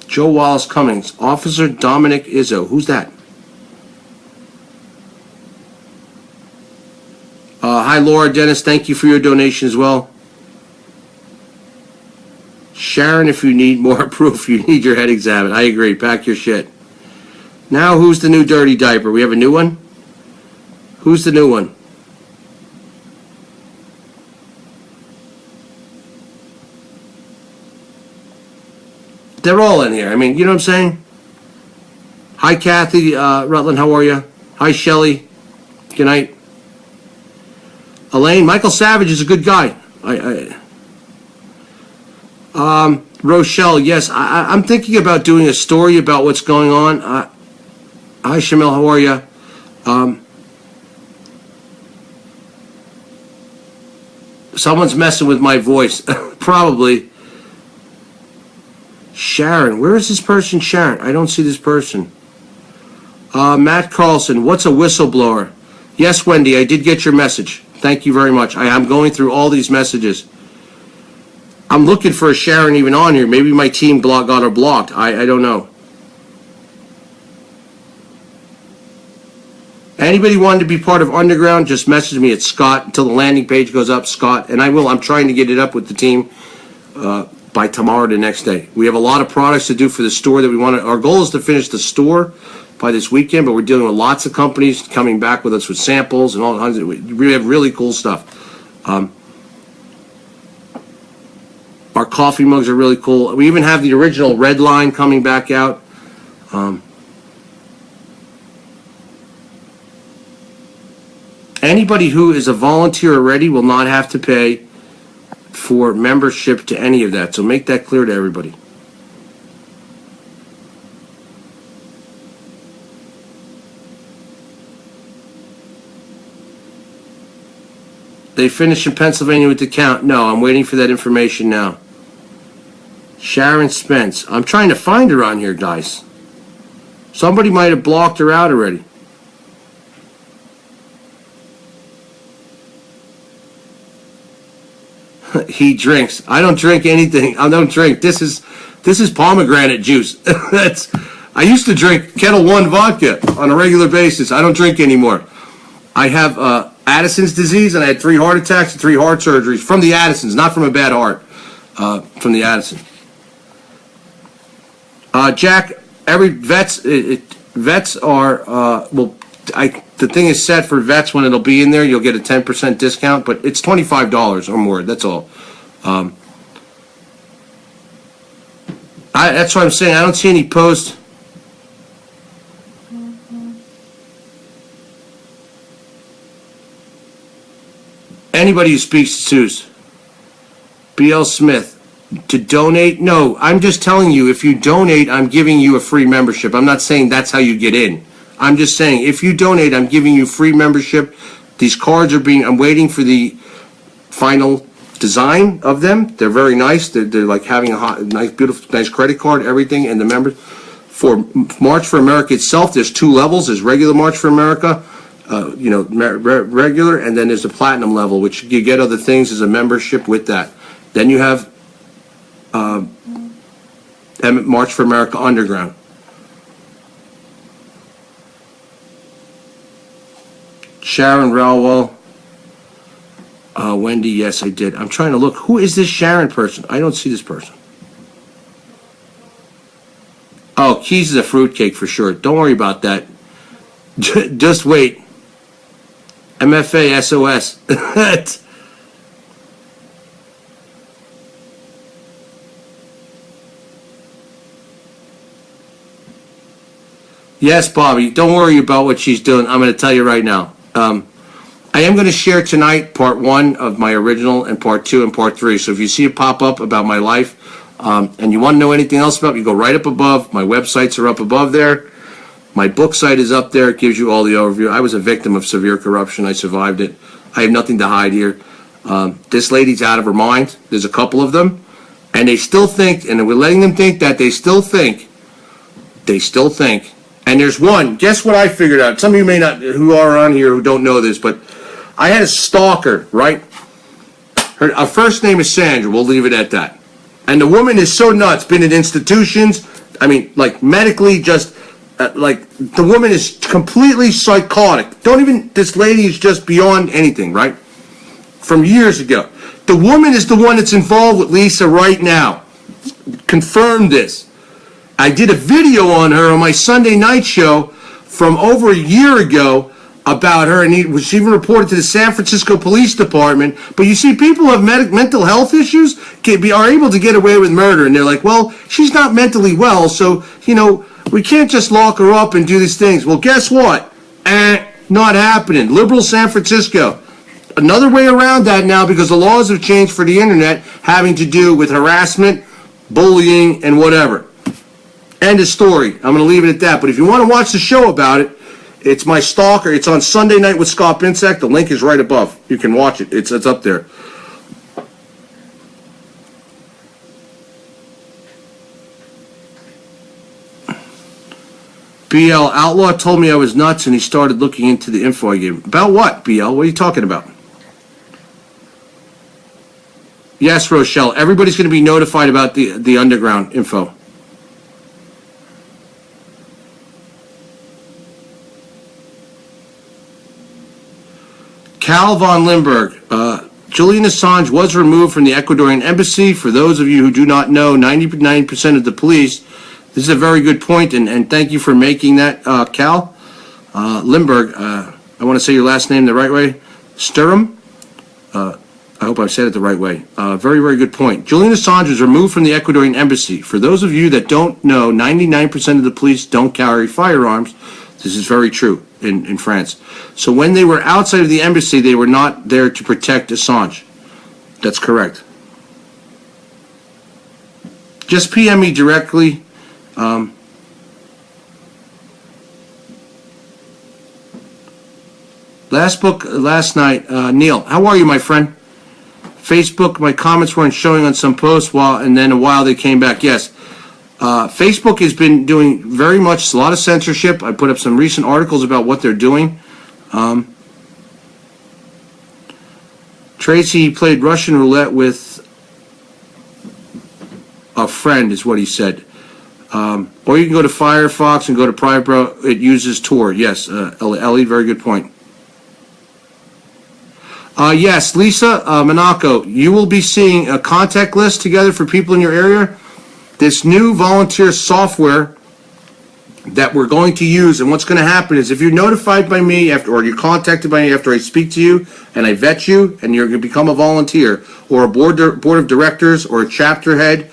Joe Wallace Cummings. Officer Dominic Izzo. Who's that? Hi, Laura. Dennis, thank you for your donation as well. Sharon, if you need more proof, you need your head examined. I agree. Pack your shit. Now, who's the new dirty diaper? We have a new one? Who's the new one? They're all in here. I mean, you know what I'm saying? Hi, Kathy Rutland. How are you? Hi, Shelley. Good night. Elaine, Michael Savage is a good guy. Rochelle, yes, I'm thinking about doing a story about what's going on. Hi, Shamil, how are you? Someone's messing with my voice. Probably. Sharon, where is this person, Sharon? I don't see this person. Matt Carlson, what's a whistleblower? Yes, Wendy, I did get your message. Thank you very much. I am going through all these messages. I'm looking for a Sharon even on here. Maybe my team got her blocked. I don't know. Anybody wanted to be part of Underground, just message me at Scott until the landing page goes up, Scott. And I will. I'm trying to get it up with the team by tomorrow, the next day. We have a lot of products to do for the store that we want to. Our goal is to finish the store by this weekend, but we're dealing with lots of companies coming back with us with samples and all kinds of. We have really cool stuff. Our coffee mugs are really cool. We even have the original red line coming back out. Anybody who is a volunteer already will not have to pay for membership to any of that. So make that clear to everybody. They finished in Pennsylvania with the count. No, I'm waiting for that information now. Sharon Spence. I'm trying to find her on here, guys. Somebody might have blocked her out already. He drinks. I don't drink anything. I don't drink. This is pomegranate juice. I used to drink Kettle One vodka on a regular basis. I don't drink anymore. I have Addison's disease, and I had 3 heart attacks and 3 heart surgeries from the Addisons, not from a bad heart, from the Addison. Jack, every vets are the thing is set for vets. When it'll be in there, you'll get a 10% discount, but it's $25 or more. That's all. That's what I'm saying. I don't see any posts. Anybody who speaks to Seuss. B.L. Smith. To donate? No, I'm just telling you, if you donate, I'm giving you a free membership. I'm not saying that's how you get in. I'm just saying, if you donate, I'm giving you free membership. These cards are I'm waiting for the final design of them. They're very nice. They're like having a nice, beautiful, nice credit card, everything, and the members. For March for America itself, there's 2 levels. There's regular March for America, regular, and then there's the platinum level, which you get other things as a membership with that. Then you have March for America Underground. Sharon Rowell. Wendy, yes, I did. I'm trying to look. Who is this Sharon person? I don't see this person. Oh, Keys is a fruitcake for sure. Don't worry about that. Just wait. MFA SOS. Yes, Bobby. Don't worry about what she's doing. I'm going to tell you right now. I am going to share tonight part 1 of my original and part 2 and part 3. So if you see it pop up about my life and you want to know anything else about me, you go right up above. My websites are up above there. My book site is up there. It gives you all the overview. I was a victim of severe corruption. I survived it. I have nothing to hide here. This lady's out of her mind. There's a couple of them. And they still think, and we're letting them think that they still think They still think. And there's one. Guess what I figured out? Some of you may not, who are on here who don't know this, but I had a stalker, right? Her first name is Sandra. We'll leave it at that. And the woman is so nuts. Been in institutions. I mean, like medically, just like the woman is completely psychotic. This lady is just beyond anything, right? From years ago. The woman is the one that's involved with Lisa right now. Confirmed this. I did a video on her on my Sunday night show from over a year ago about her, and it was even reported to the San Francisco Police Department. But you see, people who have mental health issues are able to get away with murder, and they're like, well, she's not mentally well, so, we can't just lock her up and do these things. Well, guess what? Not happening. Liberal San Francisco. Another way around that now, because the laws have changed for the internet, having to do with harassment, bullying, and whatever. End of story. I'm going to leave it at that. But if you want to watch the show about it, it's my stalker. It's on Sunday Night with Scott Pinsek. The link is right above. You can watch it. It's up there. BL Outlaw told me I was nuts, and he started looking into the info I gave him. About what, BL? What are you talking about? Yes, Rochelle. Everybody's going to be notified about the underground info. Cal von Limburg. Julian Assange was removed from the Ecuadorian embassy. For those of you who do not know, 99% of the police. This is a very good point, and thank you for making that, Cal. Limburg, I want to say your last name the right way. Sturm. I hope I've said it the right way. Very, very good point. Julian Assange was removed from the Ecuadorian embassy. For those of you that don't know, 99% of the police don't carry firearms. This is very true in France. So when they were outside of the embassy, they were not there to protect Assange. That's correct. Just PM me directly. Last night, Neil, how are you, my friend? Facebook, my comments weren't showing on some posts, and then a while they came back. Yes, Facebook has been doing very much a lot of censorship. I put up some recent articles about what they're doing. Tracy played Russian roulette with a friend, is what he said. Or you can go to Firefox and go to private browser. It uses Tor. Yes, Ellie, very good point. Yes, Lisa Monaco, you will be seeing a contact list together for people in your area. This new volunteer software that we're going to use, and what's going to happen is if you're notified by me or you're contacted by me after I speak to you and I vet you and you're going to become a volunteer or a board of directors or a chapter head,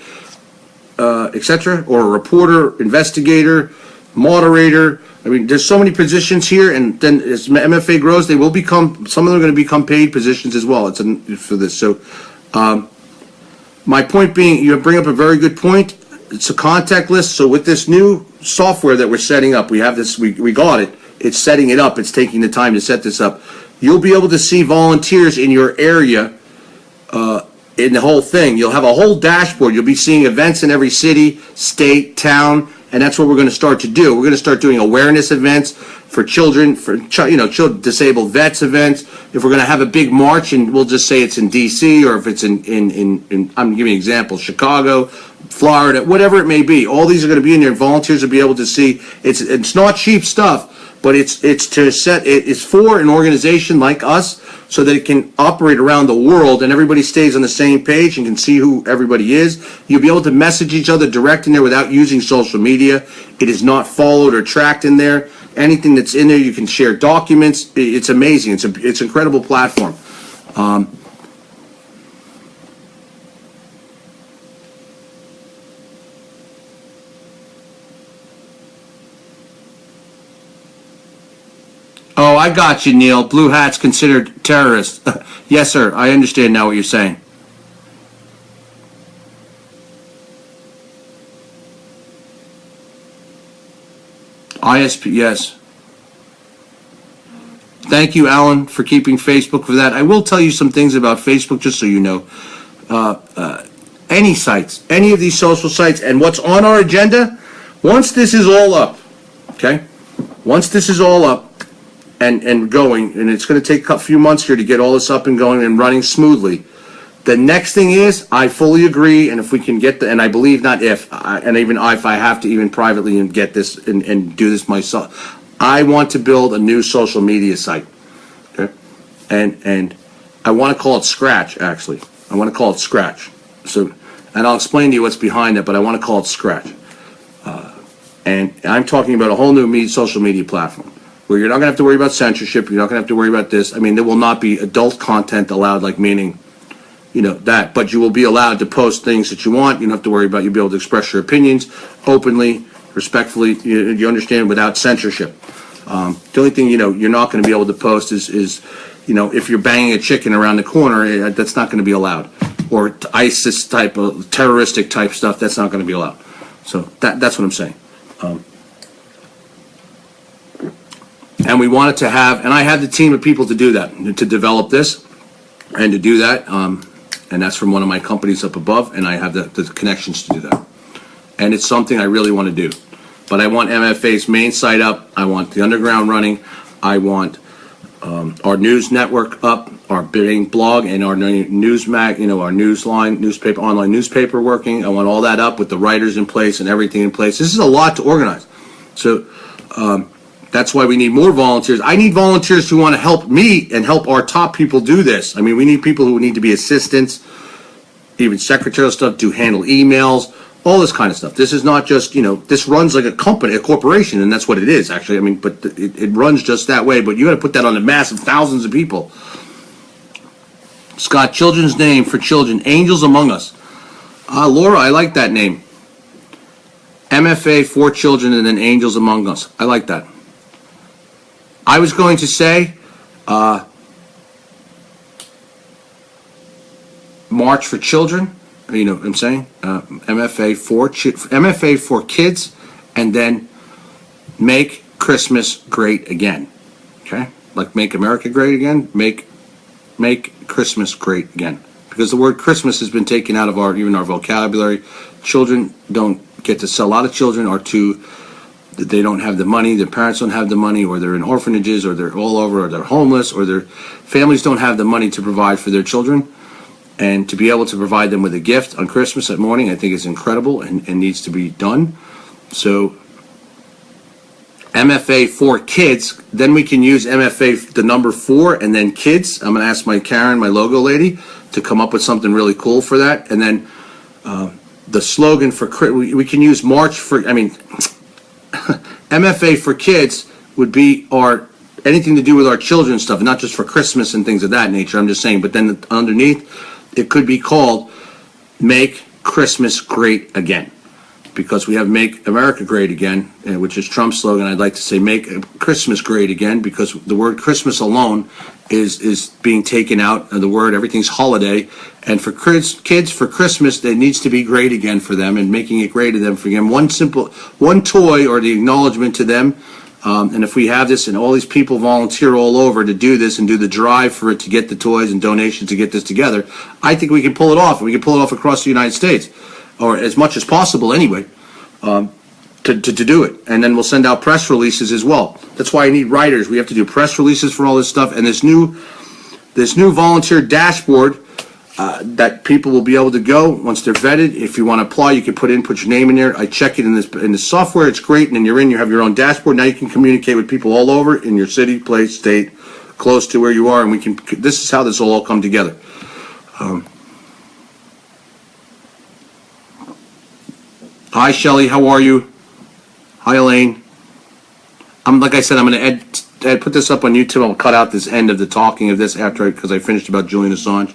etc., or a reporter, investigator, moderator. I mean, there's so many positions here, and then as MFA grows, they will become, some of them are going to become paid positions as well. It's for this. So my point being, you bring up a very good point. It's a contact list. So with this new software that we're setting up, we have this, we got it. It's setting it up. It's taking the time to set this up. You'll be able to see volunteers in your area in the whole thing. You'll have a whole dashboard. You'll be seeing events in every city, state, town, and that's what we're going to start to do. We're going to start doing awareness events for children, for disabled vets events. If we're going to have a big march, and we'll just say it's in D.C. or if it's in I'm giving Examples, Chicago, Florida, whatever it may be. All these are going to be in there. Volunteers will be able to see. It's not cheap stuff, but it's for an organization like us so that it can operate around the world and everybody stays on the same page and can see who everybody is. You'll be able to message each other direct in there without using social media. It is not followed or tracked in there. Anything that's in there, you can share it's amazing. It's an incredible platform. Oh, I got you, Neil. Blue hats considered terrorists. Yes, sir. I understand now what you're saying. ISP, yes. Thank you, Alan, for keeping Facebook for that. I will tell you some things about Facebook, just so you know. Any sites, any of these social sites, and what's on our agenda, Once this is all up, okay? Once this is all up and going, and it's going to take a few months here to get all this up and going and running smoothly, the next thing is, I fully agree, and if we can get and I believe not if, and even if I have to even privately and get this and do this myself, I want to build a new social media site, okay? And I want to call it Scratch, actually. I want to call it Scratch. So, and I'll explain to you what's behind it, but I want to call it Scratch. And I'm talking about a whole new social media platform where you're not going to have to worry about censorship. You're not going to have to worry about this. I mean, there will not be adult content allowed, like meaning, you know, that, but you will be allowed to post things that you want. You don't have to worry about, you'll be able to express your opinions openly, respectfully, you understand, without censorship. The only thing, you know, you're not going to be able to post is, you know, if you're banging a chicken around the corner, that's not going to be allowed. Or ISIS type of terroristic type stuff, that's not going to be allowed. So that's what I'm saying. And we wanted to have, and I had the team of people to do that, to develop this and to do that. And that's from one of my companies up above, and I have the connections to do that. And it's something I really want to do. But I want MFA's main site up. I want the underground running. I want our news network up, our main blog, and our news mag, you know, our newspaper, online newspaper working. I want all that up with the writers in place and everything in place. This is a lot to organize. So that's why we need more volunteers. I need volunteers who want to help me and help our top people do this. I mean, we need people who need to be assistants, even secretarial stuff, to handle emails, all this kind of stuff. This is not just, you know, this runs like a company, a corporation, and that's what it is, actually. I mean, but it runs just that way, but you got to put that on the mass of thousands of people. Scott, children's name for children, Angels Among Us. Laura, I like that name. MFA for children and then Angels Among Us. I like that. I was going to say March for Children. You know what I'm saying? MFA for kids, and then Make Christmas Great Again. Okay? Like Make America Great Again, make Christmas great again. Because the word Christmas has been taken out of even our vocabulary. Children don't get to sell. A lot of children are they don't have the money, their parents don't have the money, or they're in orphanages, or they're all over, or they're homeless, or their families don't have the money to provide for their children. And to be able to provide them with a gift on Christmas that morning, I think is incredible and needs to be done. So MFA for kids, then we can use MFA, the number 4, and then kids. I'm going to ask my Karen, my logo lady, to come up with something really cool for that. And then the slogan for, we can use March for, I mean, MFA for kids would be anything to do with our children's stuff, not just for Christmas and things of that nature. I'm just saying, but then underneath, it could be called Make Christmas Great Again, because we have Make America Great Again, which is Trump's slogan. I'd like to say Make Christmas Great Again, because the word Christmas alone is being taken out of the word. Everything's holiday, and for kids for Christmas, it needs to be great again for them, and making it great to them for them. One toy, or the acknowledgement to them. And if we have this and all these people volunteer all over to do this and do the drive for it to get the toys and donations to get this together, I think we can pull it off. We can pull it off across the United States, or as much as possible anyway, to do it. And then we'll send out press releases as well. That's why I need writers. We have to do press releases for all this stuff. And this new volunteer dashboard that people will be able to go once they're vetted. If you want to apply, you can put your name in there. I check it in the software. It's great, and then you have your own dashboard. Now you can communicate with people all over in your city, place, state, close to where you are, and this is how this will all come together. Hi, Shelly. How are you? Hi, Elaine. Like I said, I'm going to put this up on YouTube. I'll cut out this end of the talking of this because I finished about Julian Assange.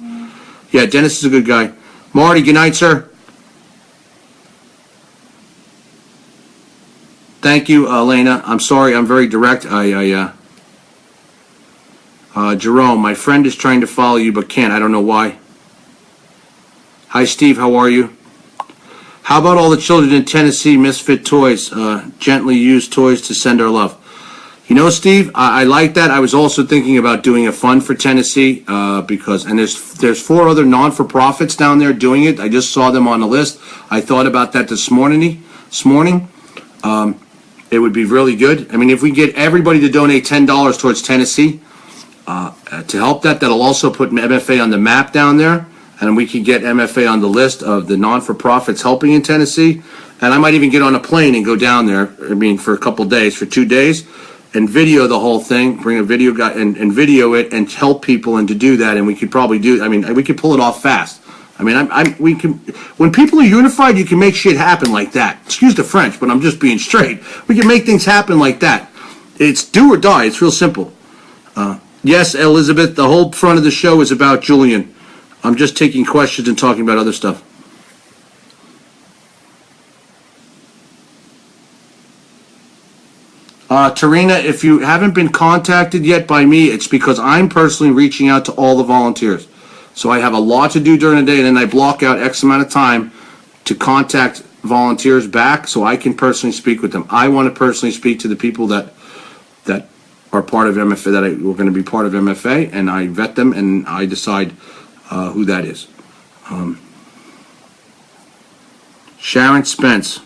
Yeah, Dennis is a good guy. Marty, good night, sir. Thank you, Elena. I'm sorry, I'm very direct. Jerome, my friend is trying to follow you but can't. I don't know why. Hi, Steve. How are you? How about all the children in Tennessee, Misfit Toys, gently used toys to send our love? You know, Steve, I like that. I was also thinking about doing a fund for Tennessee because there's 4 other non-for-profits down there doing it. I just saw them on the list. I thought about that this morning. It would be really good. I mean, if we get everybody to donate $10 towards Tennessee to help that, that'll also put MFA on the map down there, and we could get MFA on the list of the non-for-profits helping in Tennessee. And I might even get on a plane and go down there, I mean, for a couple days, for 2 days, and video the whole thing, bring a video guy and video it and help people, and to do that. And we could probably do, I mean, we could pull it off fast. I mean, we can, when people are unified, you can make shit happen like that. Excuse the French, but I'm just being straight. We can make things happen like that. It's do or die. It's real simple. Yes, Elizabeth, the whole front of the show is about Julian. I'm just taking questions and talking about other stuff. Tarina, if you haven't been contacted yet by me, it's because I'm personally reaching out to all the volunteers. So I have a lot to do during the day, and then I block out X amount of time to contact volunteers back so I can personally speak with them. I want to personally speak to the people that are part of MFA, that we're going to be part of MFA, and I vet them, and I decide who that is. Sharon Spence.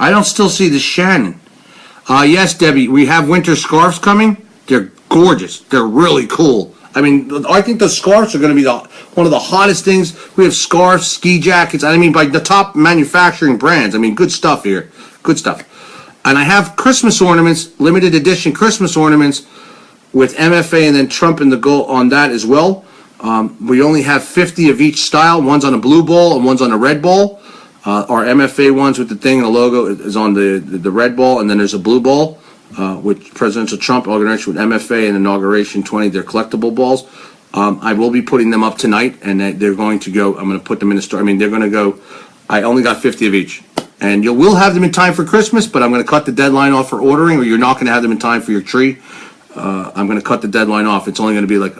I don't still see the Shannon. Yes, Debbie, we have winter scarves coming. They're gorgeous. They're really cool. I mean, I think the scarves are going to be one of the hottest things. We have scarves, ski jackets. I mean, by the top manufacturing brands. I mean, good stuff here. Good stuff. And I have Christmas ornaments, limited edition Christmas ornaments with MFA and then Trump and the gold on that as well. We only have 50 of each style. One's on a blue ball and one's on a red ball. Our MFA ones with the thing and the logo is on the red ball, and then there's a blue ball, with Presidential Trump inauguration with MFA and Inauguration 20. They're collectible balls. I will be putting them up tonight, and they're going to go. I'm going to put them in the store. I mean, they're going to go. I only got 50 of each, and you will have them in time for Christmas. But I'm going to cut the deadline off for ordering, or you're not going to have them in time for your tree. I'm going to cut the deadline off. It's only going to be like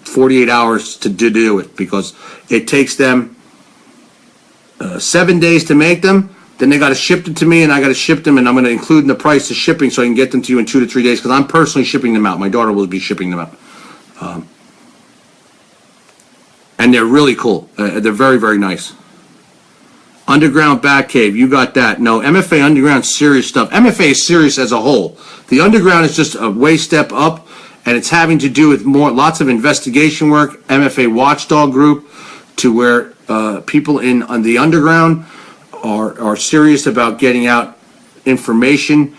48 hours to do it, because it takes them 7 days to make them. Then they got to ship them to me, and I got to ship them, and I'm going to include in the price of shipping so I can get them to you in 2 to 3 days, because I'm personally shipping them out. My daughter will be shipping them out. And they're really cool. They're very, very nice. Underground Batcave, you got that. No, MFA Underground, serious stuff. MFA is serious as a whole. The Underground is just a way step up, and it's having to do with lots of investigation work, MFA watchdog group, to where people on the Underground are serious about getting out information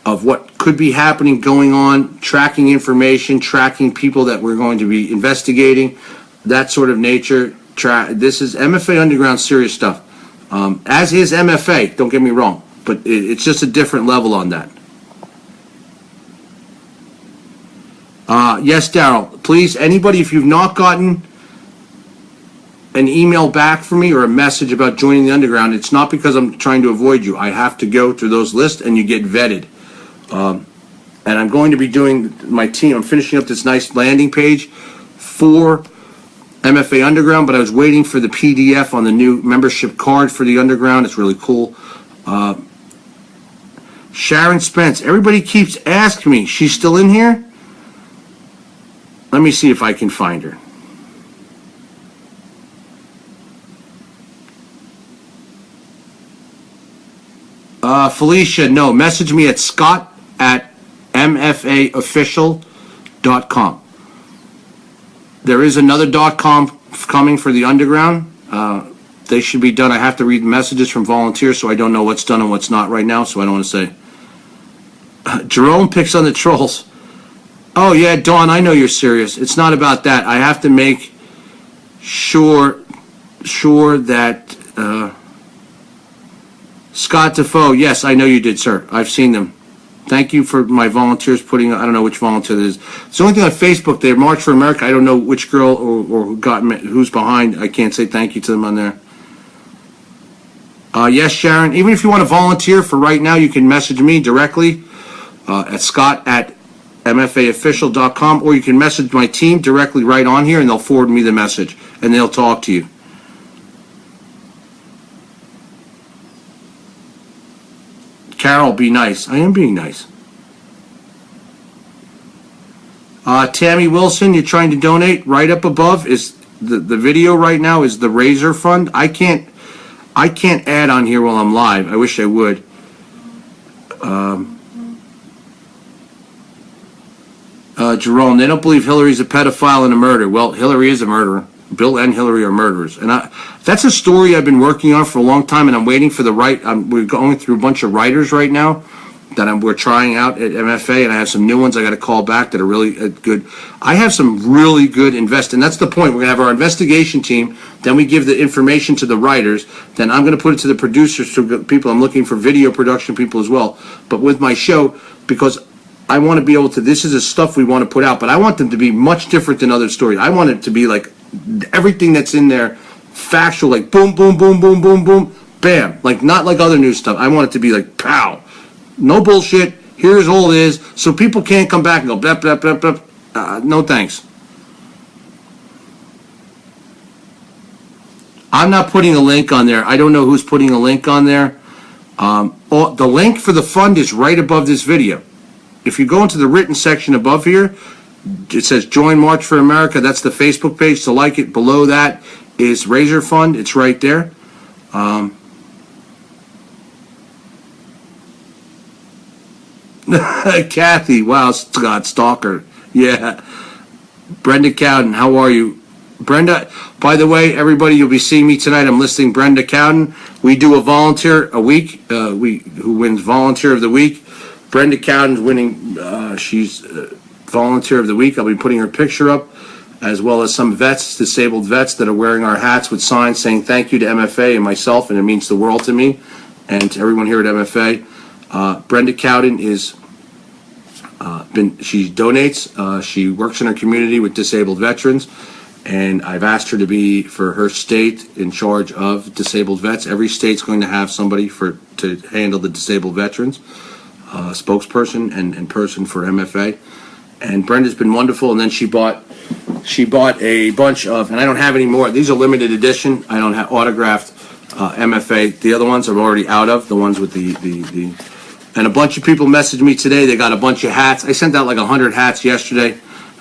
of what could be happening, going on, tracking information, tracking people that we're going to be investigating, that sort of nature. This is MFA Underground, serious stuff. As is MFA, don't get me wrong, but it's just a different level on that. Yes, Daryl, please, anybody, if you've not gotten an email back from me or a message about joining the Underground, it's not because I'm trying to avoid you. I have to go through those lists, and you get vetted. And I'm going to be doing my team. I'm finishing up this nice landing page for MFA Underground, but I was waiting for the PDF on the new membership card for the Underground. It's really cool. Sharon Spence, everybody keeps asking me, she's still in here? Let me see if I can find her. Felicia, no, message me at scott@mfaofficial.com. There is another .com coming for the Underground. They should be done. I have to read messages from volunteers, so I don't know what's done and what's not right now, so I don't want to say. Jerome picks on the trolls. Oh, yeah, Dawn, I know you're serious. It's not about that. I have to make sure that... Scott Defoe, yes, I know you did, sir. I've seen them. Thank you for my volunteers putting, I don't know which volunteer it is. It's the only thing on Facebook, they March for America. I don't know which girl or who's behind. I can't say thank you to them on there. Yes, Sharon, even if you want to volunteer for right now, you can message me directly at scott@mfaofficial.com, or you can message my team directly right on here, and they'll forward me the message, and they'll talk to you. Carol, be nice. I am being nice. Tammy Wilson, you're trying to donate. Right up above is the video right now is the Razor Fund. I can't add on here while I'm live. I wish I would. Jerome, they don't believe Hillary's a pedophile and a murderer. Well, Hillary is a murderer. Bill and Hillary are murderers, and that's a story I've been working on for a long time, and I'm waiting for the right. We're going through a bunch of writers right now that we're trying out at MFA, and I have some new ones I got to call back that are really good. I have some really good and that's the point. We're gonna have our investigation team, then we give the information to the writers, then I'm gonna put it to the producers, to people. I'm looking for video production people as well, but with my show, because I want to be able to, this is the stuff we want to put out, but I want them to be much different than other stories. I want it to be like everything that's in there, factual, like boom, boom, boom, boom, boom, boom, bam. Like not like other news stuff. I want it to be like pow. No bullshit. Here's all it is. So people can't come back and go, blah, blah, blah, blah. No thanks. I'm not putting a link on there. I don't know who's putting a link on there. The link for the fund is right above this video. If you go into the written section above here, it says Join March for America. That's the Facebook page to like it. Below that is Razor Fund. It's right there. Kathy, wow, Scott Stalker. Yeah. Brenda Cowden, how are you? Brenda, by the way, everybody, you'll be seeing me tonight. I'm listing Brenda Cowden. We do a volunteer a week. Who wins Volunteer of the Week. Brenda Cowden's winning. She's Volunteer of the Week. I'll be putting her picture up, as well as some vets, disabled vets, that are wearing our hats with signs saying thank you to MFA and myself, and it means the world to me and to everyone here at MFA. Brenda Cowden is she donates. She works in her community with disabled veterans, and I've asked her to be, for her state, in charge of disabled vets. Every state's going to have somebody to handle the disabled veterans, spokesperson and person for MFA. And Brenda's been wonderful. And then she bought a bunch of, and I don't have any more. These are limited edition. I don't have autographed MFA. The other ones I'm already out of. The ones with the and a bunch of people messaged me today. They got a bunch of hats. I sent out like 100 hats yesterday.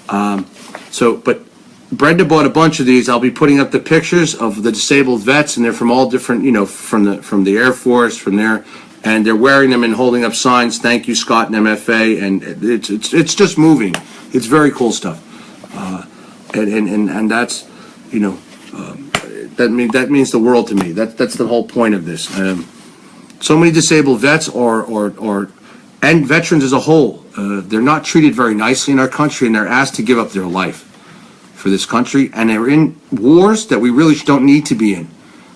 But Brenda bought a bunch of these. I'll be putting up the pictures of the disabled vets, and they're from all different, from the Air Force, from there. And they're wearing them and holding up signs, thank you, Scott and MFA, and it's just moving. It's very cool stuff, and that's, that means the world to me. That's the whole point of this. So many disabled vets and veterans as a whole, they're not treated very nicely in our country, and they're asked to give up their life for this country, and they're in wars that we really don't need to be in.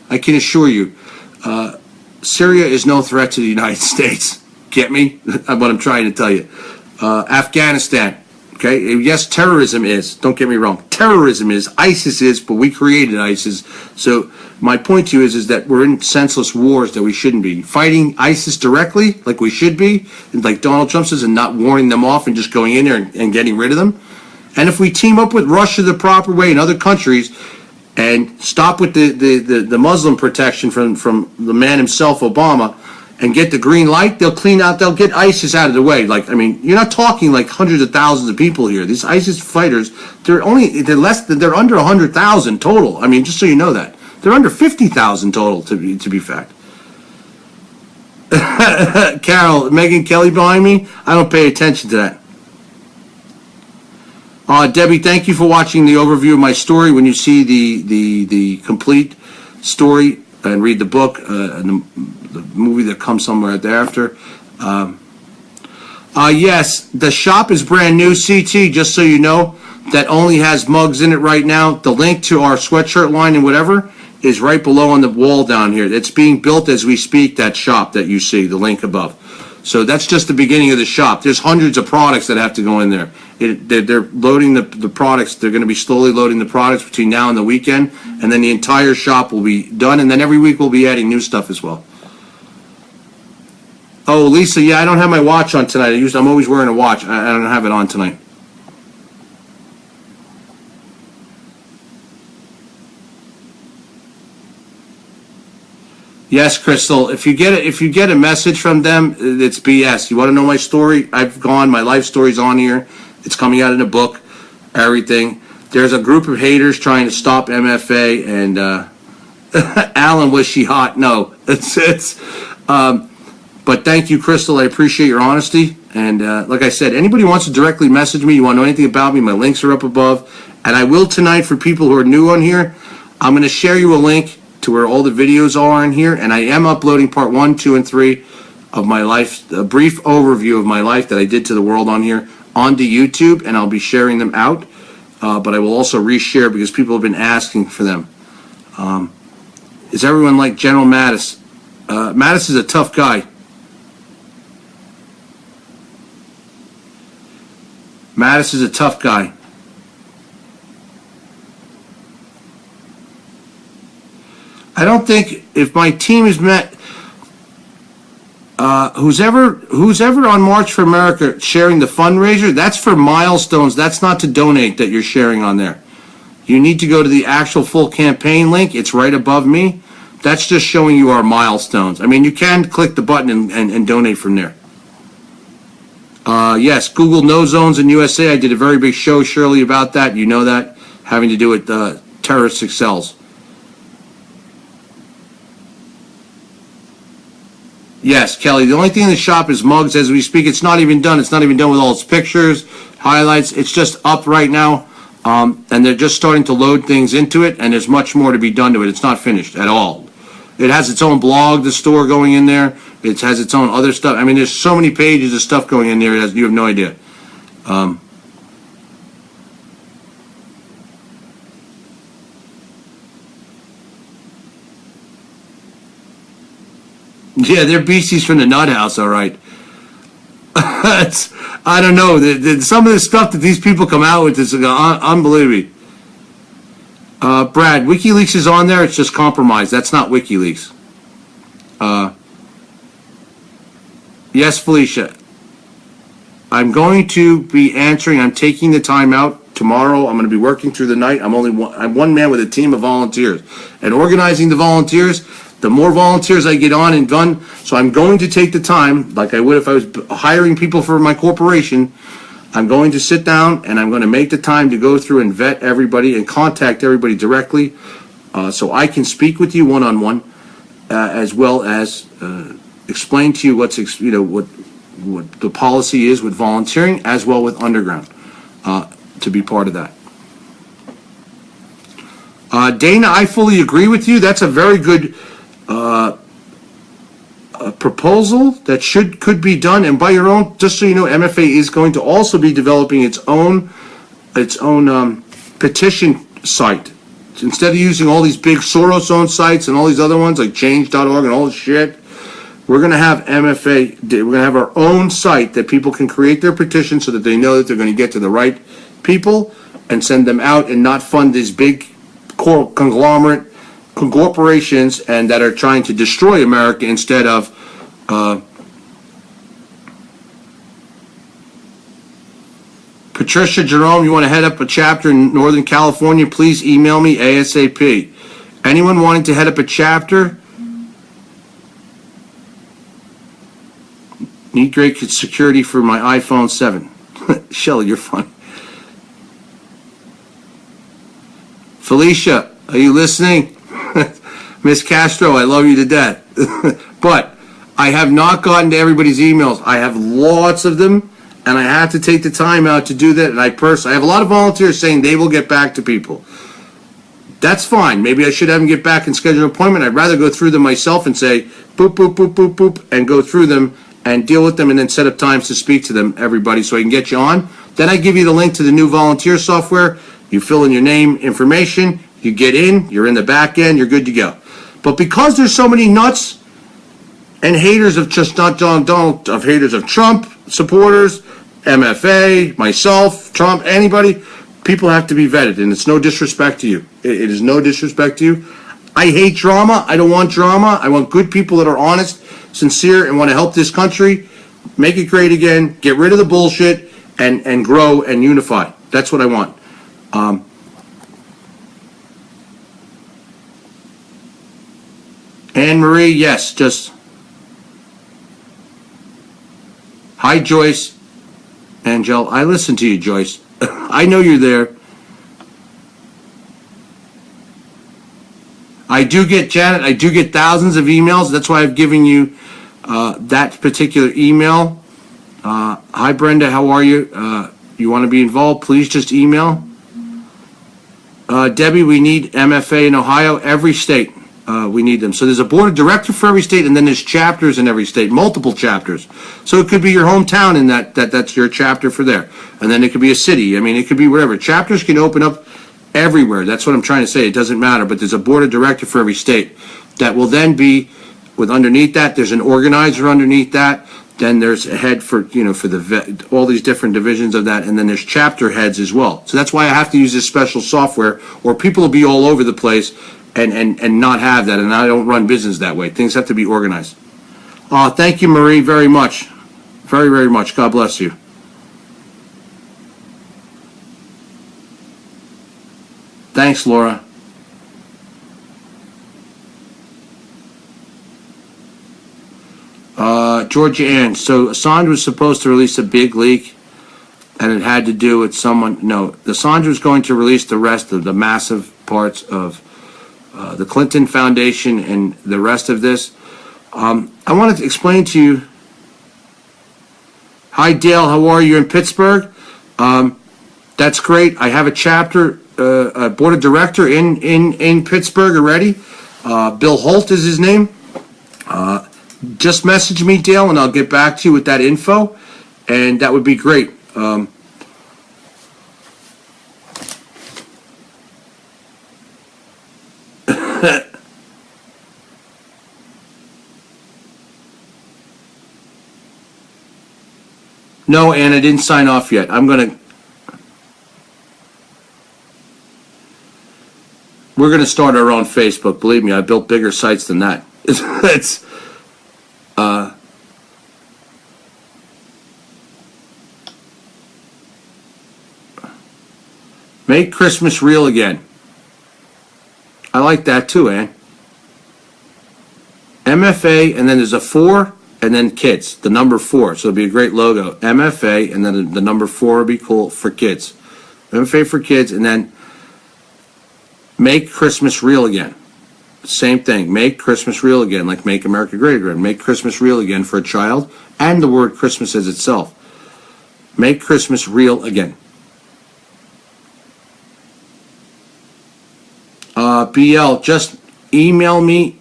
I can assure you. Syria is no threat to the United States. Get me? What I'm trying to tell you. Afghanistan. Okay? Yes, terrorism is. Don't get me wrong. Terrorism is. ISIS is, but we created ISIS. So my point to you is that we're in senseless wars that we shouldn't be. Fighting ISIS directly, like we should be, like Donald Trump says, and not warning them off and just going in there and getting rid of them. And if we team up with Russia the proper way and other countries, and stop with the Muslim protection from the man himself, Obama, and get the green light, they'll get ISIS out of the way. Like, I mean, you're not talking like hundreds of thousands of people here. These ISIS fighters, they're under 100,000 total. I mean, just so you know that. They're under 50,000 total, to be fact. Carol, Megyn Kelly behind me? I don't pay attention to that. Debbie, thank you for watching the overview of my story. When you see the complete story and read the book and the movie that comes somewhere thereafter. Yes, the shop is brand new, CT, just so you know. That only has mugs in it right now. The link to our sweatshirt line and whatever is right below on the wall down here. It's being built as we speak, that shop that you see, the link above. So that's just the beginning of the shop. There's hundreds of products that have to go in there. They're loading the products. They're going to be slowly loading the products between now and the weekend, and then the entire shop will be done, and then every week we'll be adding new stuff as well. Oh, Lisa, yeah, I don't have my watch on tonight. I'm always wearing a watch. I don't have it on tonight. Yes, Crystal. If you get a message from them, it's BS. You want to know my story? I've gone. My life story's on here. It's coming out in a book. Everything. There's a group of haters trying to stop MFA, and Alan, was she hot? No, but thank you, Crystal. I appreciate your honesty. And like I said, anybody wants to directly message me, you want to know anything about me, my links are up above. And I will tonight, for people who are new on here, I'm going to share you a link to where all the videos are in here. And I am uploading part 1, 2, and 3 of my life, a brief overview of my life that I did to the world on here, onto YouTube, and I'll be sharing them out. But I will also reshare because people have been asking for them. Is everyone like General Mattis? Mattis is a tough guy. Mattis is a tough guy. I don't think if my team is met, who's ever on March for America sharing the fundraiser, that's for milestones. That's not to donate that you're sharing on there. You need to go to the actual full campaign link. It's right above me. That's just showing you our milestones. I mean, you can click the button and donate from there. Yes, Google No Zones in USA. I did a very big show, Shirley, about that. You know that, having to do with terroristic cells. Yes, Kelly, the only thing in the shop is mugs as we speak. It's not even done. It's not even done with all its pictures, highlights. It's just up right now, and they're just starting to load things into it, and there's much more to be done to it. It's not finished at all. It has its own blog, the store going in there. It has its own other stuff. I mean, there's so many pages of stuff going in there, you have no idea. Yeah, they're beasties from the nut house, all right. I don't know. Some of the stuff that these people come out with is unbelievable. Brad, WikiLeaks is on there. It's just compromised. That's not WikiLeaks. Yes, Felicia. I'm going to be answering. I'm taking the time out tomorrow. I'm going to be working through the night. I'm one man with a team of volunteers. And organizing the volunteers, the more volunteers I get on and done, so I'm going to take the time, like I would if I was hiring people for my corporation. I'm going to sit down and I'm going to make the time to go through and vet everybody and contact everybody directly, so I can speak with you one-on-one, as well as explain to you what the policy is with volunteering, as well with underground, to be part of that. Dana, I fully agree with you. That's a very good proposal that could be done, and by your own, just so you know, MFA is going to also be developing its own petition site. Instead of using all these big Soros-owned sites and all these other ones like change.org and all this shit, we're going to have MFA, we're going to have our own site that people can create their petition so that they know that they're going to get to the right people and send them out, and not fund these big conglomerate corporations and that are trying to destroy America instead of Patricia Jerome, you want to head up a chapter in Northern California, please email me ASAP. Anyone wanting to head up a chapter? Need great security for my iPhone 7. Shelly, you're funny. Felicia, are you listening? Miss Castro, I love you to death. But I have not gotten to everybody's emails. I have lots of them, and I have to take the time out to do that. And I have a lot of volunteers saying they will get back to people. That's fine. Maybe I should have them get back and schedule an appointment. I'd rather go through them myself and say, boop, boop, boop, boop, boop, and go through them and deal with them, and then set up times to speak to them, everybody, so I can get you on. Then I give you the link to the new volunteer software. You fill in your name, information, you get in, you're in the back end, you're good to go. But because there's so many nuts and haters of just not Donald, of haters of Trump supporters, MFA, myself, Trump, anybody, people have to be vetted, and it's no disrespect to you. It is no disrespect to you. I hate drama. I don't want drama. I want good people that are honest, sincere, and want to help this country, make it great again, get rid of the bullshit, and grow and unify. That's what I want. Anne Marie, yes, just hi, Joyce. Angel, I listen to you, Joyce. I know you're there. I do get, Janet, I do get thousands of emails. That's why I've given you that particular email. Hi, Brenda, how are you? You want to be involved? Please just email. Debbie, we need MFA in Ohio, every state. We need them. So there's a board of director for every state, and then there's chapters in every state, multiple chapters. So it could be your hometown in that's your chapter for there. And then it could be a city. I mean, it could be whatever. Chapters can open up everywhere. That's what I'm trying to say. It doesn't matter, but there's a board of director for every state that will then be with underneath that. There's an organizer underneath that. Then there's a head for, for all these different divisions of that, and then there's chapter heads as well. So that's why I have to use this special software, or people will be all over the place and not have that, and I don't run business that way. Things have to be organized. Thank you, Marie, very much. Very, very much. God bless you. Thanks, Laura. Georgia Ann, so Assange was supposed to release a big leak, and it had to do with someone. No, Assange was going to release the rest of the massive parts of the Clinton Foundation and the rest of this. I wanted to explain to you. Hi, Dale, how are you in Pittsburgh? That's great. I have a chapter, a board of director in Pittsburgh already. Bill Holt is his name. Just message me, Dale, and I'll get back to you with that info, and that would be great. No, Ann, I didn't sign off yet. We're gonna start our own Facebook. Believe me, I built bigger sites than that. It's make Christmas real again. I like that too, Ann. MFA, and then there's a 4, and then kids, the number 4. So it'll be a great logo. MFA, and then the number 4 will be cool for kids. MFA for kids, and then make Christmas real again. Same thing. Make Christmas real again, like make America great again. Make Christmas real again for a child, and the word Christmas as itself. Make Christmas real again. BL, just email me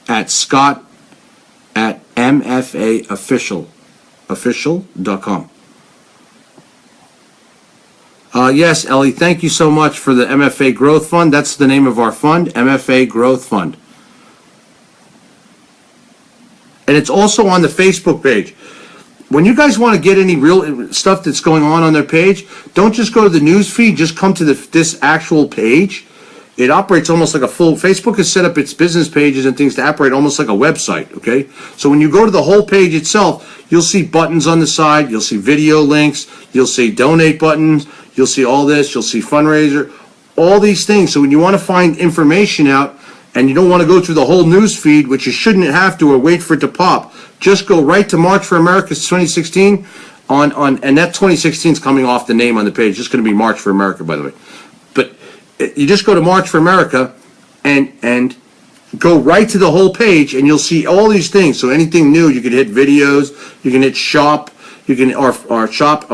at scott@mfaofficial.com. Yes, Ellie, thank you so much for the MFA Growth Fund. That's the name of our fund, MFA Growth Fund. And it's also on the Facebook page. When you guys want to get any real stuff that's going on their page, don't just go to the news feed, just come to this actual page. It operates almost like a full, Facebook has set up its business pages and things to operate almost like a website, okay? So when you go to the whole page itself, you'll see buttons on the side, you'll see video links, you'll see donate buttons, you'll see all this, you'll see fundraiser, all these things. So when you want to find information out and you don't want to go through the whole news feed, which you shouldn't have to, or wait for it to pop, just go right to March for America 2016 and that 2016 is coming off the name on the page. It's just going to be March for America, by the way. But you just go to March for America and go right to the whole page, and you'll see all these things. So anything new, you can hit videos, you can hit shop, you can our shop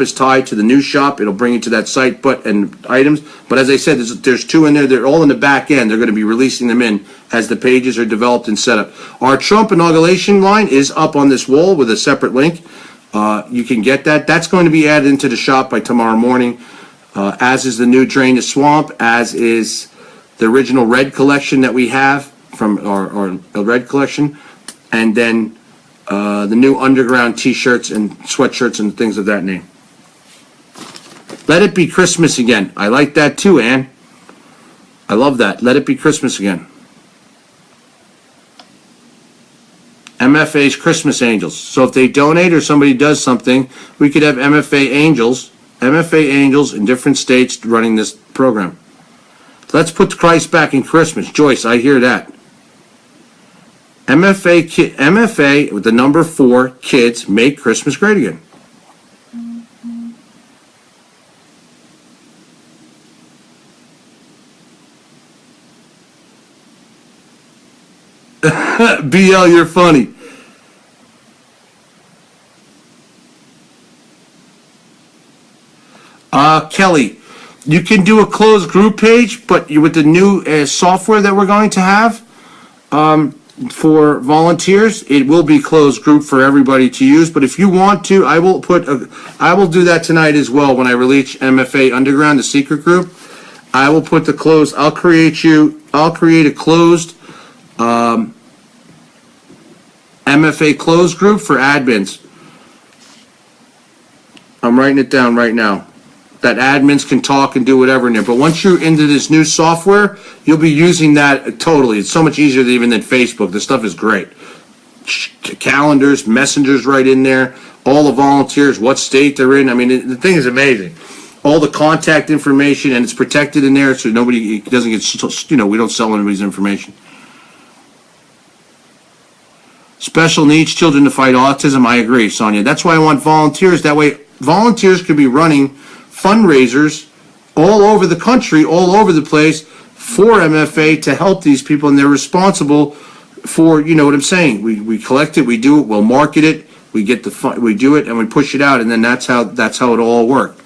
is tied to the new shop. It'll bring you to that site, and items. But as I said, there's 2 in there. They're all in the back end. They're going to be releasing them in as the pages are developed and set up. Our Trump inauguration line is up on this wall with a separate link. You can get that. That's going to be added into the shop by tomorrow morning. As is the new Drain the Swamp, as is the original red collection that we have from our red collection, and then the new underground t-shirts and sweatshirts and things of that name. Let it be Christmas again. I like that too, Ann. I love that. Let it be Christmas again. MFA's Christmas Angels. So if they donate or somebody does something, we could have MFA Angels in different states running this program. Let's put Christ back in Christmas. Joyce, I hear that. MFA with the number 4, kids, make Christmas great again. BL, you're funny. Kelly, you can do a closed group page, but with the new software that we're going to have for volunteers, it will be closed group for everybody to use. But if you want to, I will do that tonight as well when I release MFA Underground, the secret group. I will put the closed. I'll create a closed MFA closed group for admins. I'm writing it down right now. That admins can talk and do whatever in there. But once you're into this new software, you'll be using that totally. It's so much easier even than Facebook. The stuff is great. Calendars, messengers right in there, all the volunteers, what state they're in. I mean, the thing is amazing. All the contact information, and it's protected in there so nobody doesn't get, we don't sell anybody's information. Special needs children to fight autism. I agree, Sonia. That's why I want volunteers. That way, volunteers could be running fundraisers all over the country, all over the place for MFA to help these people, and they're responsible for, you know what I'm saying. We collect it, we do it, we'll market it, we get the we do it, and we push it out, and then that's how it all worked.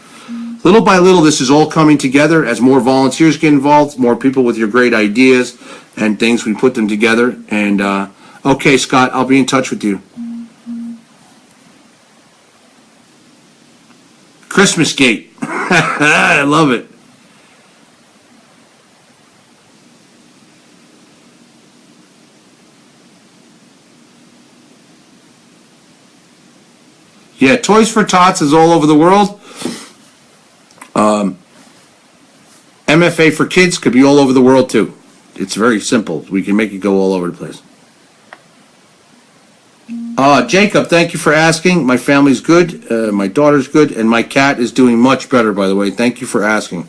Little by little, this is all coming together as more volunteers get involved, more people with your great ideas and things. We put them together, and okay, Scott, I'll be in touch with you. Christmas Gate. I love it. Yeah, Toys for Tots is all over the world. MFA for kids could be all over the world too. It's very simple. We can make it go all over the place. Jacob, thank you for asking. My family's good, my daughter's good, and my cat is doing much better, by the way. Thank you for asking.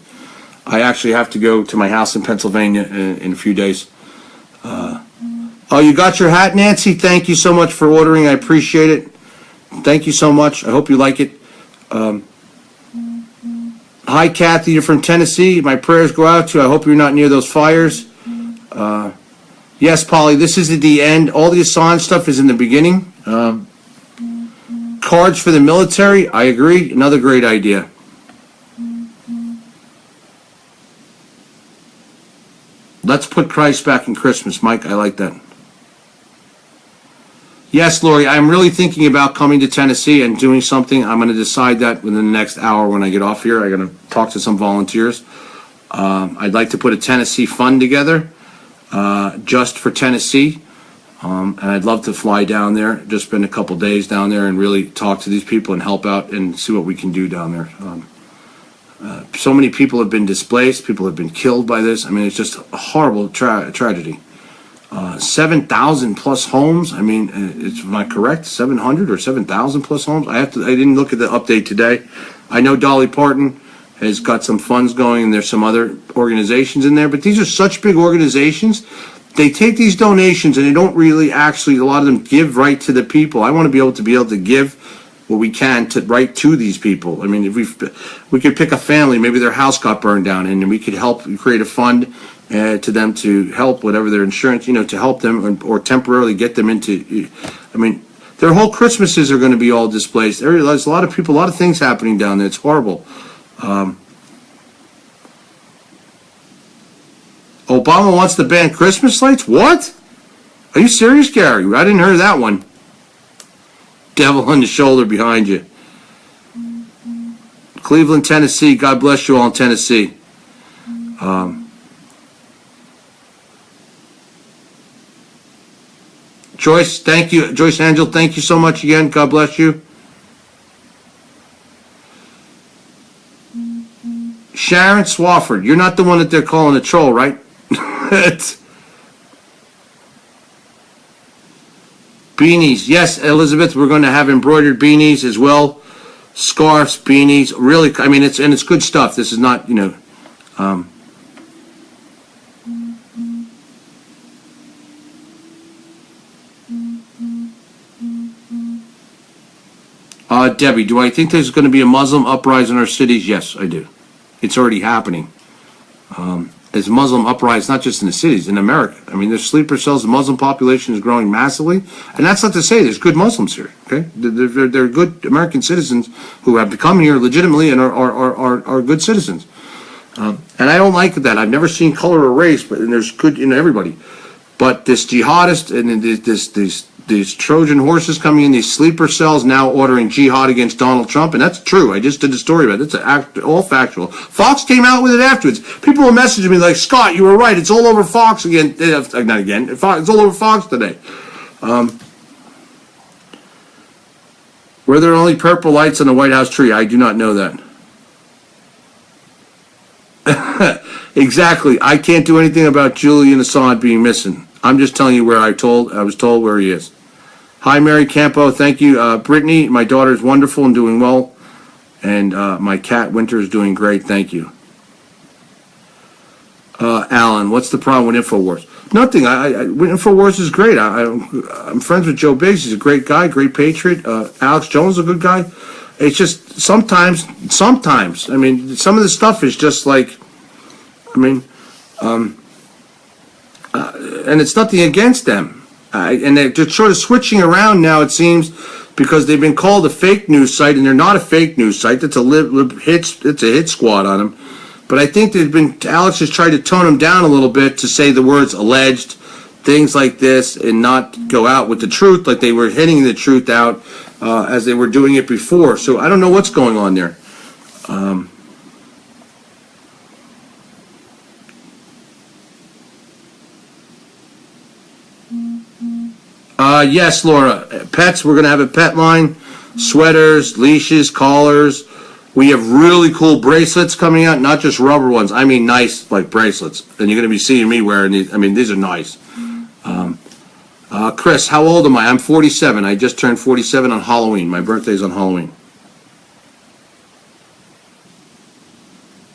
I actually have to go to my house in Pennsylvania in a few days. Oh, you got your hat, Nancy? Thank you so much for ordering. I appreciate it. Thank you so much. I hope you like it. Hi, Kathy. You're from Tennessee. My prayers go out to you. I hope you're not near those fires. Yes, Polly, this is at the end. All the Assange stuff is in the beginning. Cards for the military, I agree. Another great idea. Let's put Christ back in Christmas, Mike. I like that. Yes, Lori, I'm really thinking about coming to Tennessee and doing something. I'm going to decide that within the next hour when I get off here. I'm going to talk to some volunteers. I'd like to put a Tennessee fund together just for Tennessee. And I'd love to fly down there, just spend a couple days down there and really talk to these people and help out and see what we can do down there. So many people have been displaced. People have been killed by this. I mean, it's just a horrible tragedy. 7,000 plus homes. I mean, am I correct? 700 or 7,000 plus homes? I didn't look at the update today. I know Dolly Parton has got some funds going, and there's some other organizations in there. But these are such big organizations. They take these donations, and they don't really actually, a lot of them give right to the people. I want to be able to give what we can to right to these people. I mean, if we could pick a family, maybe their house got burned down, and we could help create a fund to them to help whatever their insurance, to help them or temporarily get them into, I mean, their whole Christmases are going to be all displaced. There's a lot of people, a lot of things happening down there. It's horrible. Obama wants to ban Christmas lights? What? Are you serious, Gary? I didn't hear that one. Devil on the shoulder behind you. Cleveland, Tennessee. God bless you all in Tennessee. Joyce, thank you. Joyce Angel, thank you so much again. God bless you. Sharon Swafford, you're not the one that they're calling a troll, right? Beanies, yes, Elizabeth, we're going to have embroidered beanies as well. Scarves, beanies, really, I mean, it's good stuff. This is not, Debbie, do I think there's going to be a Muslim uprising in our cities? Yes, I do. It's already happening. is Muslim uprising, not just in the cities, in America. I mean, there's sleeper cells. The Muslim population is growing massively. And that's not to say there's good Muslims here, okay? They're good American citizens who have come here legitimately and are good citizens. And I don't like that. I've never seen color or race, but there's good in everybody. But this jihadist and these Trojan horses coming in, these sleeper cells now ordering jihad against Donald Trump, and that's true. I just did a story about it. It's all factual. Fox came out with it afterwards. People were messaging me like, Scott, you were right. It's all over Fox again. Not again. It's all over Fox today. Were there only purple lights on the White House tree? I do not know that. Exactly. I can't do anything about Julian Assange being missing. I'm just telling you where I was told where he is. Hi, Mary Campo. Thank you. Brittany, my daughter is wonderful and doing well. And my cat, Winter, is doing great. Thank you. Alan, what's the problem with InfoWars? Nothing. InfoWars is great. I'm friends with Joe Biggs. He's a great guy, great patriot. Alex Jones is a good guy. It's just sometimes, I mean, some of the stuff is just like, I mean, and it's nothing against them. And they're sort of switching around now, it seems, because they've been called a fake news site, and they're not a fake news site. It's it's a hit squad on them. But I think Alex has tried to tone them down a little bit to say the words alleged, things like this, and not go out with the truth like they were hitting the truth out as they were doing it before. So I don't know what's going on there. Yes, Laura. Pets, we're going to have a pet line. Sweaters, leashes, collars. We have really cool bracelets coming out, not just rubber ones. I mean nice, like, bracelets. And you're going to be seeing me wearing these. I mean, these are nice. Chris, how old am I? I'm 47. I just turned 47 on Halloween. My birthday's on Halloween.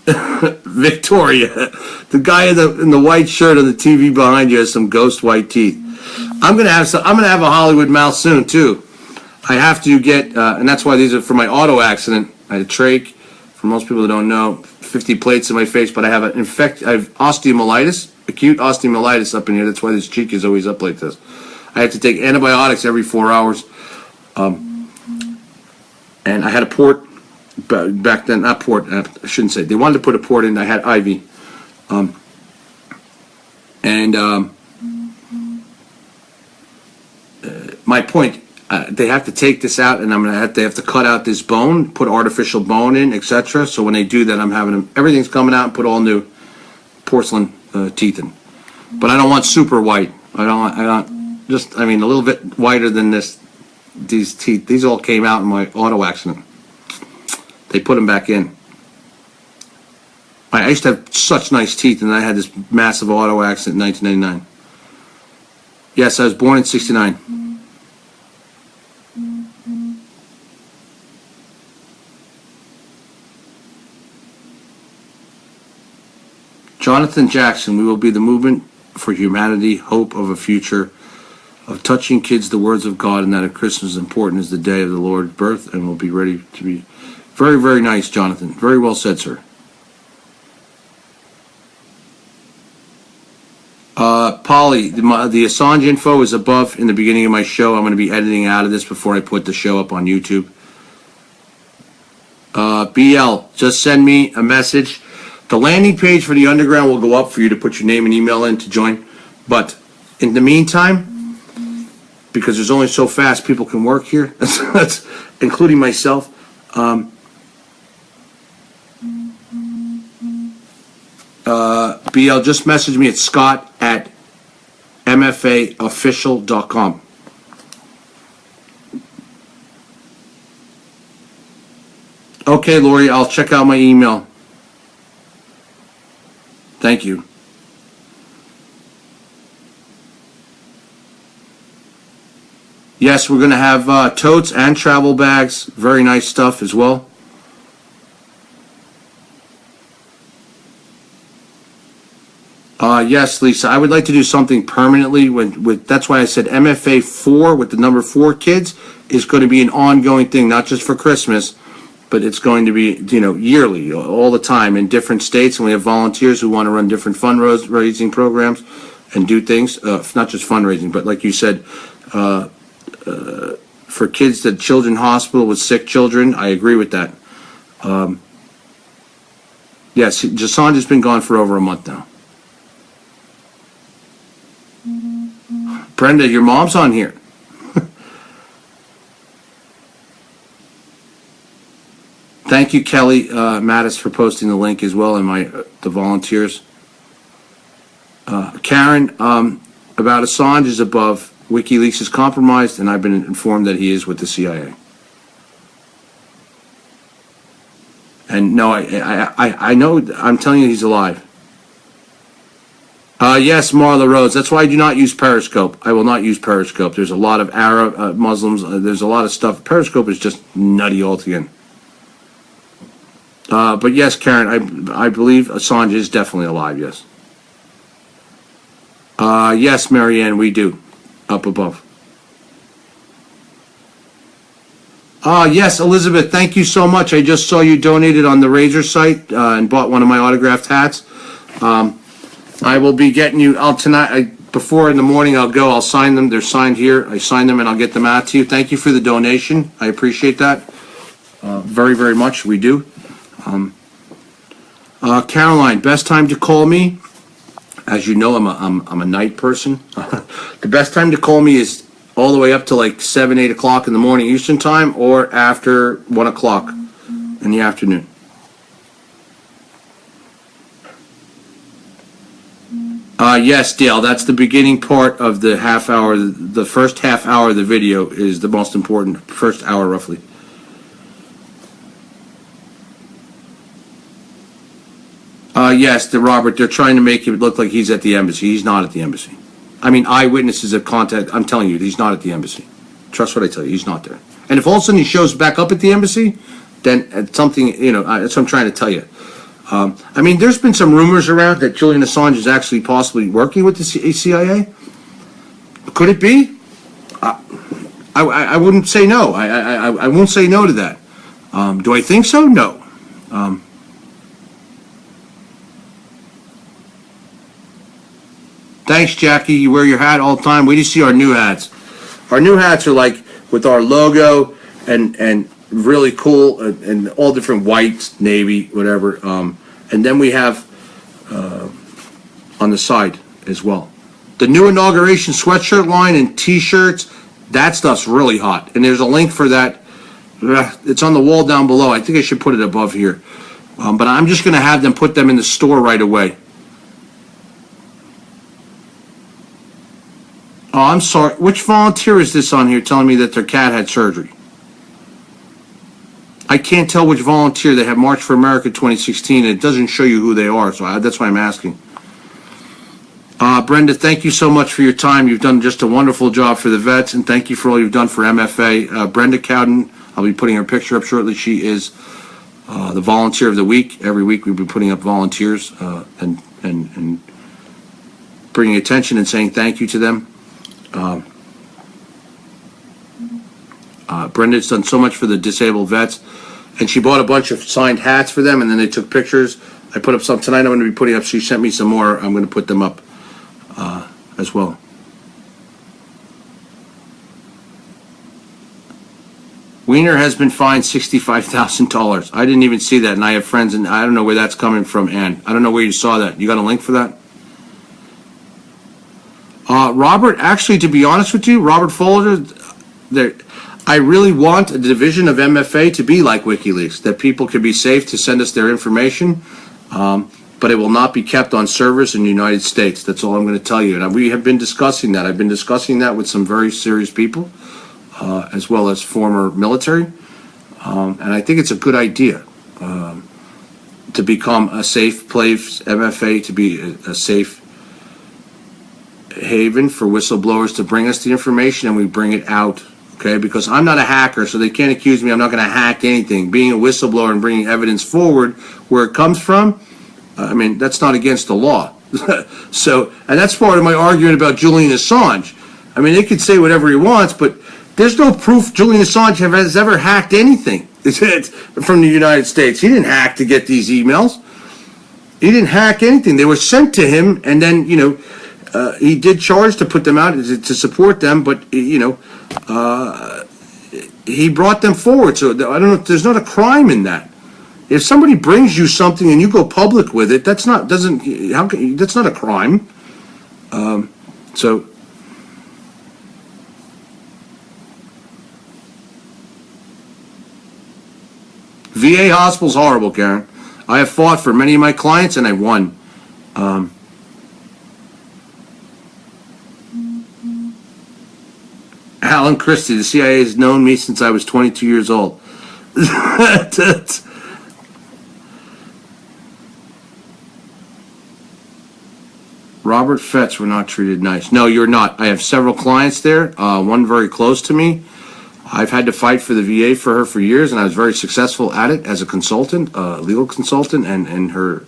Victoria, the guy in the white shirt on the TV behind you has some ghost white teeth. I'm gonna have a Hollywood mouth soon too. I have to get, and that's why these are for my auto accident. I had a trach. For most people that don't know, 50 plates in my face, but I have I have osteomyelitis, acute osteomyelitis up in here. That's why this cheek is always up like this. I have to take antibiotics every 4 hours. And I had a port back then, not port. I shouldn't say. They wanted to put a port in. I had IV. My point, they have to take this out, and they have to cut out this bone, put artificial bone in, etc. So when they do that, I'm having everything's coming out and put all new porcelain teeth in. But I don't want super white. I mean, a little bit whiter than this. These teeth, these all came out in my auto accident. They put them back in. I used to have such nice teeth, and I had this massive auto accident in 1999. Yes, I was born in '69. Jonathan Jackson, we will be the movement for humanity, hope of a future, of touching kids the words of God, and that of Christmas is important as the day of the Lord's birth, and we'll be ready to be very, very nice, Jonathan. Very well said, sir. Polly, the Assange info is above in the beginning of my show. I'm going to be editing out of this before I put the show up on YouTube. BL, just send me a message. The landing page for the Underground will go up for you to put your name and email in to join. But in the meantime, because there's only so fast people can work here, that's including myself, BL, just message me at scott@mfaofficial.com. Okay, Lori, I'll check out my email. Thank you. Yes, we're going to have totes and travel bags. Very nice stuff as well. Yes, Lisa, I would like to do something permanently with that's why I said MFA 4 with the number 4 kids is going to be an ongoing thing, not just for Christmas, but it's going to be, yearly, all the time in different states, and we have volunteers who want to run different fundraising programs and do things, not just fundraising, but like you said, for kids, the children hospital with sick children. I agree with that. Yes, Assange has been gone for over a month now. Brenda, your mom's on here. Thank you, Kelly Mattis, for posting the link as well, and the volunteers. Karen, about Assange is above. WikiLeaks is compromised, and I've been informed that he is with the CIA. And no, I know. I'm telling you, he's alive. Yes, Marla Rose. That's why I do not use Periscope. I will not use Periscope. There's a lot of Arab Muslims. There's a lot of stuff. Periscope is just nutty altogether. But yes, Karen, I believe Assange is definitely alive. Yes. Yes, Marianne, we do. Up above. Yes, Elizabeth, thank you so much. I just saw you donated on the Razor site and bought one of my autographed hats. I will be getting you out tonight. Before in the morning I'll sign them. They're signed here. I sign them and I'll get them out to you. Thank you for the donation. I appreciate that very, very much. We do. Caroline, best time to call me. As you know, I'm a night person. The best time to call me is all the way up to like 7, 8 o'clock in the morning Eastern time, or after 1 o'clock in the afternoon. Yes, Dale, that's the beginning part of the half hour. The first half hour of the video is the most important, first hour roughly. Yes, Robert, they're trying to make it look like he's at the embassy. He's not at the embassy. I mean, eyewitnesses have contact. I'm telling you, he's not at the embassy. Trust what I tell you, he's not there. And if all of a sudden he shows back up at the embassy, then it's something, that's what I'm trying to tell you. I mean, there's been some rumors around that Julian Assange is actually possibly working with the CIA. Could it be? I wouldn't say no. I won't say no to that. Do I think so? No. Thanks, Jackie. You wear your hat all the time. Wait till you see our new hats. Our new hats are like with our logo and really cool and all different whites, navy, whatever. And then we have on the side as well. The new inauguration sweatshirt line and T-shirts, that stuff's really hot. And there's a link for that. It's on the wall down below. I think I should put it above here. But I'm just going to have them put them in the store right away. Oh, I'm sorry. Which volunteer is this on here telling me that their cat had surgery? I can't tell which volunteer. They have March for America 2016, and it doesn't show you who they are, so that's why I'm asking. Brenda, thank you so much for your time. You've done just a wonderful job for the vets, and thank you for all you've done for MFA. Brenda Cowden, I'll be putting her picture up shortly. She is the volunteer of the week. Every week we've been putting up volunteers and bringing attention and saying thank you to them. Brenda's done so much for the disabled vets, and she bought a bunch of signed hats for them, and then they took pictures. I put up some tonight. I'm going to be putting up. She sent me some more. I'm going to put them up as well. Wiener has been fined $65,000. I didn't even see that, and I have friends, and I don't know where that's coming from. Ann, I don't know where you saw that. You got a link for that? Robert, actually, to be honest with you, Robert Folger, I really want the division of MFA to be like WikiLeaks, that people can be safe to send us their information, but it will not be kept on servers in the United States. That's all I'm going to tell you. And we have been discussing that. I've been discussing that with some very serious people, as well as former military, and I think it's a good idea to become a safe place, MFA to be a safe haven for whistleblowers to bring us the information, and we bring it out, okay? Because I'm not a hacker, so they can't accuse me. I'm not going to hack anything. Being a whistleblower and bringing evidence forward where it comes from, I mean, that's not against the law. So, and that's part of my argument about Julian Assange. I mean, they could say whatever he wants, but there's no proof Julian Assange has ever hacked anything. It's from the United States. He didn't hack to get these emails. He didn't hack anything. They were sent to him, and then, he did charge to put them out to support them, but, he brought them forward. So I don't know, there's not a crime in that. If somebody brings you something and you go public with it, that's not a crime. So VA hospital's horrible, Karen. I have fought for many of my clients and I won. Alan Christie, the CIA has known me since I was 22 years old. Robert Fetz, we're not treated nice. No, you're not. I have several clients there, one very close to me. I've had to fight for the VA for her for years, and I was very successful at it as a consultant, legal consultant, and her...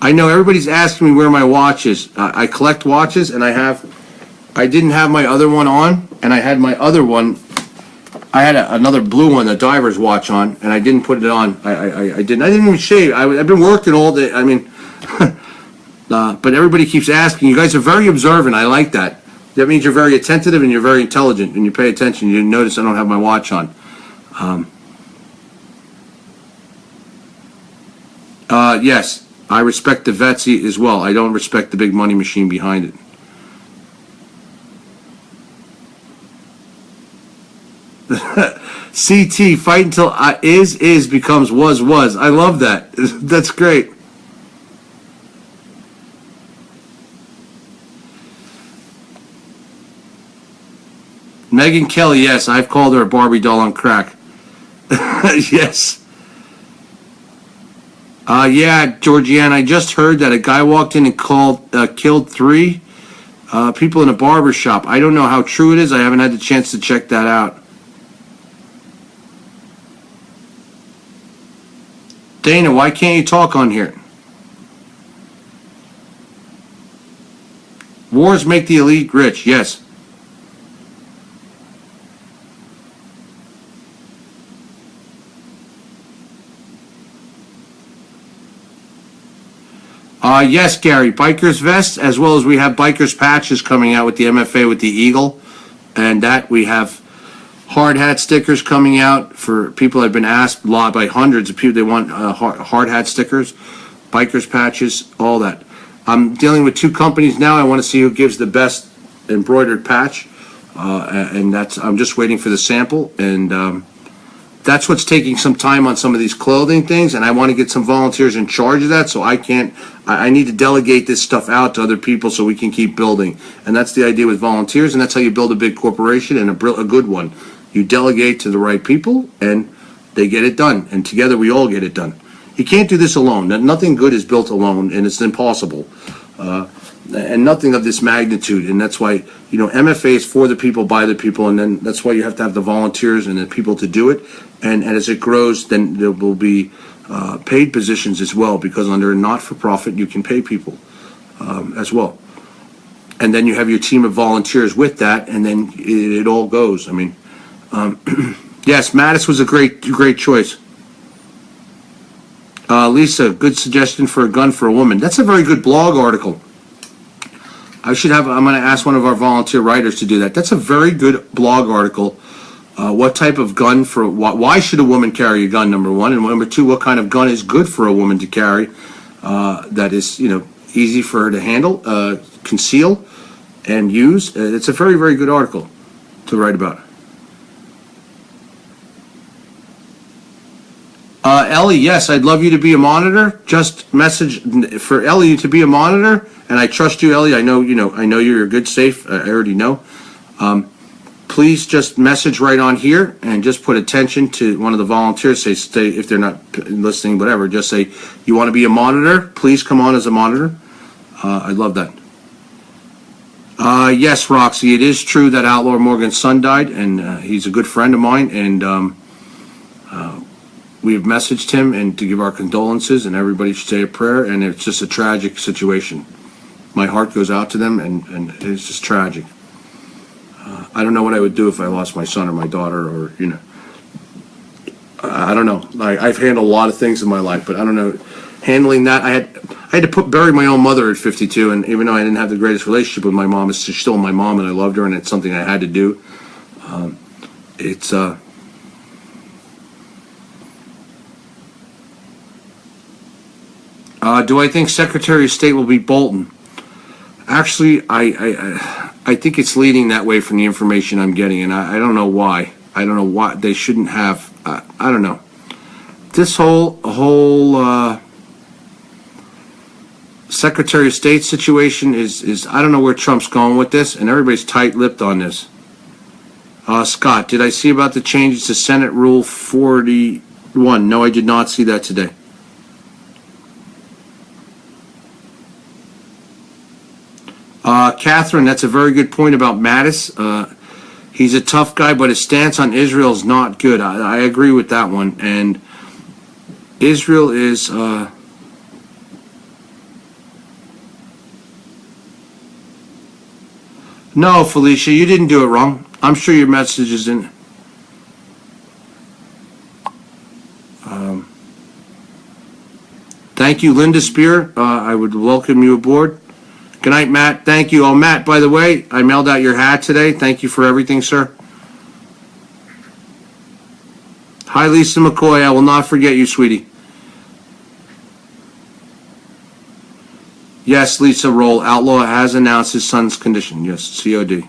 I know everybody's asking me where my watch is. I collect watches, and I didn't have my other one on, and I had my other one. I had another blue one, a diver's watch on, and I didn't put it on. I didn't even shave. I've been working all day. I mean, but everybody keeps asking. You guys are very observant. I like that. That means you're very attentive and you're very intelligent, and you pay attention. You notice I don't have my watch on. Yes, I respect the vets as well. I don't respect the big money machine behind it. CT, fight until is becomes was. I love that. That's great. Megan Kelly, yes, I've called her a Barbie doll on crack. Yes. Yeah, Georgianne, I just heard that a guy walked in and killed 3 people in a barber shop. I don't know how true it is. I haven't had the chance to check that out. Dana, why can't you talk on here? Wars make the elite rich, yes. Yes, Gary, bikers vests, as well as we have bikers patches coming out with the MFA with the eagle, and that we have hard hat stickers coming out for people that have been asked by hundreds of people. They want hard hat stickers, bikers patches, all that. I'm dealing with 2 companies now. I want to see who gives the best embroidered patch, and I'm just waiting for the sample, and that's what's taking some time on some of these clothing things, and I want to get some volunteers in charge of that, so I need to delegate this stuff out to other people so we can keep building. And that's the idea with volunteers, and that's how you build a big corporation, and a good one. You delegate to the right people, and they get it done, and together we all get it done. You can't do this alone. Nothing good is built alone, and it's impossible. And nothing of this magnitude, and that's why, MFA is for the people, by the people, and then that's why you have to have the volunteers and the people to do it, and as it grows, then there will be paid positions as well, because under a not-for-profit, you can pay people as well. And then you have your team of volunteers with that, and then it all goes. I mean, yes, Mattis was a great choice. Lisa, good suggestion for a gun for a woman. That's a very good blog article. I'm going to ask one of our volunteer writers to do that. That's a very good blog article. What type of gun why should a woman carry a gun, number 1, and number 2, what kind of gun is good for a woman to carry that is, easy for her to handle, conceal, and use. It's a very, very good article to write about. Ellie, yes, I'd love you to be a monitor. Just message for Ellie to be a monitor, and I trust you, Ellie. I know you're a good safe. I already know. Please just message right on here and just put attention to one of the volunteers. Say if they're not listening, whatever. Just say you want to be a monitor. Please come on as a monitor. I'd love that. Yes, Roxy, it is true that Outlaw Morgan's son died, and he's a good friend of mine, and we have messaged him and to give our condolences, and everybody should say a prayer, and it's just a tragic situation. My heart goes out to them, and it's just tragic. I don't know what I would do if I lost my son or my daughter, or I don't know. I've handled a lot of things in my life, but I don't know. Handling that, I had to bury my own mother at 52, and even though I didn't have the greatest relationship with my mom, it's still my mom, and I loved her, and it's something I had to do. Do I think Secretary of State will be Bolton? Actually, I think it's leading that way from the information I'm getting, and I don't know why. I don't know why they shouldn't have. I don't know. This whole Secretary of State situation is I don't know where Trump's going with this, and everybody's tight-lipped on this. Scott, did I see about the changes to Senate Rule 41? No, I did not see that today. Catherine, that's a very good point about Mattis. He's a tough guy, but his stance on Israel is not good. I agree with that one. And Israel is... No, Felicia, you didn't do it wrong. I'm sure your message is in... Thank you, Linda Spear. I would welcome you aboard. Good night, Matt. Thank you. Oh, Matt, by the way, I mailed out your hat today. Thank you for everything, sir. Hi, Lisa McCoy. I will not forget you, sweetie. Yes, Lisa Roll. Outlaw has announced his son's condition. Yes, COD.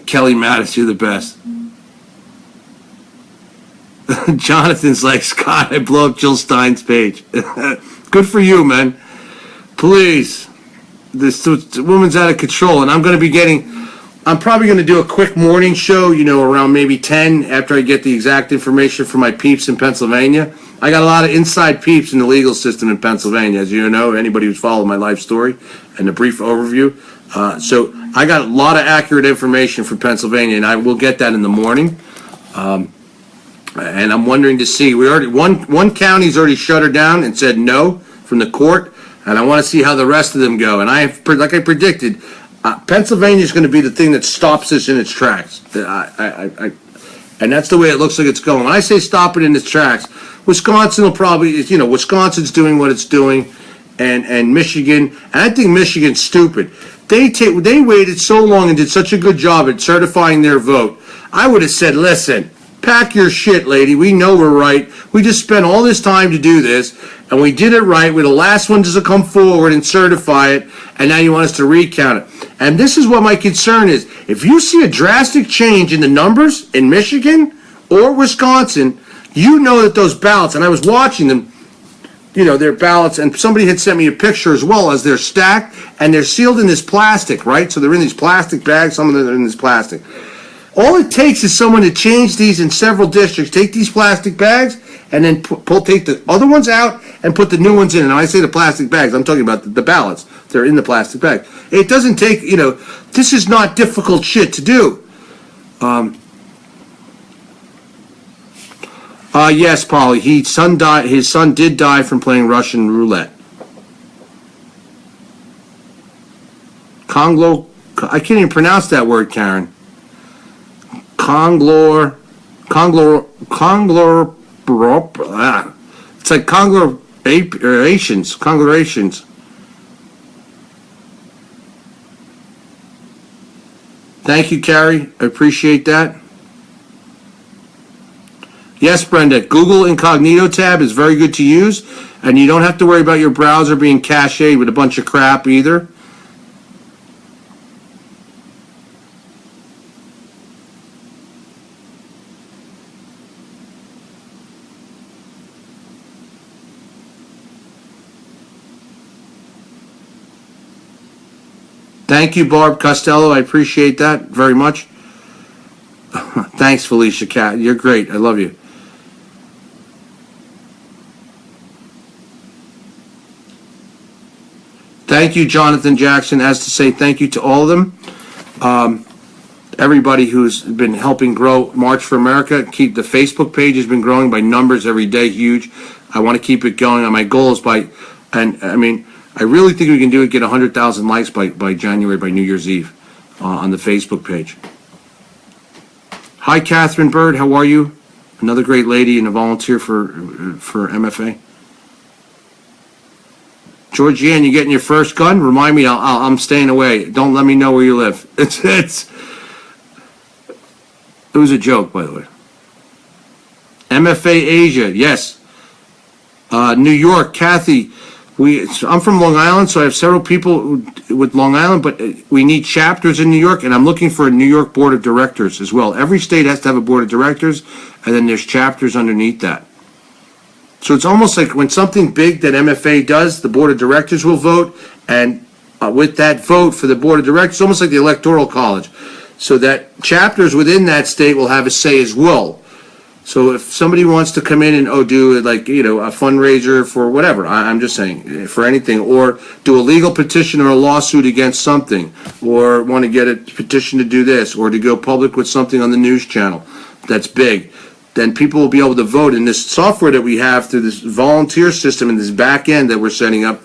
Kelly Mattis, you're the best. Jonathan's like, Scott, I blow up Jill Stein's page. Good for you, man. Please. This woman's out of control, and I'm probably going to do a quick morning show, around maybe 10 after I get the exact information from my peeps in Pennsylvania. I got a lot of inside peeps in the legal system in Pennsylvania, as you know, anybody who's followed my life story and a brief overview. So I got a lot of accurate information from Pennsylvania, and I will get that in the morning. And I'm wondering to see, one county's already shut her down and said no from the court, and I want to see how the rest of them go. And like I predicted, Pennsylvania is going to be the thing that stops this in its tracks. And that's the way it looks like it's going. When I say stop it in its tracks, Wisconsin will probably, Wisconsin's doing what it's doing, and Michigan, and I think Michigan's stupid. They waited so long and did such a good job at certifying their vote. I would have said, listen, pack your shit, lady. We know we're right. We just spent all this time to do this, and we did it right. We're the last ones to come forward and certify it, and now you want us to recount it. And this is what my concern is. If you see a drastic change in the numbers in Michigan or Wisconsin, you know that those ballots, and I was watching them, their ballots, and somebody had sent me a picture as well, as they're stacked, and they're sealed in this plastic, right? So they're in these plastic bags, some of them are in this plastic. All it takes is someone to change these in several districts, take these plastic bags, and then take the other ones out and put the new ones in. And when I say the plastic bags, I'm talking about the ballots. They're in the plastic bag. It doesn't take, this is not difficult shit to do. Yes, Polly, his son did die from playing Russian roulette. I can't even pronounce that word, Karen. It's like conglomerations. Thank you, Carrie. I appreciate that. Yes, Brenda, Google Incognito tab is very good to use, and you don't have to worry about your browser being cached with a bunch of crap either. Thank you, Barb Costello. I appreciate that very much. Thanks, Felicia Cat. You're great. I love you. Thank you, Jonathan Jackson. As to say thank you to all of them. Everybody who's been helping grow March for America. Keep the Facebook page has been growing by numbers every day. Huge. I want to keep it going. And my goal is I really think we can do it, get 100,000 likes by January, by New Year's Eve, on the Facebook page. Hi, Catherine Bird. How are you? Another great lady and a volunteer for MFA. Georgianne, you getting your first gun? Remind me, I'm staying away. Don't let me know where you live. It was a joke, by the way. MFA Asia, yes. New York, Kathy. I'm from Long Island, so I have several people with Long Island, but we need chapters in New York, and I'm looking for a New York board of directors as well. Every state has to have a board of directors, and then there's chapters underneath that. So it's almost like when something big that MFA does, the board of directors will vote, and with that vote for the board of directors, almost like the electoral college, so that chapters within that state will have a say as well. So if somebody wants to come in and do like, a fundraiser for whatever, I'm just saying, for anything, or do a legal petition or a lawsuit against something, or want to get a petition to do this, or to go public with something on the news channel that's big, then people will be able to vote. In this software that we have through this volunteer system and this back end that we're setting up,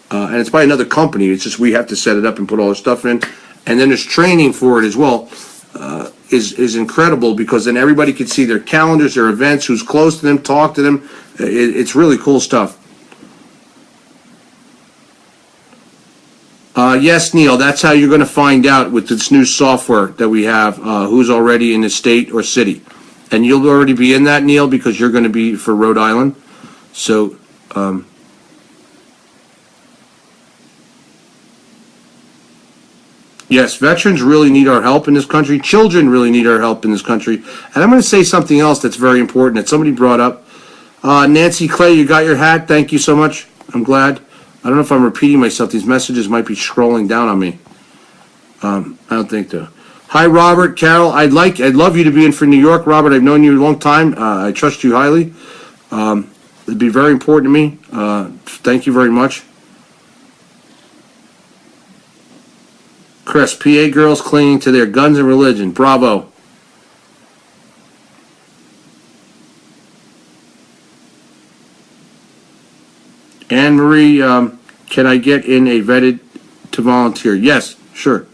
and it's by another company, it's just we have to set it up and put all the stuff in, and then there's training for it as well. Is incredible, because then everybody can see their calendars, their events, who's close to them, talk to them. It's really cool stuff. Yes, Neil, that's how you're going to find out with this new software that we have, who's already in the state or city. And you'll already be in that, Neil, because you're going to be for Rhode Island. So, yes, veterans really need our help in this country. Children really need our help in this country. And I'm going to say something else that's very important that somebody brought up. Nancy Clay, you got your hat. Thank you so much. I'm glad. I don't know if I'm repeating myself. These messages might be scrolling down on me. I don't think so. Hi, Robert, Carol. I'd love you to be in for New York, Robert. I've known you a long time. I trust you highly. It'd be very important to me. Thank you very much. Chris, PA girls clinging to their guns and religion. Bravo. Anne Marie, can I get in a vetted to volunteer? Yes, sure.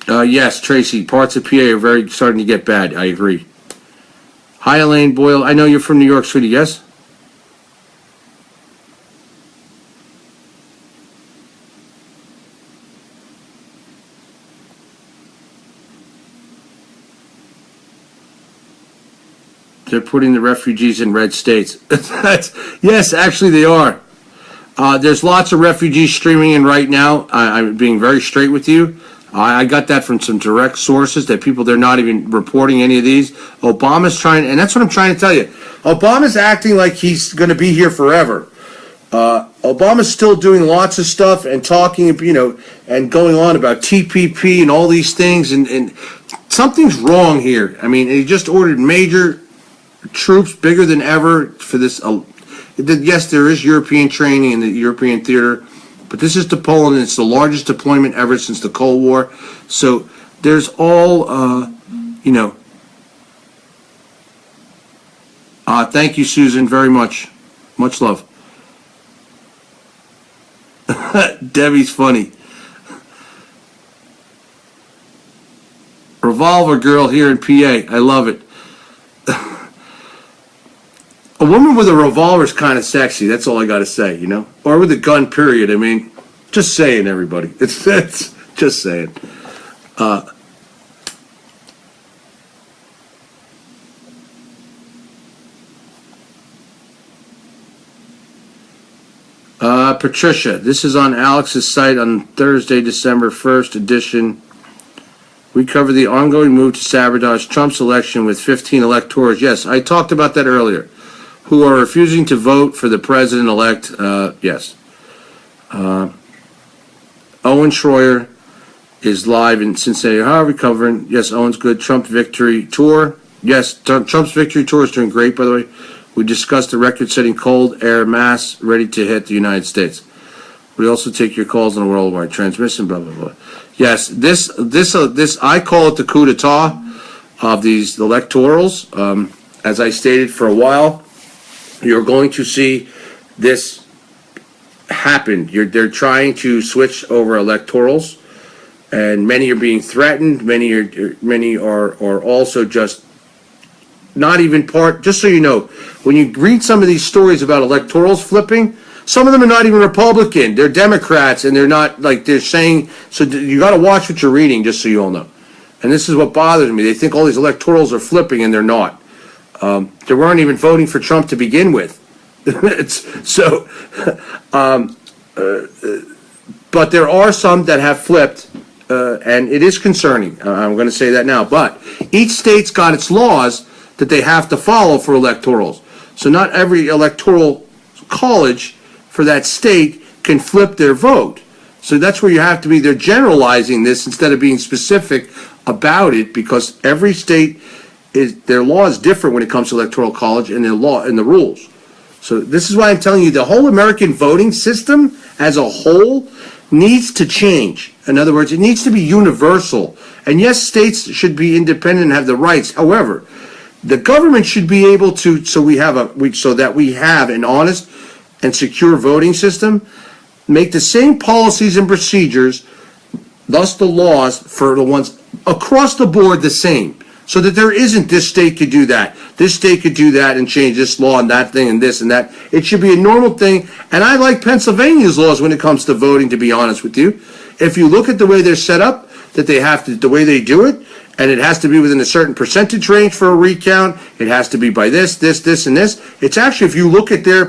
Yes, Tracy, parts of PA are very starting to get bad. I agree. Hi, Elaine Boyle. I know you're from New York City, yes? They're putting the refugees in red states. Yes, actually they are. There's lots of refugees streaming in right now. I'm being very straight with you. I got that from some direct sources that they're not even reporting any of these. Obama's trying, and that's what I'm trying to tell you. Obama's acting like he's going to be here forever. Obama's still doing lots of stuff and talking, and going on about TPP and all these things, and something's wrong here. I mean, he just ordered major troops, bigger than ever, for this. Yes, there is European training in the European theater, but this is to Poland, and it's the largest deployment ever since the Cold War. So there's all, thank you, Susan, very much. Much love. Debbie's funny. Revolver girl here in PA. I love it. A woman with a revolver is kind of sexy. That's all I got to say, Or with a gun, period. I mean, just saying, everybody. It's just saying. Patricia, this is on Alex's site on Thursday, December 1st edition. We cover the ongoing move to sabotage Trump's election with 15 electors. Yes, I talked about that earlier. Who are refusing to vote for the president-elect. Yes. Owen Schroyer is live in Cincinnati. How are we covering? Yes, Owen's good. Trump victory tour. Yes, Trump's victory tour is doing great, by the way. We discussed the record-setting cold air mass ready to hit the United States. We also take your calls on a worldwide transmission, blah, blah, blah. Yes, this I call it the coup d'etat. of these electorals. As I stated for a while, you're going to see this happen. They're trying to switch over electorals, and many are being threatened. Many are also just not even part. Just so you know, when you read some of these stories about electorals flipping, some of them are not even Republican. They're Democrats, and they're not, like, they're saying. So you got to watch what you're reading, just so you all know. And this is what bothers me. They think all these electorals are flipping, and they're not. They weren't even voting for Trump to begin with. But there are some that have flipped, and it is concerning. I'm going to say that now. But each state's got its laws that they have to follow for electorals. So not every electoral college for that state can flip their vote. So that's where you have to be. They're generalizing this instead of being specific about it, because every state their law is different when it comes to electoral college and their law and the rules. So this is why I'm telling you the whole American voting system as a whole needs to change. In other words, it needs to be universal. And yes, states should be independent and have the rights. However, the government should be able to, so that we have an honest and secure voting system, make the same policies and procedures, thus the laws for the ones across the board the same. So that there isn't this state could do that, this state could do that and change this law and that thing and this and that. It should be a normal thing. And I like Pennsylvania's laws when it comes to voting, to be honest with you. If you look at the way they're set up, that they have to, the way they do it, and it has to be within a certain percentage range for a recount. It has to be by this, and this. It's actually, if you look at their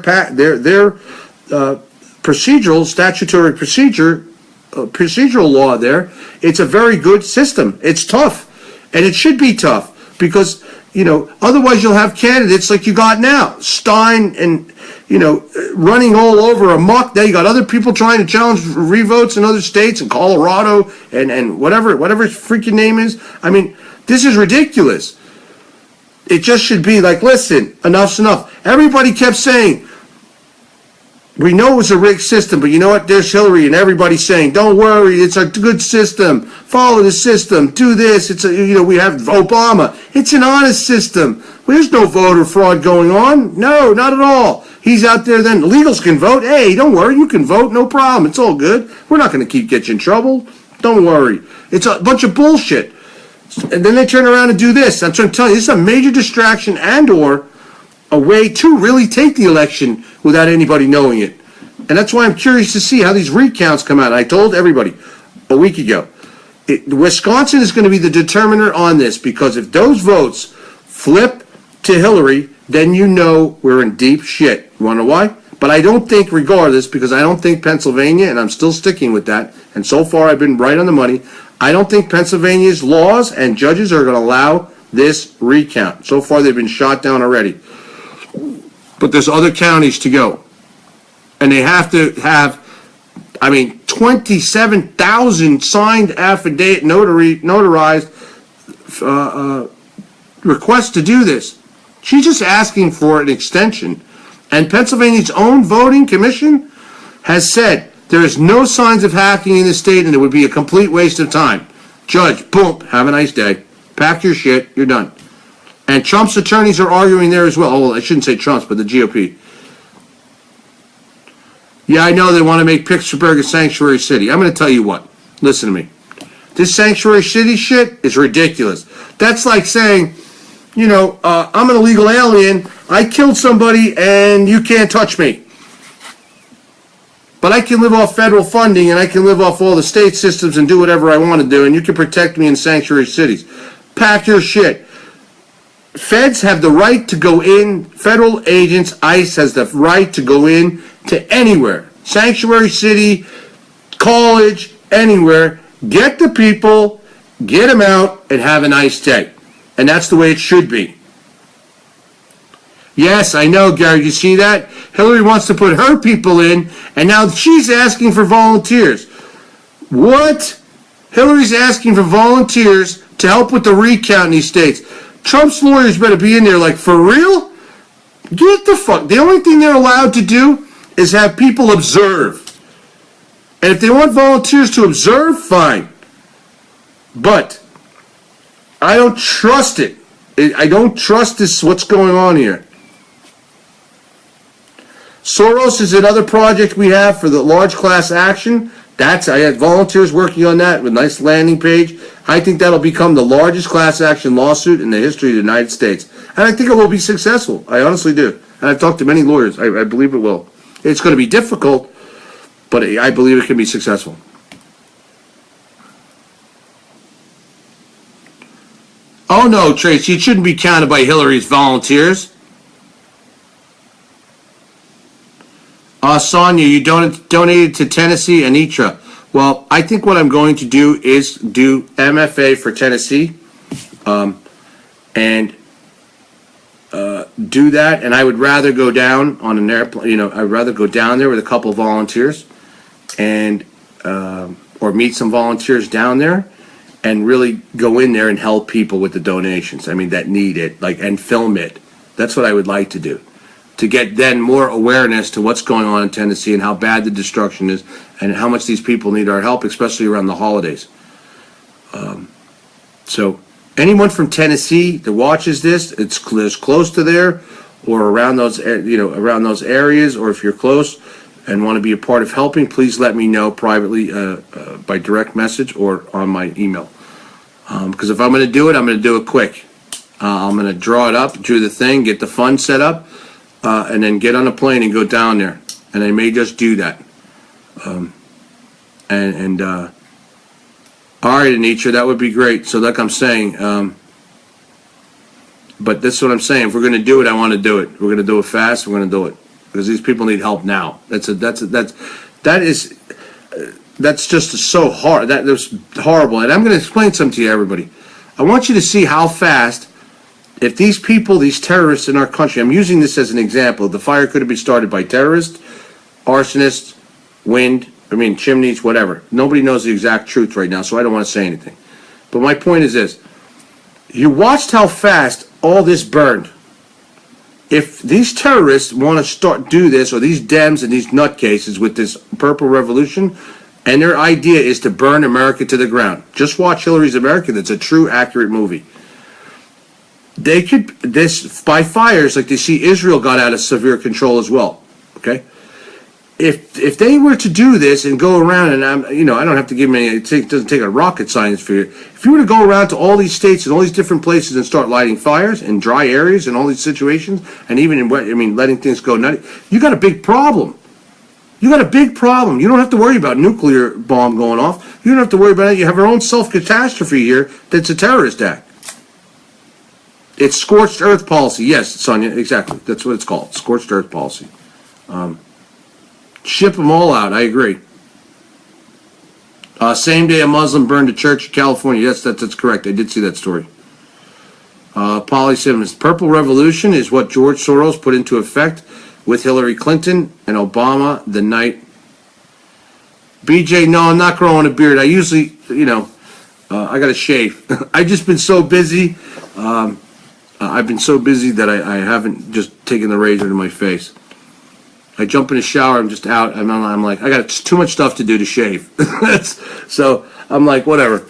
procedural, statutory procedural law there, it's a very good system. It's tough. And it should be tough because, otherwise you'll have candidates like you got now, Stein and, running all over amok. Now you got other people trying to challenge revotes in other states, in Colorado and whatever his freaking name is. I mean, this is ridiculous. It just should be like, listen, enough's enough. Everybody kept saying, we know it was a rigged system, but you know what? There's Hillary, and everybody's saying, don't worry, it's a good system. Follow the system. Do this. We have Obama. It's an honest system. There's no voter fraud going on. No, not at all. He's out there then. Illegals can vote. Hey, don't worry. You can vote. No problem. It's all good. We're not going to get you in trouble. Don't worry. It's a bunch of bullshit. And then they turn around and do this. That's what I'm telling you. This is a major distraction and or a way to really take the election without anybody knowing it. And that's why I'm curious to see how these recounts come out. I told everybody a week ago, Wisconsin is going to be the determiner on this, because if those votes flip to Hillary, then we're in deep shit. You want to know why? But I don't think, regardless, because I don't think Pennsylvania, and I'm still sticking with that, and so far I've been right on the money, I don't think Pennsylvania's laws and judges are going to allow this recount. So far they've been shot down already. But there's other counties to go. And they have to have, 27,000 signed affidavit, notarized requests to do this. She's just asking for an extension. And Pennsylvania's own voting commission has said there is no signs of hacking in the state and it would be a complete waste of time. Judge, boom, have a nice day. Pack your shit, you're done. And Trump's attorneys are arguing there as well. Oh, well, I shouldn't say Trump's, but the GOP. Yeah, I know they want to make Pittsburgh a sanctuary city. I'm going to tell you what. Listen to me. This sanctuary city shit is ridiculous. That's like saying, I'm an illegal alien. I killed somebody and you can't touch me. But I can live off federal funding and I can live off all the state systems and do whatever I want to do, and you can protect me in sanctuary cities. Pack your shit. Feds have the right to go in. Federal agents, ICE has the right to go in to anywhere. Sanctuary city, college, anywhere. Get the people, get them out, and have a nice day. And that's the way it should be. Yes, I know, Gary. You see that? Hillary wants to put her people in, and now she's asking for volunteers. What? Hillary's asking for volunteers to help with the recount in these states. Trump's lawyers better be in there like, for real? Get the fuck. The only thing they're allowed to do is have people observe. And if they want volunteers to observe, fine. But I don't trust it. I don't trust this, what's going on here. Soros is another project we have for the large class action. I had volunteers working on that with a nice landing page. I think that'll become the largest class action lawsuit in the history of the United States. And I think it will be successful. I honestly do. And I've talked to many lawyers. I believe it will. It's going to be difficult, but I believe it can be successful. Oh no, Tracy, it shouldn't be counted by Hillary's volunteers. Sonia, you donated to Tennessee Anitra. Well, I think what I'm going to do is do MFA for Tennessee, and do that. And I would rather go down on an airplane. I'd rather go down there with a couple of volunteers, and or meet some volunteers down there, and really go in there and help people with the donations. I mean, that need it, and film it. That's what I would like to do, to get then more awareness to what's going on in Tennessee and how bad the destruction is and how much these people need our help, especially around the holidays. So anyone from Tennessee that watches this, it's close to there or around those, around those areas, or if you're close and want to be a part of helping, please let me know privately by direct message or on my email. Because if I'm going to do it, I'm going to do it quick. I'm going to draw it up, do the thing, get the fund set up, and then get on a plane and go down there. And I may just do that. All right, Anitra, that would be great. So like I'm saying, but this is what I'm saying. If we're going to do it, I want to do it. We're going to do it fast. We're going to do it because these people need help now. That's just so hard. That's horrible. And I'm going to explain something to you, everybody. I want you to see how fast, if these people, these terrorists in our country, I'm using this as an example. The fire could have been started by terrorists, arsonists, chimneys, whatever. Nobody knows the exact truth right now, so I don't want to say anything. But my point is this. You watched how fast all this burned. If these terrorists want to do this, or these Dems and these nutcases with this purple revolution, and their idea is to burn America to the ground. Just watch Hillary's America. That's a true, accurate movie. They could, by fires, like they see Israel got out of severe control as well. Okay? If they were to do this and go around, and I don't have to give them any, it doesn't take a rocket science for you. If you were to go around to all these states and all these different places and start lighting fires in dry areas and all these situations, and even in wet, letting things go nutty, you got a big problem. You got a big problem. You don't have to worry about nuclear bomb going off. You don't have to worry about it. You have your own self-catastrophe here that's a terrorist act. It's scorched earth policy. Yes, Sonia, exactly. That's what it's called, scorched earth policy. Ship them all out. I agree. Same day a Muslim burned a church in California. Yes, that's correct. I did see that story. Polly Simmons. Purple Revolution is what George Soros put into effect with Hillary Clinton and Obama the night. BJ, no, I'm not growing a beard. I usually, I got to shave. I've just been so busy. I've been so busy that I haven't just taken the razor to my face. I jump in the shower, I'm just out, I'm like, I got too much stuff to do to shave. So I'm like, whatever.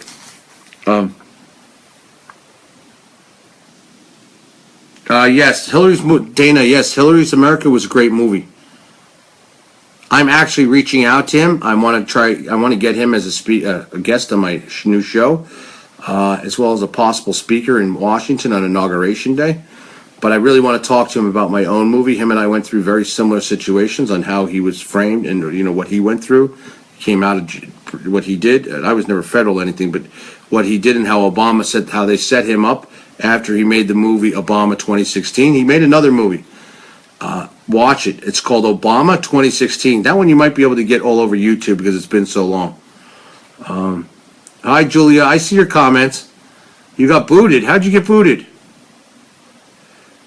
Yes, Dana, yes, Hillary's America was a great movie. I'm actually reaching out to him. I want to get him as a guest on my new show, as well as a possible speaker in Washington on Inauguration Day. But I really want to talk to him about my own movie. Him and I went through very similar situations on how he was framed and what he went through. He came out of what he did. I was never federal or anything, but what he did and how how they set him up after he made the movie Obama 2016. He made another movie. Watch it. It's called Obama 2016. That one you might be able to get all over YouTube because it's been so long. Hi, Julia. I see your comments. You got booted. How'd you get booted?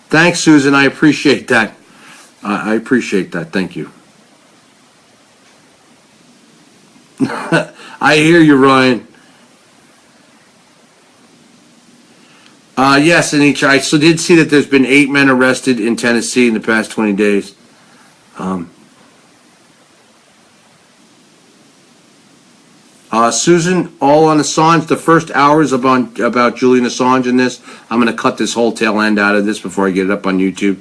Thanks, Susan. I appreciate that. I appreciate that. Thank you. I hear you, Ryan. Yes, Anitra, I did see that there's been 8 men arrested in Tennessee in the past 20 days. Susan, all on Assange. The first hours about Julian Assange in this. I'm going to cut this whole tail end out of this before I get it up on YouTube.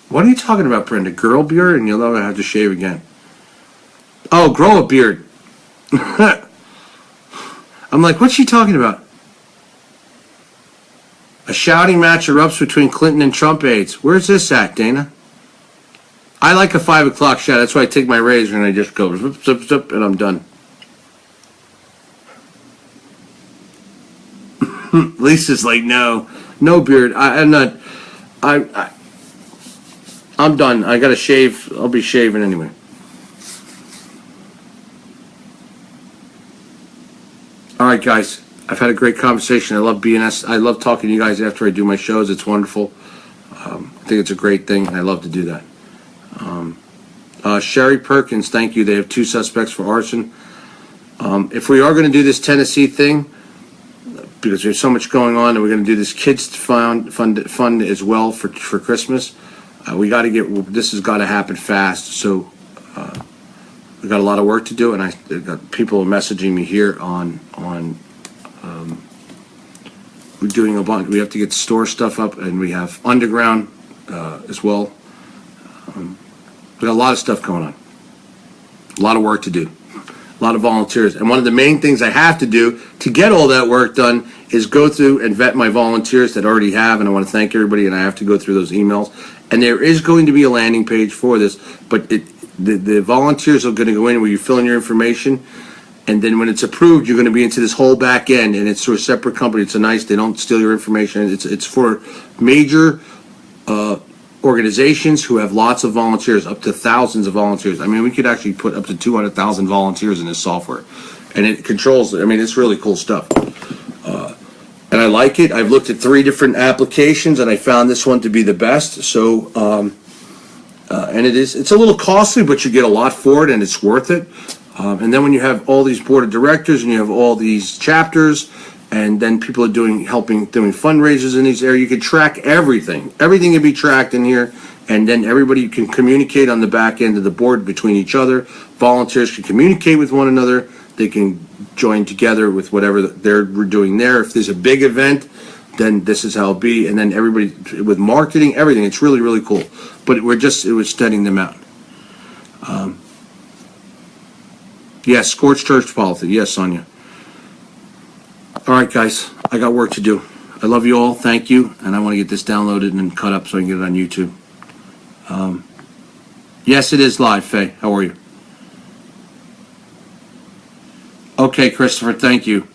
What are you talking about, Brenda? Girl beard? And you'll never have to shave again. Oh, grow a beard. I'm like, what's she talking about? A shouting match erupts between Clinton and Trump aides. Where's this at, Dana? I like a 5 o'clock shot. That's why I take my razor and I just go zip, zip, zip, and I'm done. Lisa's like, no beard. I'm not. I'm done. I gotta shave. I'll be shaving anyway. All right, guys. I've had a great conversation. I love BNS. I love talking to you guys after I do my shows. It's wonderful. I think it's a great thing, and I love to do that. Sherry Perkins, thank you. They have 2 suspects for arson. If we are going to do this Tennessee thing, because there's so much going on, and we're going to do this kids fund as well for Christmas, we got to get. This has got to happen fast. So we got a lot of work to do, and I got people messaging me here on. We're doing a bunch. We have to get store stuff up, and we have underground as well. We got a lot of stuff going on. A lot of work to do. A lot of volunteers. And one of the main things I have to do to get all that work done is go through and vet my volunteers that already have, and I want to thank everybody, and I have to go through those emails. And there is going to be a landing page for this, but the volunteers are going to go in where you fill in your information, and then when it's approved, you're going to be into this whole back end, and it's through a separate company. It's they don't steal your information. It's for major organizations who have lots of volunteers, up to thousands of volunteers. I mean, we could actually put up to 200,000 volunteers in this software, and it controls. I mean, it's really cool stuff, and I like it. I've looked at 3 different applications, and I found this one to be the best. So, and it's a little costly, but you get a lot for it, and it's worth it. And then when you have all these board of directors, and you have all these chapters, and then people are doing fundraisers in these areas, you can track everything. Everything can be tracked in here, and then everybody can communicate on the back end of the board between each other. Volunteers can communicate with one another. They can join together with whatever they're doing there. If there's a big event, then this is how it'll be. And then everybody, with marketing, everything, it's really, really cool. But it was studying them out. Yes, scorched earth policy. Yes, Sonia. All right, guys, I got work to do. I love you all. Thank you. And I want to get this downloaded and cut up so I can get it on YouTube. Yes, it is live, Faye. How are you? Okay, Christopher, thank you.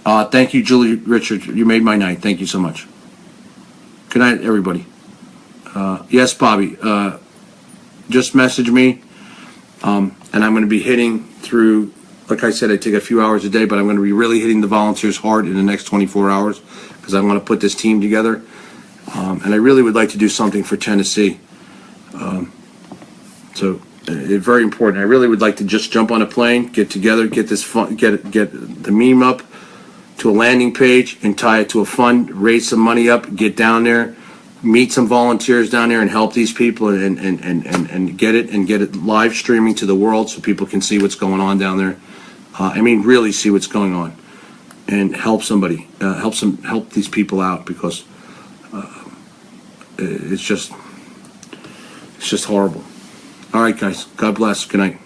Thank you, Julie Richard. You made my night. Thank you so much. Good night, everybody. Yes, Bobby. Just message me. And I'm going to be hitting through, like I said, I take a few hours a day, but I'm going to be really hitting the volunteers hard in the next 24 hours because I want to put this team together. And I really would like to do something for Tennessee. So it's very important. I really would like to just jump on a plane, get together, get this fun, get the meme up to a landing page and tie it to a fund, raise some money up, get down there, meet some volunteers down there and help these people and get it live streaming to the world so people can see what's going on down there. I mean, really see what's going on and help somebody, help these people out because it's just horrible. All right, guys. God bless. Good night.